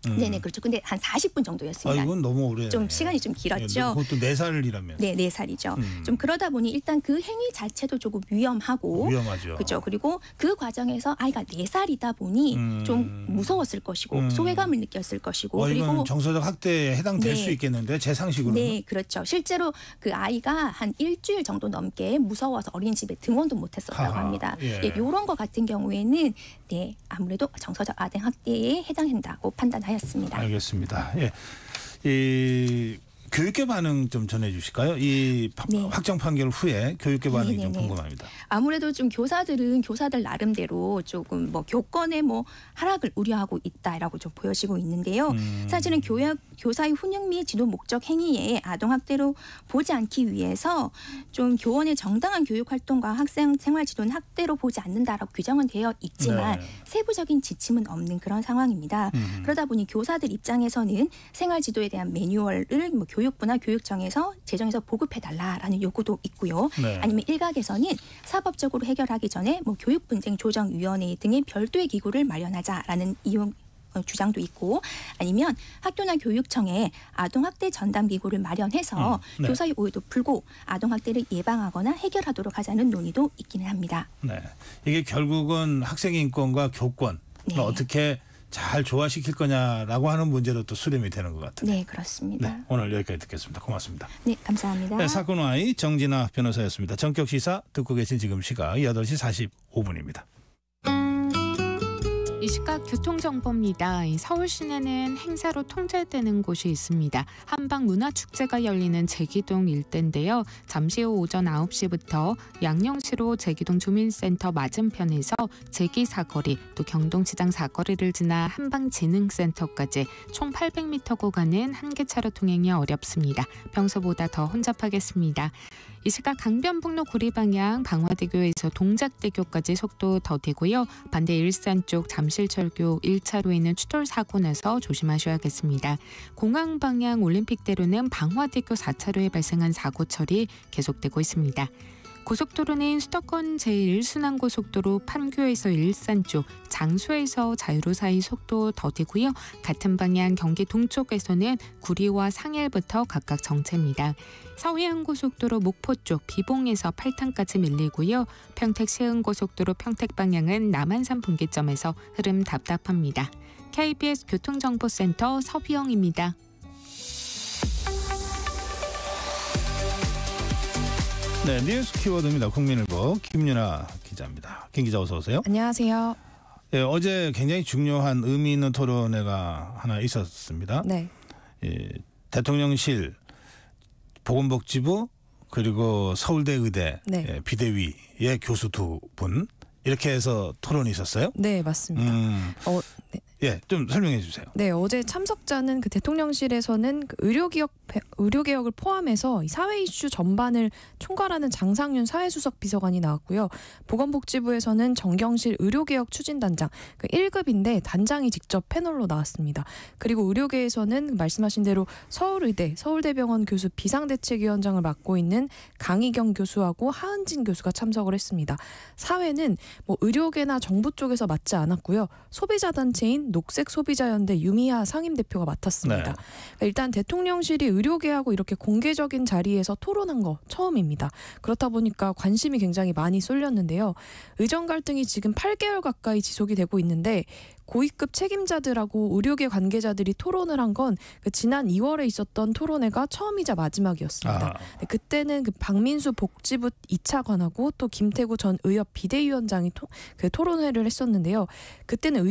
네네, 그렇죠. 근데 한 40분 정도였습니다. 이건 너무 오래. 좀 시간이 좀 길었죠. 그것도 4살이라면. 네, 4살이죠. 좀 그러다 보니 일단 그 행위 자체도 조금 위험하고. 위험하죠. 그렇죠. 그리고 그 과정에서 아이가 4살이다 보니 좀 무서웠을 것이고 소외감을 느꼈을 것이고. 그리고 이건 정서적 학대에 해당될 수 있겠는데 제 상식으로는. 네, 그렇죠. 실제로 그 아이가 한 일주일 정도 넘게 무서워서 어린이집에 등원도 못했었다고 합니다. 이런 거 같은 경우에는 아무래도 정서적 아동 학대에 해당한다고 판단하였습니다. 알겠습니다. 이 교육계 반응 좀 전해주실까요? 이 확정 판결 후에 교육계 반응이 좀 궁금합니다. 아무래도 좀 교사들은 교사들 나름대로 조금 교권의 하락을 우려하고 있다라고 좀 보여지고 있는데요. 사실은 교사의 훈육 및 지도 목적 행위에 아동학대로 보지 않기 위해서 좀 교원의 정당한 교육 활동과 학생 생활 지도는 학대로 보지 않는다라고 규정은 되어 있지만 세부적인 지침은 없는 그런 상황입니다. 그러다 보니 교사들 입장에서는 생활 지도에 대한 매뉴얼을 뭐 교육부나 교육청에서 제정해서 보급해달라라는 요구도 있고요. 아니면 일각에서는 사법적으로 해결하기 전에 뭐 교육분쟁조정위원회 등의 별도의 기구를 마련하자라는 주장도 있고 아니면 학교나 교육청에 아동학대 전담기구를 마련해서 교사의 오해도 풀고 아동학대를 예방하거나 해결하도록 하자는 논의도 있기는 합니다. 네, 이게 결국은 학생 인권과 교권을 어떻게 잘 조화시킬 거냐라고 하는 문제로 또 수렴이 되는 것 같아요. 네, 그렇습니다. 네, 오늘 여기까지 듣겠습니다. 고맙습니다. 네, 감사합니다. 네, 사건 Y 정진아 변호사였습니다. 전격시사 듣고 계신 지금 시각 8시 45분입니다. 이 시각 교통정보입니다. 서울 시내는 행사로 통제되는 곳이 있습니다. 한방문화축제가 열리는 제기동 일대인데요. 잠시 후 오전 9시부터 양령시로 제기동 주민센터 맞은편에서 제기 사거리 또 경동시장 사거리를 지나 한방진흥센터까지 총 800m 구간은 한 개 차로 통행이 어렵습니다. 평소보다 더 혼잡하겠습니다. 이 시각 강변북로 구리 방향 방화대교에서 동작대교까지 속도 더디고요. 반대 일산 쪽 잠실철교 1차로에는 추돌 사고 나서 조심하셔야겠습니다. 공항 방향 올림픽대로는 방화대교 4차로에 발생한 사고 처리 계속되고 있습니다. 고속도로는 수도권 제1순환고속도로 판교에서 일산 쪽, 장수에서 자유로 사이 속도 더디고요. 같은 방향 경기 동쪽에서는 구리와 상일부터 각각 정체입니다. 서해안고속도로 목포 쪽 비봉에서 팔탄까지 밀리고요. 평택 시흥고속도로 평택 방향은 남한산 분기점에서 흐름 답답합니다. KBS 교통정보센터 서비영입니다. 네, 뉴스 키워드입니다. 국민일보 김윤아 기자입니다. 김 기자 어서 오세요. 안녕하세요. 예, 어제 굉장히 중요한 의미 있는 토론회가 하나 있었습니다. 네. 예, 대통령실, 보건복지부 그리고 서울대 의대 예, 비대위의 교수 두 분 이렇게 해서 토론이 있었어요? 네, 맞습니다. 네. 예, 좀 설명해 주세요. 네, 어제 참석자는 그 대통령실에서는 그 의료개혁을 포함해서 이 사회 이슈 전반을 총괄하는 장상윤 사회수석 비서관이 나왔고요. 보건복지부에서는 정경실 의료개혁 추진단장, 그 1급인데 단장이 직접 패널로 나왔습니다. 그리고 의료계에서는 말씀하신 대로 서울의대, 서울대병원 교수 비상대책위원장을 맡고 있는 강희경 교수하고 하은진 교수가 참석을 했습니다. 사회는 뭐 의료계나 정부 쪽에서 맡지 않았고요. 소비자단체인 녹색소비자연대 유미하 상임대표가 맡았습니다. 네. 일단 대통령실이 의료계하고 이렇게 공개적인 자리에서 토론한 거 처음입니다. 그렇다 보니까 관심이 굉장히 많이 쏠렸는데요. 의정 갈등이 지금 8개월 가까이 지속이 되고 있는데 고위급 책임자들하고 의료계 관계자들이 토론을 한 건 그 지난 2월에 있었던 토론회가 처음이자 마지막이었습니다. 그때는 그 박민수 복지부 2차관하고 또 김태구 전 의협 비대위원장이 그 토론회를 했었는데요. 그때는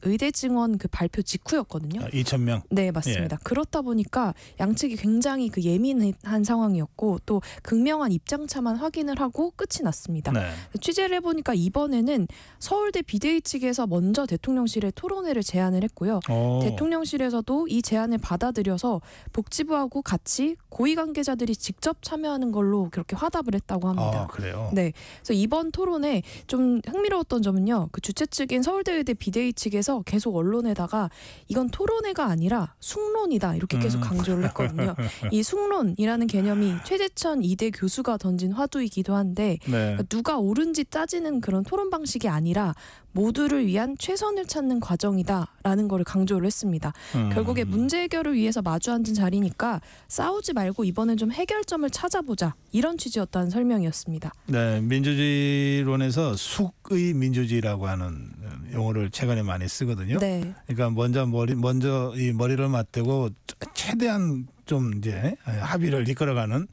의대 증원 그 발표 직후였거든요. 2,000명? 네, 맞습니다. 예. 그렇다 보니까 양측이 굉장히 그 예민한 상황이었고 또 극명한 입장차만 확인을 하고 끝이 났습니다. 네. 취재를 해보니까 이번에는 서울대 비대위 측에서 먼저 대통령실에 토론회를 제안을 했고요. 대통령실에서도 이 제안을 받아들여서 복지부하고 같이 고위 관계자들이 직접 참여하는 걸로 그렇게 화답을 했다고 합니다. 그래요? 네. 그래서 이번 토론에 좀 흥미로웠던 점은요. 그 주최 측인 서울대의대 비대위 측에서 계속 언론에다가 이건 토론회가 아니라 숭론이다 이렇게 계속 강조를 했거든요. 이 숭론이라는 개념이 최재천 이대 교수가 던진 화두이기도 한데 네. 누가 옳은지 따지는 그런 토론 방식이 아니라 모두를 위한 최선을 찾는 과정이다라는 거를 강조를 했습니다. 결국에 문제 해결을 위해서 마주 앉은 자리니까 싸우지 말고 이번엔 좀 해결점을 찾아보자 이런 취지였다는 설명이었습니다. 네, 민주주의론에서 숙의 민주주의라고 하는 용어를 최근에 많이 쓰거든요. 네. 그러니까 먼저 이 머리를 맞대고 최대한 좀 이제 합의를 이끌어가는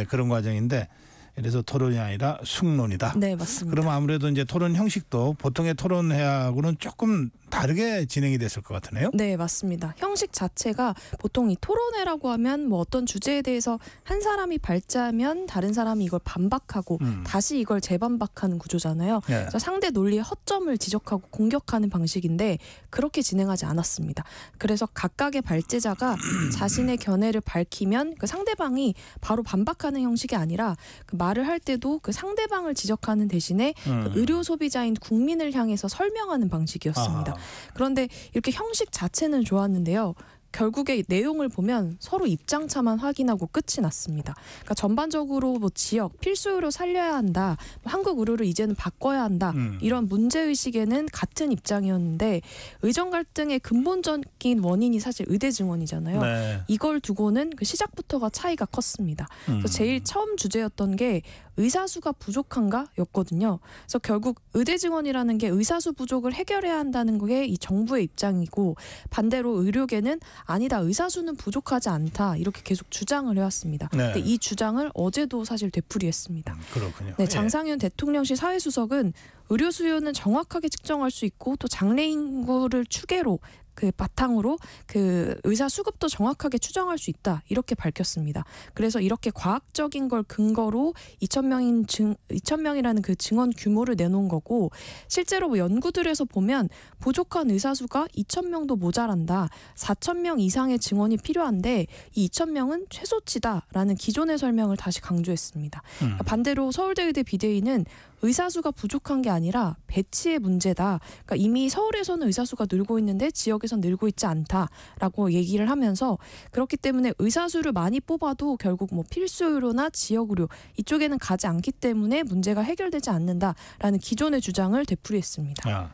그런 과정인데. 그래서 토론이 아니라 숙론이다. 네, 맞습니다. 그러면 아무래도 이제 토론 형식도 보통의 토론회하고는 조금 다르게 진행이 됐을 것 같으네요. 네, 맞습니다. 형식 자체가 보통 이 토론회라고 하면 뭐 어떤 주제에 대해서 한 사람이 발제하면 다른 사람이 이걸 반박하고 다시 이걸 재반박하는 구조잖아요. 네. 그래서 상대 논리의 허점을 지적하고 공격하는 방식인데 그렇게 진행하지 않았습니다. 그래서 각각의 발제자가 자신의 견해를 밝히면 그 상대방이 바로 반박하는 형식이 아니라 그 말을 할 때도 그 상대방을 지적하는 대신에 그 의료 소비자인 국민을 향해서 설명하는 방식이었습니다. 그런데 이렇게 형식 자체는 좋았는데요. 결국에 내용을 보면 서로 입장차만 확인하고 끝이 났습니다. 그러니까 전반적으로 뭐 지역, 필수의료 살려야 한다, 한국 의료를 이제는 바꿔야 한다 이런 문제의식에는 같은 입장이었는데 의정 갈등의 근본적인 원인이 사실 의대 증원이잖아요. 네. 이걸 두고는 그 시작부터가 차이가 컸습니다. 그래서 제일 처음 주제였던 게 의사수가 부족한가 였거든요. 그래서 결국 의대 증원이라는 게 의사수 부족을 해결해야 한다는 게 이 정부의 입장이고 반대로 의료계는 아니다, 의사수는 부족하지 않다 이렇게 계속 주장을 해왔습니다. 네. 근데 이 주장을 어제도 사실 되풀이했습니다. 그렇군요. 네, 장상윤 대통령실 사회수석은 의료 수요는 정확하게 측정할 수 있고 또 장래 인구를 추계로 그 바탕으로 그 의사 수급도 정확하게 추정할 수 있다 이렇게 밝혔습니다. 그래서 이렇게 과학적인 걸 근거로 2,000명이라는 그 증원 규모를 내놓은 거고 실제로 뭐 연구들에서 보면 부족한 의사 수가 2,000명도 모자란다. 4,000명 이상의 증원이 필요한데 이 2,000명은 최소치다라는 기존의 설명을 다시 강조했습니다. 반대로 서울대 의대 비대위는 의사수가 부족한 게 아니라 배치의 문제다. 그러니까 이미 서울에서는 의사수가 늘고 있는데 지역에선 늘고 있지 않다라고 얘기를 하면서 그렇기 때문에 의사수를 많이 뽑아도 결국 뭐 필수의료나 지역의료 이쪽에는 가지 않기 때문에 문제가 해결되지 않는다라는 기존의 주장을 되풀이했습니다.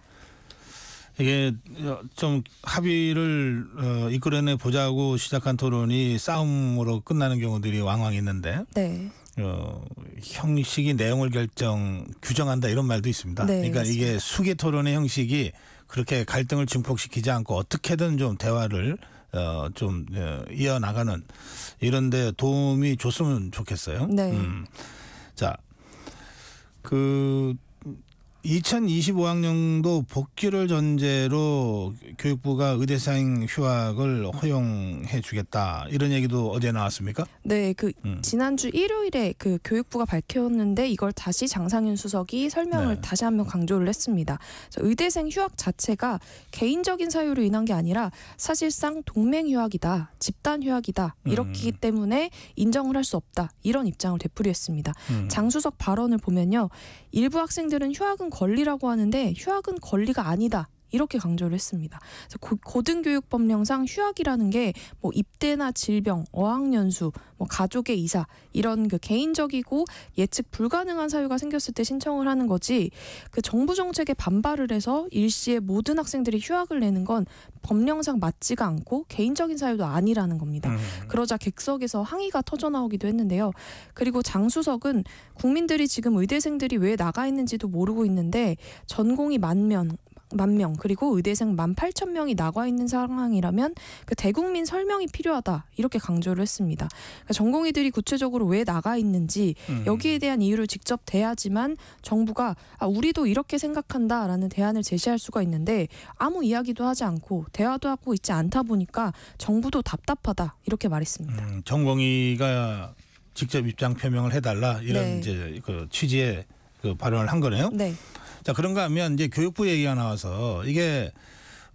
이게 좀 합의를 이끌어내 보자고 시작한 토론이 싸움으로 끝나는 경우들이 왕왕 있는데 네. 형식이 내용을 규정한다 이런 말도 있습니다. 네, 그러니까 맞습니다. 이게 수계 토론의 형식이 그렇게 갈등을 증폭시키지 않고 어떻게든 좀 대화를 좀 이어나가는 이런 데 도움이 줬으면 좋겠어요. 네. 자, 2025학년도 복귀를 전제로 교육부가 의대생 휴학을 허용해 주겠다 이런 얘기도 어제 나왔습니까? 네, 지난주 일요일에 그 교육부가 밝혔는데 이걸 다시 장상윤 수석이 설명을 다시 한번 강조를 했습니다. 그래서 의대생 휴학 자체가 개인적인 사유로 인한 게 아니라 사실상 동맹 휴학이다, 집단 휴학이다 이렇기 때문에 인정을 할 수 없다 이런 입장을 되풀이했습니다. 장 수석 발언을 보면요, 일부 학생들은 휴학은 권리라고 하는데 휴학은 권리가 아니다. 이렇게 강조를 했습니다. 그래서 고등교육법령상 휴학이라는 게 뭐 입대나 질병, 어학연수, 뭐 가족의 이사 이런 그 개인적이고 예측 불가능한 사유가 생겼을 때 신청을 하는 거지 그 정부 정책에 반발을 해서 일시에 모든 학생들이 휴학을 내는 건 법령상 맞지가 않고 개인적인 사유도 아니라는 겁니다. 그러자 객석에서 항의가 터져나오기도 했는데요. 그리고 장 수석은 국민들이 지금 의대생들이 왜 나가 있는지도 모르고 있는데 전공이 만 명 그리고 의대생 18,000명이 나가 있는 상황이라면 그 대국민 설명이 필요하다 이렇게 강조를 했습니다. 그러니까 전공의들이 구체적으로 왜 나가 있는지 여기에 대한 이유를 직접 대야지만 정부가 우리도 이렇게 생각한다라는 대안을 제시할 수가 있는데 아무 이야기도 하지 않고 대화도 하고 있지 않다 보니까 정부도 답답하다 이렇게 말했습니다. 전공의가 직접 입장 표명을 해달라 이런 이제 그 취지의 그 발언을 한 거네요. 네. 자, 그런가 하면 이제 교육부 얘기가 나와서 이게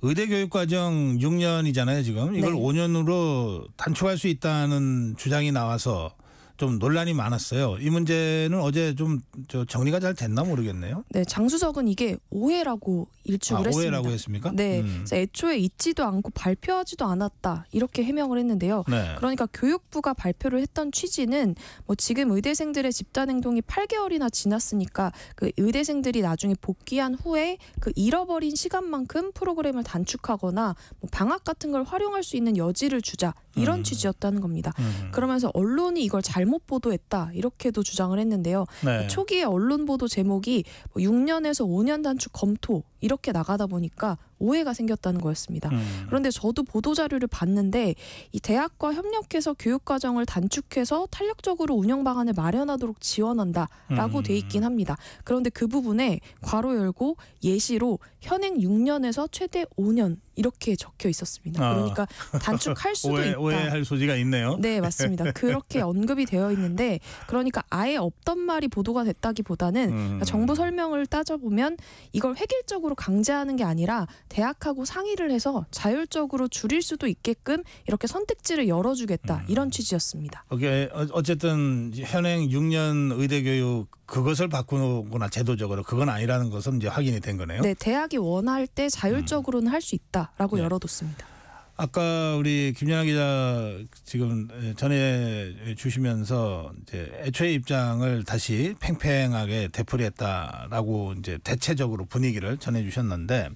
의대 교육 과정 6년이잖아요, 지금. 이걸 5년으로 단축할 수 있다는 주장이 나와서 좀 논란이 많았어요. 이 문제는 어제 좀 정리가 잘 됐나 모르겠네요. 네, 장 수석은 이게 오해라고 일축을 했습니다. 오해라고 했습니까? 네, 그래서 애초에 있지도 않고 발표하지도 않았다 이렇게 해명을 했는데요. 네. 그러니까 교육부가 발표를 했던 취지는 뭐 지금 의대생들의 집단 행동이 8개월이나 지났으니까 그 의대생들이 나중에 복귀한 후에 그 잃어버린 시간만큼 프로그램을 단축하거나 뭐 방학 같은 걸 활용할 수 있는 여지를 주자 이런 취지였다는 겁니다. 그러면서 언론이 이걸 잘못 보도했다 이렇게도 주장을 했는데요. 네. 초기에 언론 보도 제목이 6년에서 5년 단축 검토 이렇게 나가다 보니까 오해가 생겼다는 거였습니다. 그런데 저도 보도자료를 봤는데 이 대학과 협력해서 교육과정을 단축해서 탄력적으로 운영 방안을 마련하도록 지원한다라고 돼 있긴 합니다. 그런데 그 부분에 괄호 열고 예시로 현행 6년에서 최대 5년 이렇게 적혀 있었습니다. 그러니까 단축할 수도 있다. 오해할 소지가 있네요. 네, 맞습니다. 그렇게 언급이 되어 있는데 그러니까 아예 없던 말이 보도가 됐다기보다는 그러니까 정부 설명을 따져보면 이걸 획일적으로 강제하는 게 아니라 대학하고 상의를 해서 자율적으로 줄일 수도 있게끔 이렇게 선택지를 열어주겠다 이런 취지였습니다. 어쨌든 현행 6년 의대교육 그것을 바꾸거나 제도적으로 그건 아니라는 것은 이제 확인이 된 거네요. 네, 대학이 원할 때 자율적으로는 할 수 있다라고 네. 열어뒀습니다. 아까 우리 김연아 기자 지금 전해 주시면서 이제 애초에 입장을 다시 팽팽하게 되풀이했다라고 이제 대체적으로 분위기를 전해 주셨는데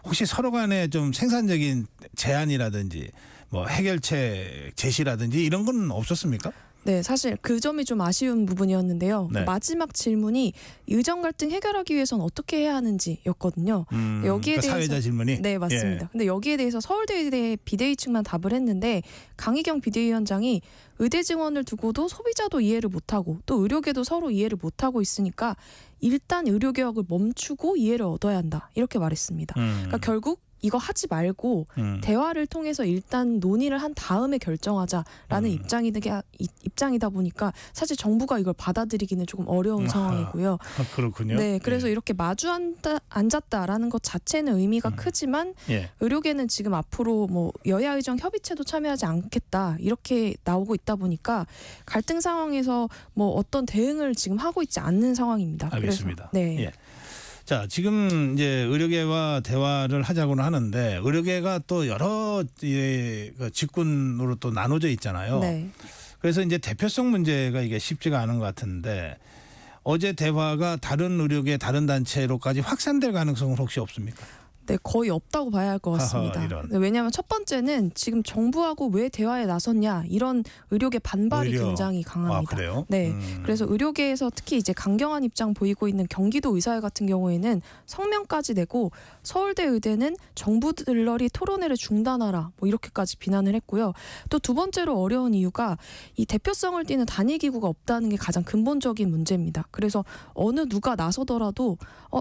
혹시 서로 간에 좀 생산적인 제안이라든지 뭐 해결책 제시라든지 이런 건 없었습니까? 네, 사실 그 점이 좀 아쉬운 부분이었는데요. 네. 마지막 질문이 의정 갈등 해결하기 위해서는 어떻게 해야 하는지였거든요. 여기에 대해서 사회자 질문이? 네, 맞습니다. 예. 근데 여기에 대해서 서울대 비대위 측만 답을 했는데 강희경 비대위원장이 의대 증원을 두고도 소비자도 이해를 못하고 또 의료계도 서로 이해를 못하고 있으니까 일단 의료개혁을 멈추고 이해를 얻어야 한다. 이렇게 말했습니다. 그러니까 결국 이거 하지 말고 대화를 통해서 일단 논의를 한 다음에 결정하자라는 입장이다 보니까 사실 정부가 이걸 받아들이기는 조금 어려운 상황이고요. 그렇군요. 네, 그래서 이렇게 마주 앉았다라는 것 자체는 의미가 크지만 예. 의료계는 지금 앞으로 뭐 여야 의정 협의체도 참여하지 않겠다 이렇게 나오고 있다 보니까 갈등 상황에서 뭐 어떤 대응을 지금 하고 있지 않는 상황입니다. 알겠습니다. 그래서, 네. 예. 자, 지금 이제 의료계와 대화를 하자고는 하는데 의료계가 또 여러 직군으로 또 나눠져 있잖아요. 네. 그래서 이제 대표성 문제가 이게 쉽지가 않은 것 같은데 어제 대화가 다른 의료계 다른 단체로까지 확산될 가능성은 혹시 없습니까? 네, 거의 없다고 봐야 할 것 같습니다. 네, 왜냐하면 첫 번째는 지금 정부하고 왜 대화에 나섰냐 이런 의료계 반발이 오히려. 굉장히 강합니다. 아, 그래요? 네, 그래서 의료계에서 특히 이제 강경한 입장 보이고 있는 경기도 의사회 같은 경우에는 성명까지 내고 서울대 의대는 정부 들러리 토론회를 중단하라 뭐 이렇게까지 비난을 했고요. 또 두 번째로 어려운 이유가 이 대표성을 띠는 단일 기구가 없다는 게 가장 근본적인 문제입니다. 그래서 어느 누가 나서더라도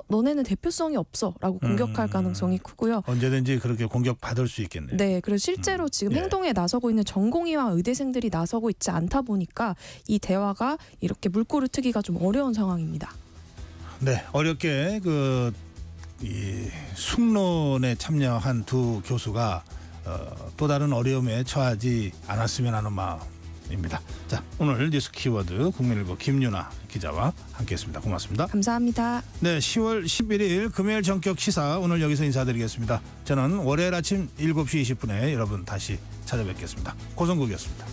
너네는 대표성이 없어라고 공격할 가능성이 크고요. 언제든지 그렇게 공격받을 수 있겠네요. 네, 그래서 실제로 지금 행동에 나서고 있는 전공의와 의대생들이 나서고 있지 않다 보니까 이 대화가 이렇게 물꼬를 트기가 좀 어려운 상황입니다. 네, 어렵게 이 숙론에 참여한 두 교수가 또 다른 어려움에 처하지 않았으면 하는 마음입니다. 자, 오늘 뉴스 키워드 국민일보 김윤아 기자와 함께했습니다. 고맙습니다. 감사합니다. 네, 10월 11일 금요일 전격 시사 오늘 여기서 인사드리겠습니다. 저는 월요일 아침 7시 20분에 여러분 다시 찾아뵙겠습니다. 고성국이었습니다.